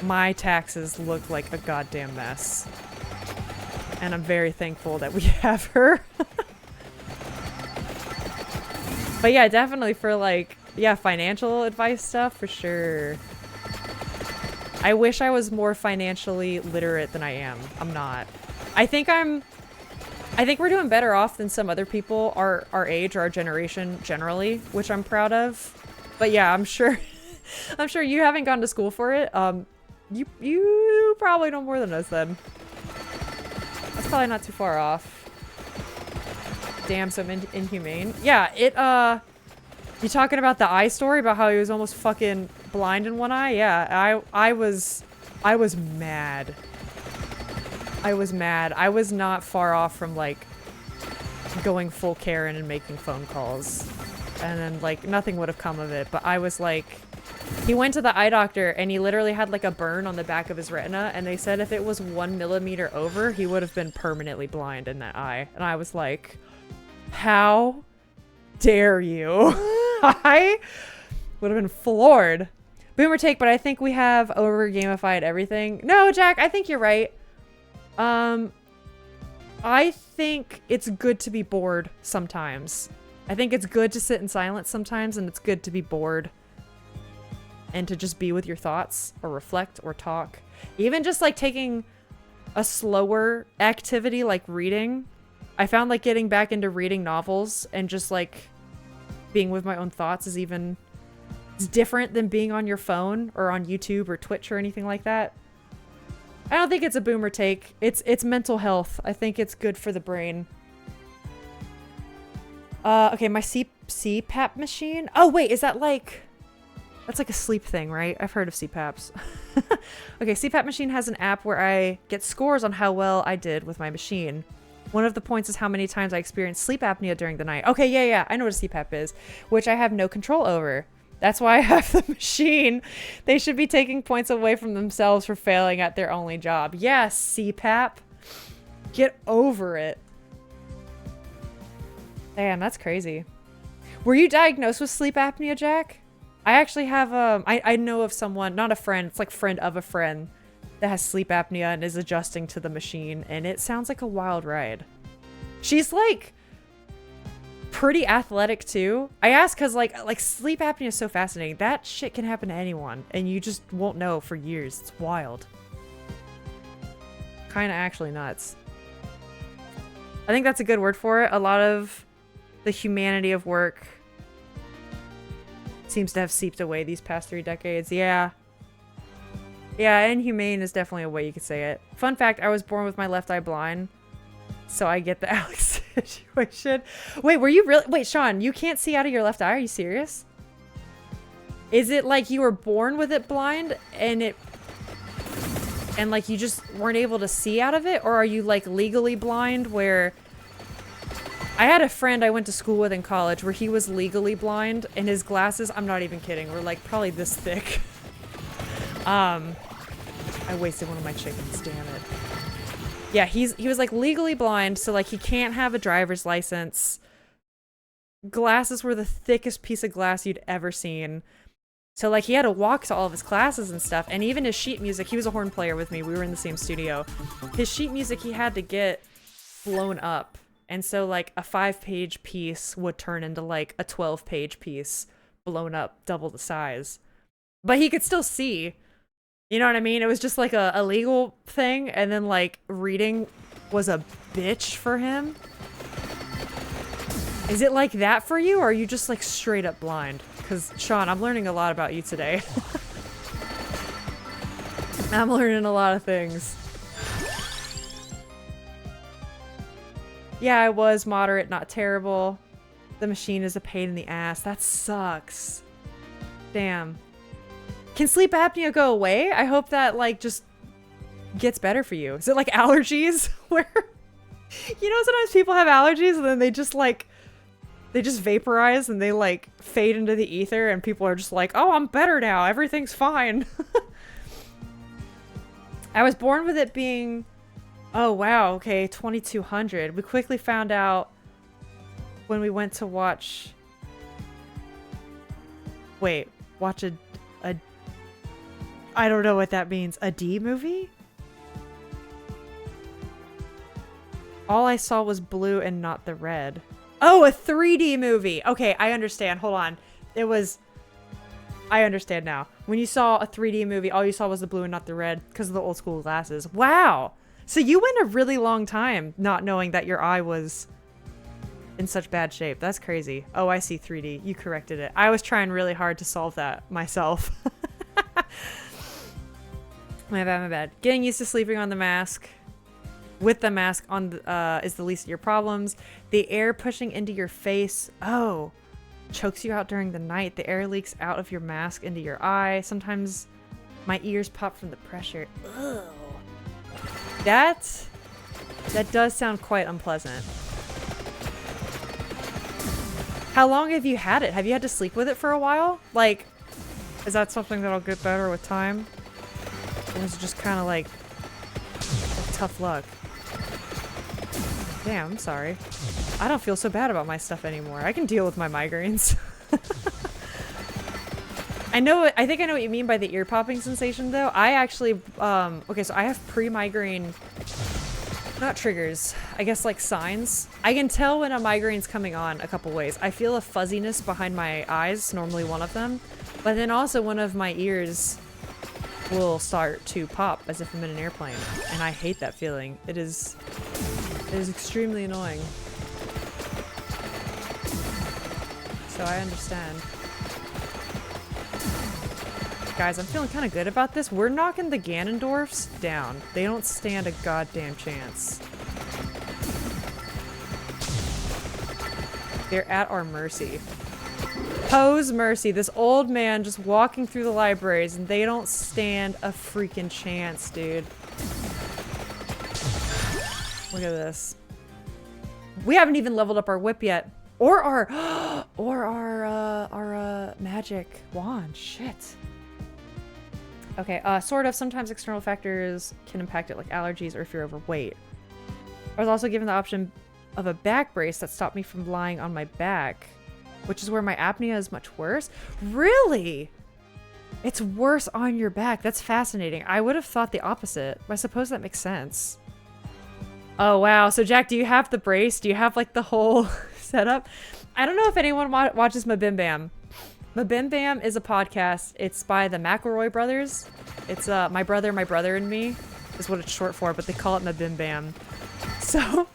my taxes look like a goddamn mess. And I'm very thankful that we have her. But yeah, definitely for like, yeah, financial advice stuff, for sure. I wish I was more financially literate than I am. I'm not. I think we're doing better off than some other people our age or our generation generally, which I'm proud of. But yeah, I'm sure you haven't gone to school for it. You probably know more than us then. That's probably not too far off. Damn, so inhumane. Yeah, you talking about the eye story about how he was almost fucking blind in one eye? Yeah, I was mad. I was mad. I was not far off from like going full Karen and making phone calls. And then like nothing would have come of it, but I was like, he went to the eye doctor and he literally had like a burn on the back of his retina, and they said if it was 1 millimeter over, he would have been permanently blind in that eye. And I was like, how dare you? I would have been floored. Boomer take, but I think we have over gamified everything. No, Jack, I think you're right. I think it's good to be bored sometimes. I think it's good to sit in silence sometimes, and it's good to be bored. And to just be with your thoughts, or reflect, or talk. Even just like taking a slower activity like reading. I found like getting back into reading novels and just like being with my own thoughts is even... It's different than being on your phone or on YouTube or Twitch or anything like that. I don't think it's a boomer take. It's mental health. I think it's good for the brain. Okay, my CPAP machine. Oh, wait, is that like... That's like a sleep thing, right? I've heard of CPAPs. Okay, CPAP machine has an app where I get scores on how well I did with my machine. One of the points is how many times I experienced sleep apnea during the night. Okay, yeah, I know what a CPAP is, which I have no control over. That's why I have the machine. They should be taking points away from themselves for failing at their only job. Yes, CPAP. Get over it. Damn, that's crazy. Were you diagnosed with sleep apnea, Jack? I actually have, I know of someone, not a friend, it's like friend of a friend that has sleep apnea and is adjusting to the machine, and it sounds like a wild ride. She's like pretty athletic too. I asked because like sleep apnea is so fascinating. That shit can happen to anyone, and you just won't know for years. It's wild. Kind of actually nuts. I think that's a good word for it. A lot of the humanity of work seems to have seeped away these past 3 decades. Yeah. Yeah, inhumane is definitely a way you could say it. Fun fact, I was born with my left eye blind, so I get the Alex situation. Wait, were you really? Wait, Sean, you can't see out of your left eye? Are you serious? Is it like you were born with it blind and like you just weren't able to see out of it? Or are you like legally blind where... I had a friend I went to school with in college where he was legally blind and his glasses, I'm not even kidding, were like probably this thick. I wasted one of my chickens, damn it. Yeah, he was like legally blind, so like he can't have a driver's license. Glasses were the thickest piece of glass you'd ever seen. So like he had to walk to all of his classes and stuff, and even his sheet music, he was a horn player with me, we were in the same studio. His sheet music he had to get blown up. And so like a 5-page piece would turn into like a 12-page piece blown up double the size. But he could still see. You know what I mean? It was just like a legal thing, and then like reading was a bitch for him. Is it like that for you, or are you just like straight up blind? Because Sean, I'm learning a lot about you today. I'm learning a lot of things. Yeah, I was moderate, not terrible. The machine is a pain in the ass. That sucks. Damn. Can sleep apnea go away? I hope that, like, just gets better for you. Is it like allergies? Where, you know, sometimes people have allergies and then they just, like, they just vaporize and they, like, fade into the ether and people are just like, oh, I'm better now. Everything's fine. I was born with it being... Oh, wow. Okay, 2200. We quickly found out when we went to watch... Wait, watch a... I don't know what that means. A D movie? All I saw was blue and not the red. Oh, a 3D movie. Okay, I understand. Hold on. It was... I understand now. When you saw a 3D movie, all you saw was the blue and not the red because of the old school glasses. Wow! So you went a really long time not knowing that your eye was in such bad shape. That's crazy. Oh, I see 3D. You corrected it. I was trying really hard to solve that myself. My bad. Getting used to sleeping on the mask. With the mask on is the least of your problems. The air pushing into your face. Oh. Chokes you out during the night. The air leaks out of your mask into your eye. Sometimes my ears pop from the pressure. Ugh. That does sound quite unpleasant. How long have you had it? Have you had to sleep with it for a while? Like, is that something that'll get better with time? Or is it just kind of like tough luck? Damn, I'm sorry. I don't feel so bad about my stuff anymore. I can deal with my migraines. I think I know what you mean by the ear popping sensation though. I actually, okay, so I have pre-migraine, not triggers, I guess like signs. I can tell when a migraine's coming on a couple ways. I feel a fuzziness behind my eyes, normally one of them, but then also one of my ears will start to pop as if I'm in an airplane, and I hate that feeling. It is extremely annoying. So I understand. Guys, I'm feeling kind of good about this. We're knocking the Ganondorfs down. They don't stand a goddamn chance. They're at our mercy. Poe's mercy. This old man just walking through the libraries, and they don't stand a freaking chance, dude. Look at this. We haven't even leveled up our whip yet. Or our magic wand. Shit. Okay, sort of. Sometimes external factors can impact it, like allergies or if you're overweight. I was also given the option of a back brace that stopped me from lying on my back, which is where my apnea is much worse. Really? It's worse on your back. That's fascinating. I would have thought the opposite, but I suppose that makes sense. Oh, wow. So, Jack, do you have the brace? Do you have, like, the whole setup? I don't know if anyone watches Mabim Bam. Mabim Bam is a podcast. It's by the McElroy brothers. It's My Brother, and Me is what it's short for, but they call it Mabim Bam. So,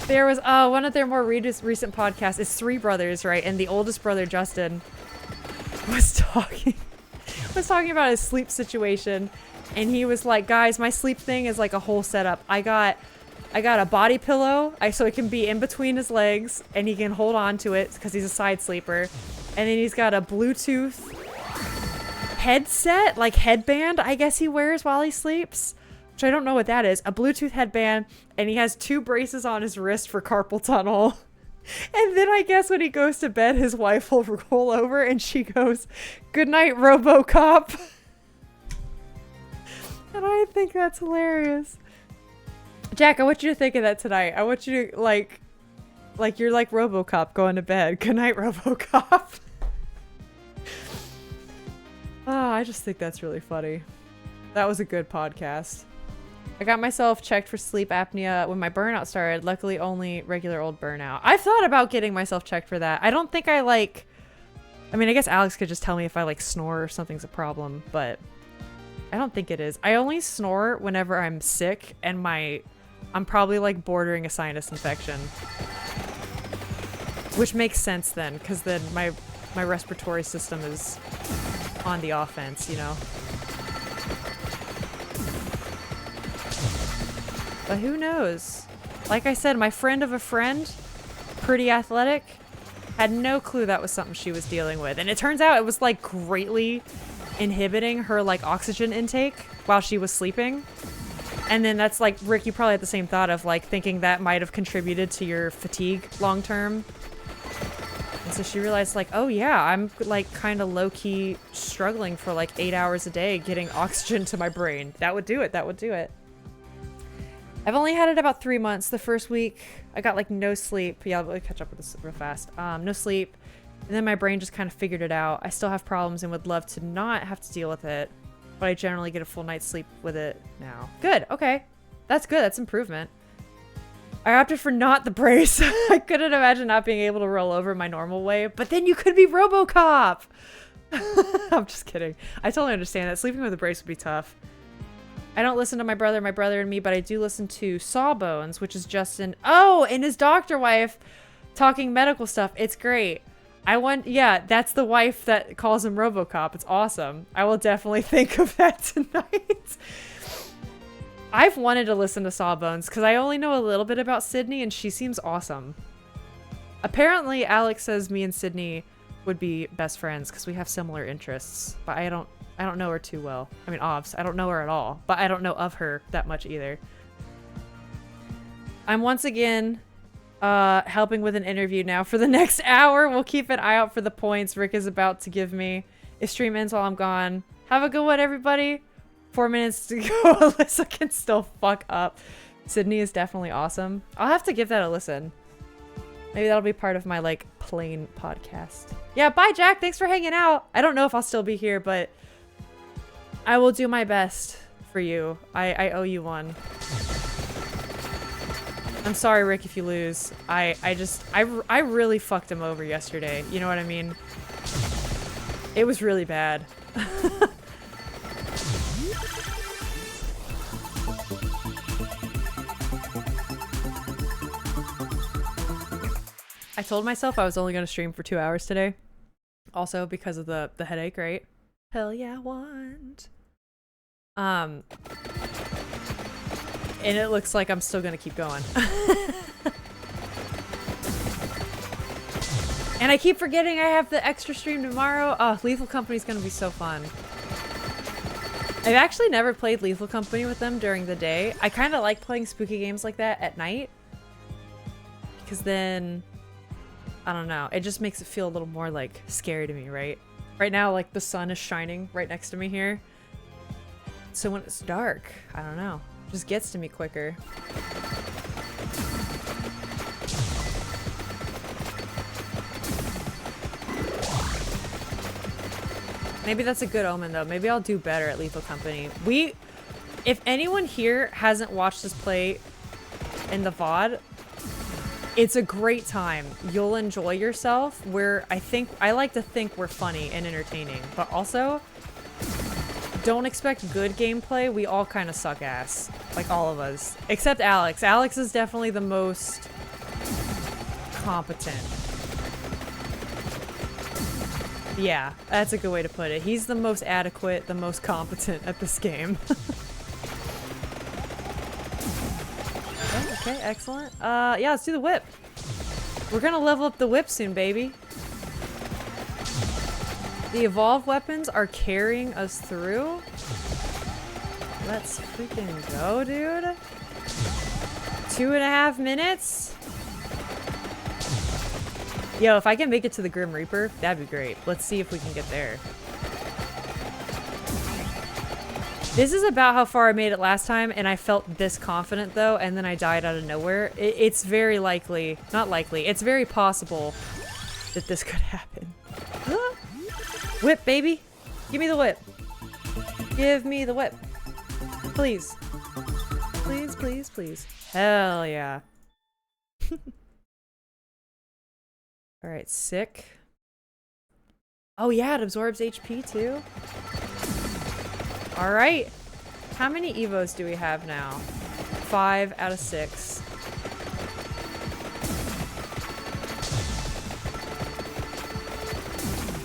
there was one of their more recent podcasts. It's three brothers, right? And the oldest brother, Justin, was talking about his sleep situation. And he was like, guys, my sleep thing is like a whole setup. I got a body pillow, so it can be in between his legs, and he can hold on to it because he's a side sleeper. And then he's got a Bluetooth headset, like headband, I guess he wears while he sleeps, which I don't know what that is. A Bluetooth headband, and he has 2 braces on his wrist for carpal tunnel. And then I guess when he goes to bed, his wife will roll over and she goes, "Good night, RoboCop." And I think that's hilarious. Jack, I want you to think of that tonight. I want you to, like you're like RoboCop going to bed. Good night, RoboCop. Oh, I just think that's really funny. That was a good podcast. I got myself checked for sleep apnea when my burnout started. Luckily, only regular old burnout. I thought about getting myself checked for that. I don't think I mean, I guess Alex could just tell me if I snore or something's a problem, but I don't think it is. I only snore whenever I'm sick and I'm probably bordering a sinus infection. Which makes sense then, because then my respiratory system is on the offense, you know? But who knows? Like I said, my friend of a friend, pretty athletic, had no clue that was something she was dealing with. And it turns out it was greatly inhibiting her oxygen intake while she was sleeping. And then that's Rick, you probably had the same thought of thinking that might have contributed to your fatigue long term. And so she realized oh yeah, I'm kind of low-key struggling for 8 hours a day getting oxygen to my brain. That would do it. That would do it. I've only had it about 3 months. The first week I got no sleep. Yeah, I'll catch up with this real fast. No sleep. And then my brain just kind of figured it out. I still have problems and would love to not have to deal with it, but I generally get a full night's sleep with it now. Good. Okay. That's good. That's improvement. I opted for not the brace. I couldn't imagine not being able to roll over my normal way, but then you could be RoboCop. I'm just kidding. I totally understand that. Sleeping with a brace would be tough. I don't listen to my brother and me, but I do listen to Sawbones, which is Justin. Oh, and his doctor wife talking medical stuff. It's great. Yeah, that's the wife that calls him RoboCop. It's awesome. I will definitely think of that tonight. I've wanted to listen to Sawbones because I only know a little bit about Sydney and she seems awesome. Apparently, Alex says me and Sydney would be best friends because we have similar interests, but I don't know her too well. I mean, I don't know her at all, but I don't know of her that much either. I'm once again helping with an interview now for the next hour. We'll keep an eye out for the points Rick is about to give me. If stream ends while I'm gone. Have a good one, everybody. 4 minutes to go. Alyssa can still fuck up. Sydney is definitely awesome. I'll have to give that a listen. Maybe that'll be part of my, like, plain podcast. Yeah, bye, Jack. Thanks for hanging out. I don't know if I'll still be here, but I will do my best for you. I owe you one. I'm sorry, Rick, if you lose. I really fucked him over yesterday. You know what I mean? It was really bad. I told myself I was only going to stream for 2 hours today. Also because of the headache, right? Hell yeah, I want. And it looks like I'm still going to keep going. And I keep forgetting I have the extra stream tomorrow. Oh, Lethal Company's going to be so fun. I've actually never played Lethal Company with them during the day. I kind of like playing spooky games like that at night. Because then, I don't know, it just makes it feel a little more like scary to me, right? Right now, like the sun is shining right next to me here. So when it's dark, I don't know, it just gets to me quicker. Maybe that's a good omen though. Maybe I'll do better at Lethal Company. If anyone here hasn't watched us play in the VOD, it's a great time. You'll enjoy yourself. I like to think we're funny and entertaining, but also don't expect good gameplay. We all kind of suck ass. Like all of us. Except Alex. Alex is definitely the most competent. Yeah, that's a good way to put it. He's the most adequate, the most competent at this game. Okay, excellent. Yeah, let's do the whip. We're gonna level up the whip soon, baby. The evolved weapons are carrying us through. Let's freaking go, dude. 2.5 minutes? Yo, if I can make it to the Grim Reaper, that'd be great. Let's see if we can get there. This is about how far I made it last time, and I felt this confident, though, and then I died out of nowhere. It's very likely, not likely, it's very possible that this could happen. Whip, baby! Give me the whip. Give me the whip. Please. Please, please, please. Hell yeah. Alright, sick. Oh yeah, it absorbs HP too. Alright. How many Evos do we have now? 5 out of 6.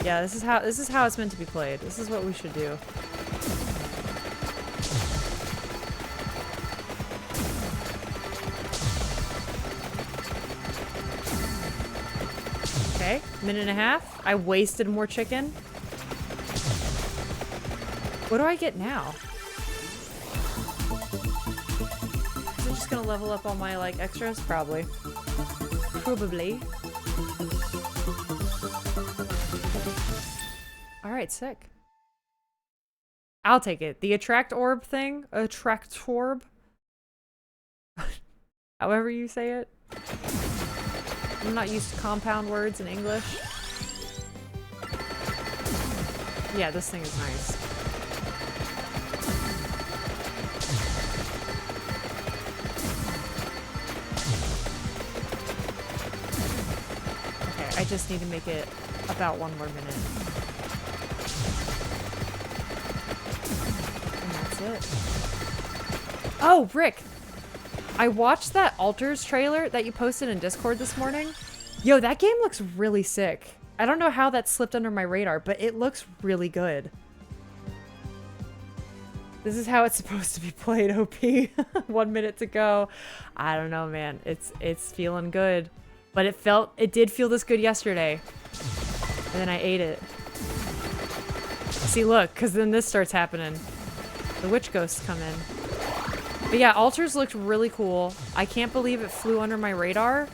Yeah, this is how it's meant to be played. This is what we should do. Okay, 1.5 minutes. I wasted more chicken. What do I get now? Is it just gonna level up all my, like, extras? Probably. Probably. Alright, sick. I'll take it. The attract orb thing? Attract orb? However you say it. I'm not used to compound words in English. Yeah, this thing is nice. Okay, I just need to make it about 1 more minute. And that's it. Oh, Rick! I watched that Alters trailer that you posted in Discord this morning. Yo, that game looks really sick. I don't know how that slipped under my radar, but it looks really good. This is how it's supposed to be played, OP. 1 minute to go. I don't know, man. It's feeling good. But it did feel this good yesterday. And then I ate it. See, look, because then this starts happening. The witch ghosts come in. But yeah, Alters looked really cool. I can't believe it flew under my radar.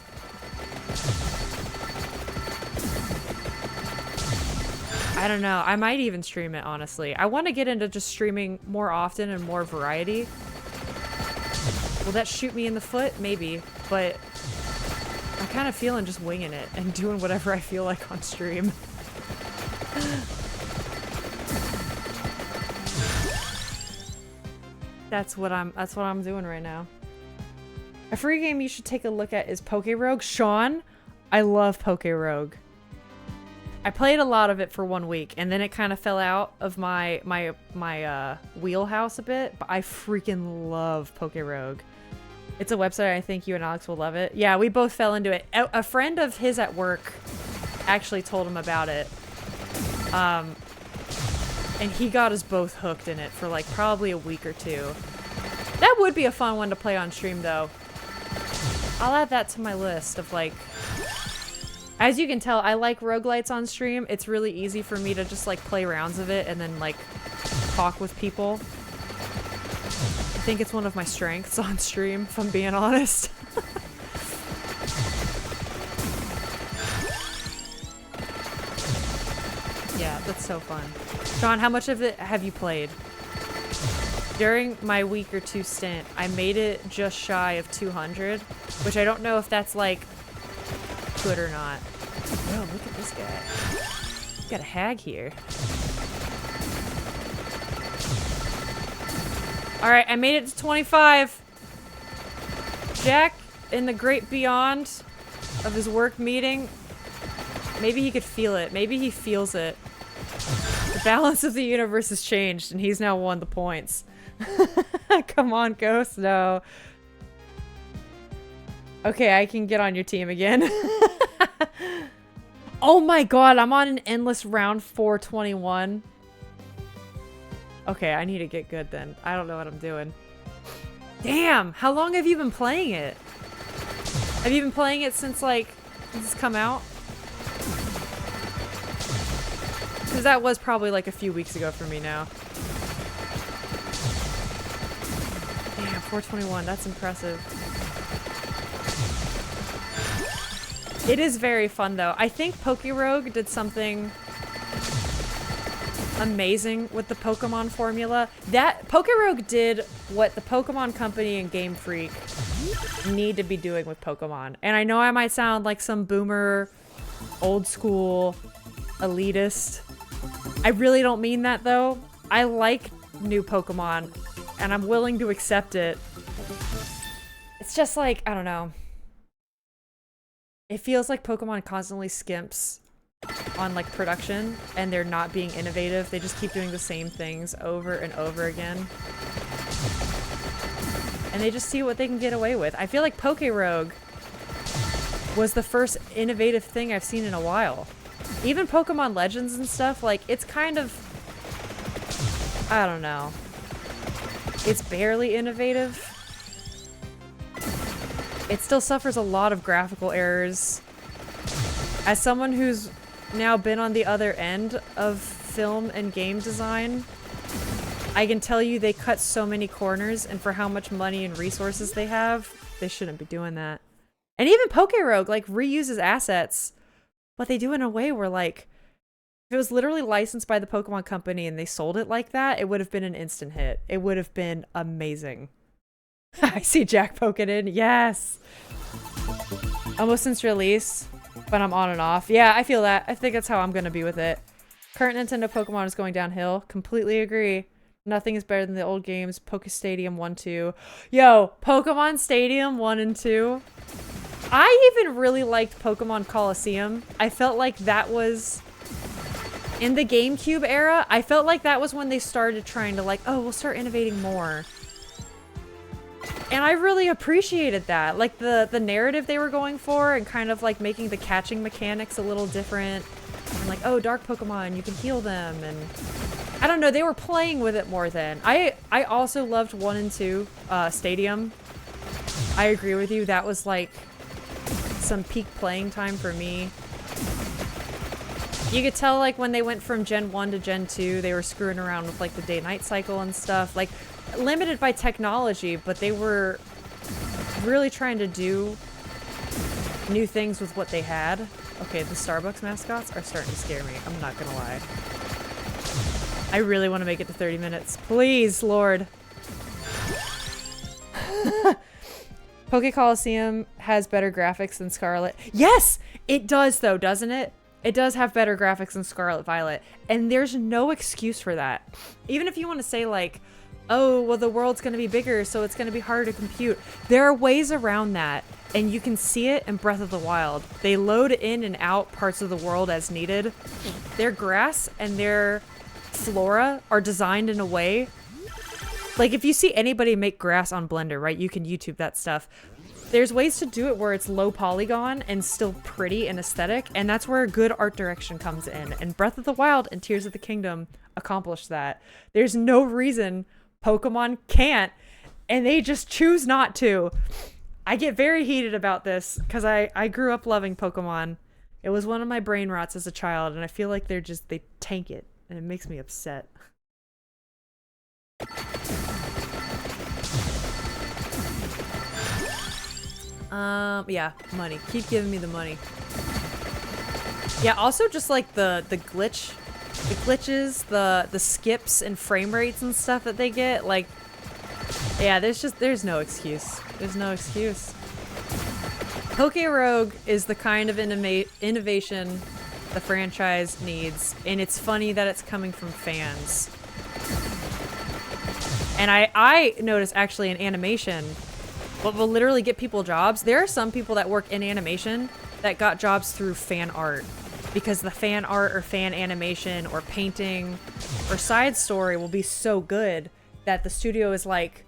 I don't know. I might even stream it, honestly. I want to get into just streaming more often and more variety. Will that shoot me in the foot? Maybe, but I'm kind of feeling just winging it and doing whatever I feel like on stream. That's what I'm doing right now. A free game you should take a look at is Poke Rogue. Sean, I love Poke Rogue. I played a lot of it for 1 week, and then it kind of fell out of my wheelhouse a bit, but I freaking love Poke Rogue. It's a website. I think you and Alex will love it. Yeah, we both fell into it. A friend of his at work actually told him about it. And he got us both hooked in it for like probably a week or two. That would be a fun one to play on stream though. I'll add that to my list of like... As you can tell, I like roguelites on stream. It's really easy for me to just like play rounds of it and then like talk with people. I think it's one of my strengths on stream, if I'm being honest. Yeah, that's so fun. Sean, how much of it have you played? During my week or two stint, I made it just shy of 200, which I don't know if that's like good or not. Oh, look at this guy. Got a hag here. Alright, I made it to 25. Jack, in the great beyond of his work meeting, maybe he could feel it. Maybe he feels it. The balance of the universe has changed, and he's now won the points. Come on, Ghost. No. Okay, I can get on your team again. Oh my god, I'm on an endless round 421. Okay, I need to get good then. I don't know what I'm doing. Damn! How long have you been playing it? Have you been playing it since, like, it's come out? Because that was probably, like, a few weeks ago for me now. Damn, 421. That's impressive. It is very fun, though. I think Poke Rogue did something amazing with the Pokemon formula. That Poke Rogue did what the Pokemon Company and Game Freak need to be doing with Pokemon. And I know I might sound like some boomer, old school, elitist. I really don't mean that, though. I like new Pokemon, and I'm willing to accept it. It's just like, I don't know. It feels like Pokemon constantly skimps on like production and they're not being innovative. They just keep doing the same things over and over again. And they just see what they can get away with. I feel like Poke Rogue was the first innovative thing I've seen in a while. Even Pokemon Legends and stuff, like it's kind of, I don't know. It's barely innovative. It still suffers a lot of graphical errors. As someone who's now been on the other end of film and game design, I can tell you they cut so many corners, and for how much money and resources they have, they shouldn't be doing that. And even Poke Rogue, like, reuses assets, but they do it in a way where, like, if it was literally licensed by the Pokemon Company and they sold it like that, it would have been an instant hit. It would have been amazing. I see Jack poking in. Yes! Almost since release, but I'm on and off. Yeah, I feel that. I think that's how I'm gonna be with it. Current Nintendo Pokemon is going downhill. Completely agree. Nothing is better than the old games. Poke Stadium 1, 2. Yo, Pokemon Stadium 1 and 2. I even really liked Pokemon Coliseum. I felt like that was... In the GameCube era, I felt like that was when they started trying to like, oh, we'll start innovating more. And I really appreciated that. Like, the narrative they were going for and kind of, like, making the catching mechanics a little different. And, like, oh, dark Pokemon, you can heal them. And I don't know, they were playing with it more then. I also loved 1 and 2, Stadium. I agree with you. That was, like, some peak playing time for me. You could tell, like, when they went from Gen 1 to Gen 2, they were screwing around with, like, the day-night cycle and stuff. Like, limited by technology, but they were really trying to do new things with what they had. Okay, the Starbucks mascots are starting to scare me. I'm not gonna lie. I really want to make it to 30 minutes. Please, Lord. Poke Coliseum has better graphics than Scarlet. Yes, it does though, doesn't it? It does have better graphics than Scarlet Violet, and there's no excuse for that. Even if you want to say like, oh, well, the world's going to be bigger, so it's going to be harder to compute. There are ways around that, and you can see it in Breath of the Wild. They load in and out parts of the world as needed. Their grass and their flora are designed in a way. Like, if you see anybody make grass on Blender, right, you can YouTube that stuff. There's ways to do it where it's low polygon and still pretty and aesthetic, and that's where good art direction comes in. And Breath of the Wild and Tears of the Kingdom accomplished that. There's no reason Pokemon can't, and they just choose not to. I get very heated about this because I grew up loving Pokemon. It was one of my brain rots as a child, and I feel like they tank it, and it makes me upset. Yeah, money. Keep giving me the money. Yeah, also just like the glitches, the skips and frame rates and stuff that they get, like, yeah, there's no excuse. There's no excuse. Poké-Rogue is the kind of innovation the franchise needs, and it's funny that it's coming from fans. And I noticed actually in animation, what will literally get people jobs, there are some people that work in animation that got jobs through fan art. Because the fan art or fan animation or painting or side story will be so good that the studio is like,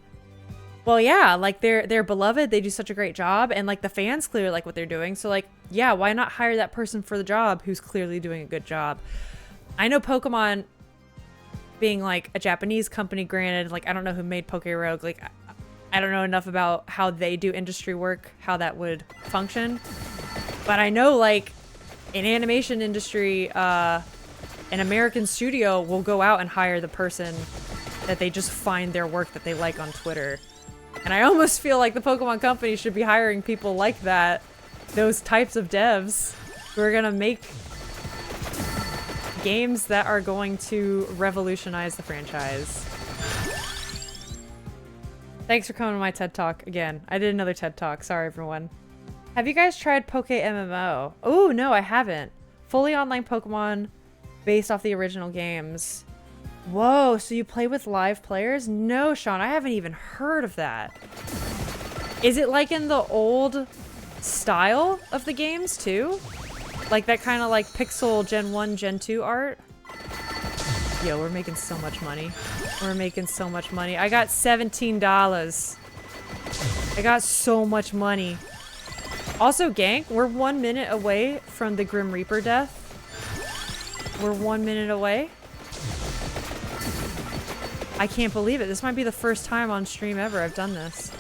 well, yeah, like they're beloved, they do such a great job, and like the fans clearly like what they're doing, so like, yeah, why not hire that person for the job who's clearly doing a good job? I know Pokemon being like a Japanese company, granted, like I don't know who made Poké-Rogue, like I don't know enough about how they do industry work, how that would function, but I know like in animation industry, an American studio will go out and hire the person that they just find their work that they like on Twitter. And I almost feel like the Pokemon Company should be hiring people like that, those types of devs who are gonna make games that are going to revolutionize the franchise. Thanks for coming to my TED Talk again. I did another TED Talk. Sorry, everyone. Have you guys tried Poke MMO? Oh, no, I haven't. Fully online Pokemon based off the original games. Whoa, so you play with live players? No, Sean, I haven't even heard of that. Is it like in the old style of the games too? Like that kind of like pixel Gen 1, Gen 2 art? Yo, we're making so much money. We're making so much money. I got $17. I got so much money. Also, Gank, we're 1 minute away from the Grim Reaper death. We're 1 minute away. I can't believe it. This might be the first time on stream ever I've done this.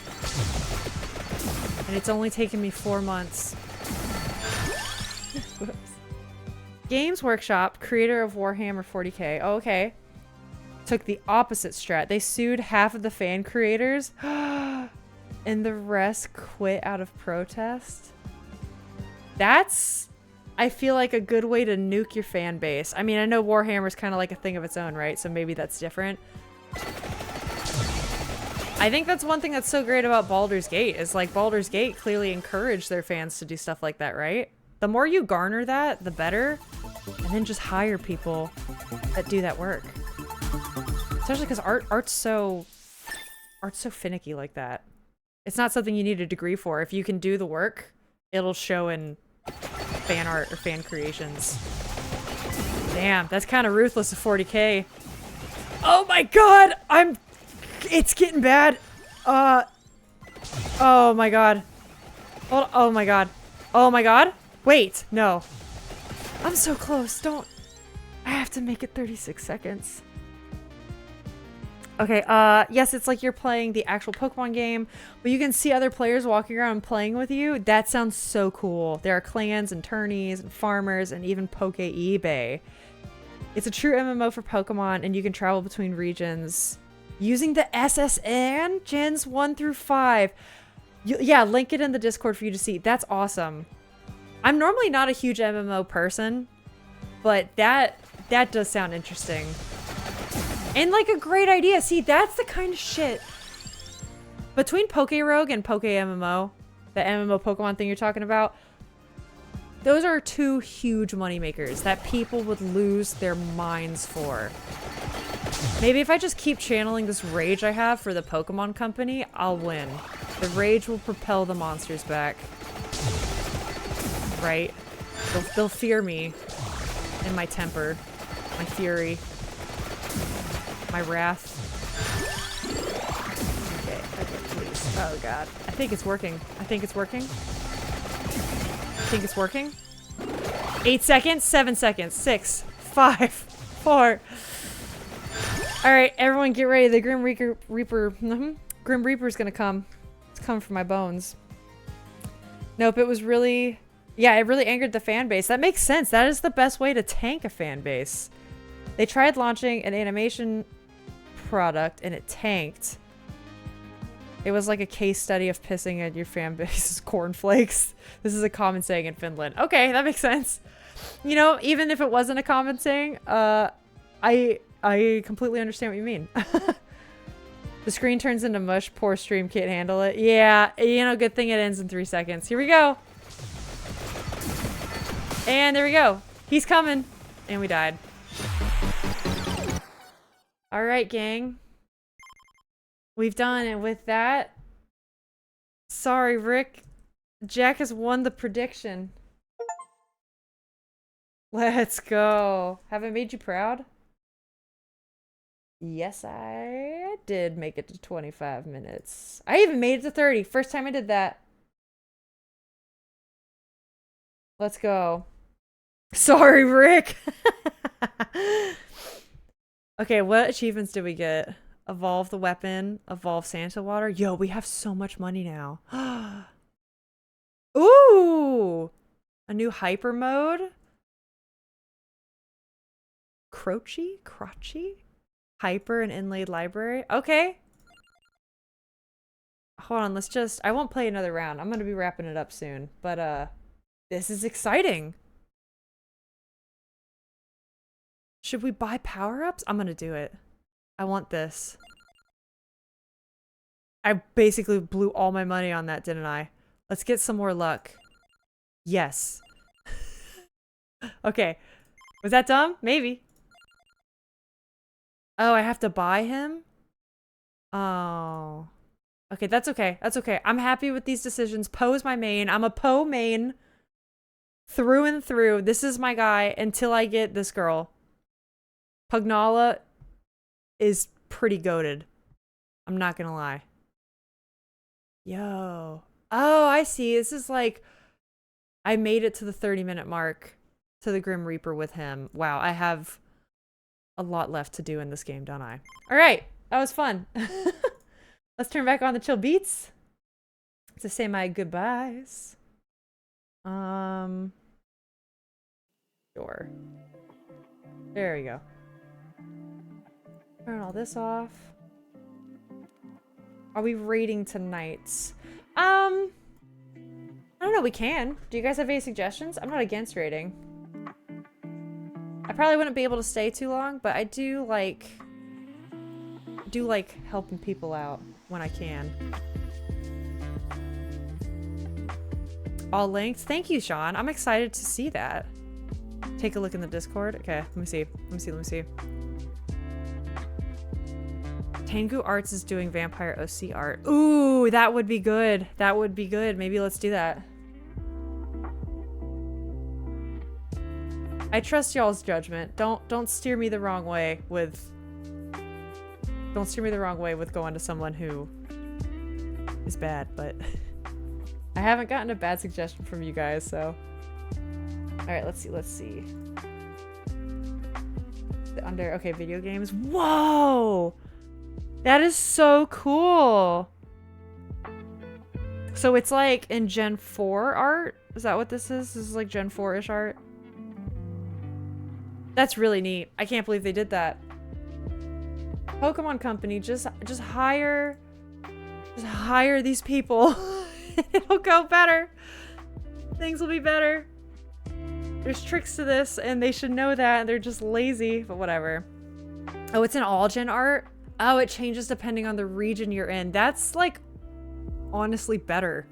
And it's only taken me 4 months. Whoops. Games Workshop, creator of Warhammer 40k. Oh, okay. Took the opposite strat. They sued half of the fan creators. And the rest quit out of protest. That's, I feel like, a good way to nuke your fan base. I mean, I know Warhammer's kind of like a thing of its own, right? So maybe that's different. I think that's one thing that's so great about Baldur's Gate, is like Baldur's Gate clearly encouraged their fans to do stuff like that, right? The more you garner that, the better. And then just hire people that do that work. Especially because art's so finicky like that. It's not something you need a degree for. If you can do the work, it'll show in fan art or fan creations. Damn, that's kind of ruthless of 40k. Oh my god! It's getting bad. Oh my god. Oh my god. Oh my god. Wait, no. I'm so close. Don't. I have to make it 36 seconds. Okay, yes, it's like you're playing the actual Pokemon game, but you can see other players walking around and playing with you. That sounds so cool. There are clans and tourneys and farmers and even Poke eBay. It's a true MMO for Pokemon, and you can travel between regions using the SSN Gens 1 through 5. Yeah, link it in the Discord for you to see. That's awesome. I'm normally not a huge MMO person, but that does sound interesting. And like a great idea. See, that's the kind of shit. Between Poké-Rogue and Poke MMO, The MMO Pokemon thing you're talking about. Those are two huge money makers that people would lose their minds for. Maybe if I just keep channeling this rage I have for the Pokemon Company, I'll win. The rage will propel the monsters back. Right? They'll fear me. And my temper. My fury. My wrath. Okay, please. Oh god. I think it's working. I think it's working. I think it's working. 8 seconds, 7 seconds, 6, 5, 4. Alright, everyone get ready. The Grim Reaper Grim Reaper's gonna come. It's coming for my bones. Nope, it was really... Yeah, it really angered the fan base. That makes sense. That is the best way to tank a fan base. They tried launching an animation product and it tanked. It was like a case study of pissing at your fan base's cornflakes. This is a common saying in Finland. Okay, that makes sense. You know, even if it wasn't a common saying, I completely understand what you mean. The screen turns into mush. Poor stream can't handle it. Yeah, you know, good thing it ends in 3 seconds. Here we go. And there we go. He's coming. And we died. Alright, gang. We've done it with that. Sorry, Rick. Jack has won the prediction. Let's go. Have I made you proud? Yes, I did make it to 25 minutes. I even made it to 30. First time I did that. Let's go. Sorry, Rick. Okay, what achievements did we get? Evolve the weapon, evolve Santa water. Yo, we have so much money now. Ooh! A new hyper mode? Crotchy? Hyper and inlaid library? Okay. Hold on, let's just... I won't play another round. I'm gonna be wrapping it up soon. But, this is exciting. Should we buy power-ups? I'm gonna do it. I want this. I basically blew all my money on that, didn't I? Let's get some more luck. Yes. Okay. Was that dumb? Maybe. Oh, I have to buy him? Oh. Okay, that's okay. That's okay. I'm happy with these decisions. Poe is my main. I'm a Poe main. Through and through. This is my guy until I get this girl. Pugnala is pretty goated. I'm not gonna lie. Yo. Oh, I see. This is like... I made it to the 30-minute mark to the Grim Reaper with him. Wow, I have a lot left to do in this game, don't I? Alright, that was fun. Let's turn back on the chill beats to say my goodbyes. Sure. There we go. Turn all this off. Are we raiding tonight? I don't know, we can. Do you guys have any suggestions? I'm not against raiding. I probably wouldn't be able to stay too long, but I do like helping people out when I can. All linked. Thank you, Sean. I'm excited to see that. Take a look in the Discord. Okay, let me see. Tengu Arts is doing Vampire OC art. Ooh, that would be good. That would be good. Maybe let's do that. I trust y'all's judgment. Don't steer me the wrong way with... Don't steer me the wrong way with going to someone who is bad, but... I haven't gotten a bad suggestion from you guys, so... Alright, let's see. Okay, video games. Whoa! That is so cool! So it's like in Gen 4 art? Is that what this is? This is like Gen 4-ish art? That's really neat. I can't believe they did that. Pokemon Company, just hire these people. It'll go better. Things will be better. There's tricks to this, and they should know that. They're just lazy, but whatever. Oh, it's an all-gen art? Oh, it changes depending on the region you're in. That's, like, honestly better.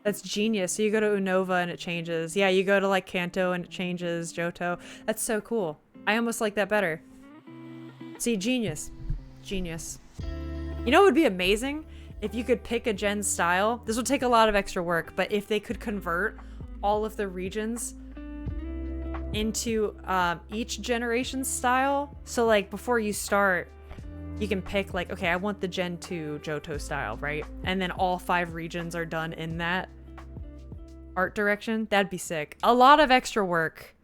That's genius. So you go to Unova and it changes. Yeah, you go to like Kanto and it changes. Johto. That's so cool. I almost like that better. See, genius. Genius. You know what would be amazing? If you could pick a gen style. This would take a lot of extra work, but if they could convert all of the regions into each generation's style. So like before you start, you can pick like, okay, I want the Gen 2 Johto style, right? And then all 5 regions are done in that art direction. That'd be sick. A lot of extra work.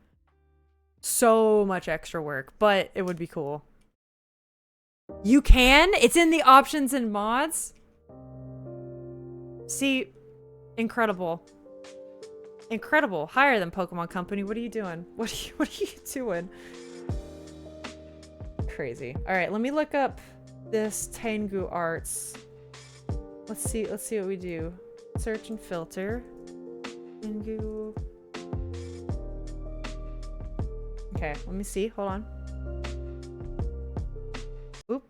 So much extra work, but it would be cool. You can? It's in the options and mods? See, incredible. Incredible. Higher than Pokemon Company. What are you doing? What are you doing? Crazy. All right, let me look up this Tengu Arts. Let's see what we do. Search and filter. Tengu. Okay, let me see. Hold on. Oop.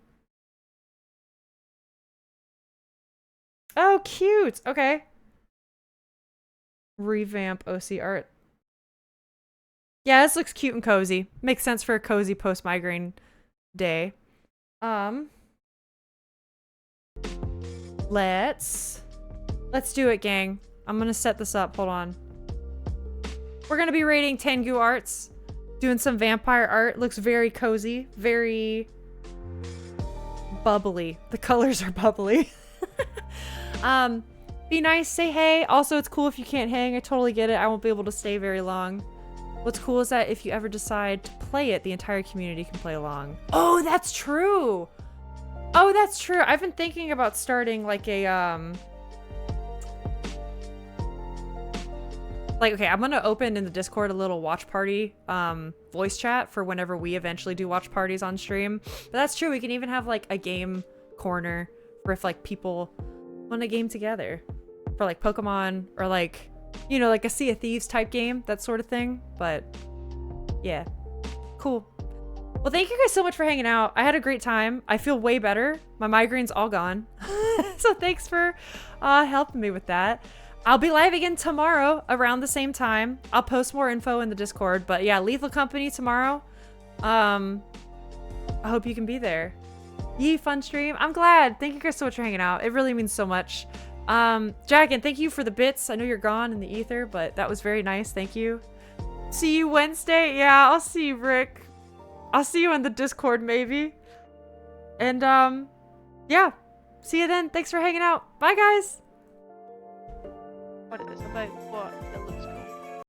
Oh, cute. Okay. Revamp OC art. Yeah, this looks cute and cozy. Makes sense for a cozy post-migraine day. Let's do it, gang. I'm gonna set this up. Hold on. We're gonna be rating Tengu Arts. Doing some vampire art. Looks very cozy. Very bubbly. The colors are bubbly. Be nice, say hey. Also, it's cool if you can't hang. I totally get it. I won't be able to stay very long. What's cool is that if you ever decide to play it, the entire community can play along. Oh, that's true. Oh, that's true. I've been thinking about starting like a, like, okay, I'm gonna open in the Discord a little watch party voice chat for whenever we eventually do watch parties on stream. But that's true. We can even have like a game corner for if like people want to game together for like Pokemon or like, you know, like a Sea of Thieves type game, that sort of thing. But yeah, cool. Well, thank you guys so much for hanging out. I had a great time. I feel way better. My migraine's all gone. So thanks for helping me with that. I'll be live again tomorrow around the same time. I'll post more info in the Discord, but yeah, Lethal Company tomorrow. I hope you can be there. Yee, fun stream. I'm glad. Thank you guys so much for hanging out. It really means so much. Dragon, thank you for the bits. I know you're gone in the ether, but that was very nice. Thank you. See you Wednesday. Yeah, I'll see you, Rick. I'll see you in the Discord maybe. And yeah. See you then. Thanks for hanging out. Bye guys. What?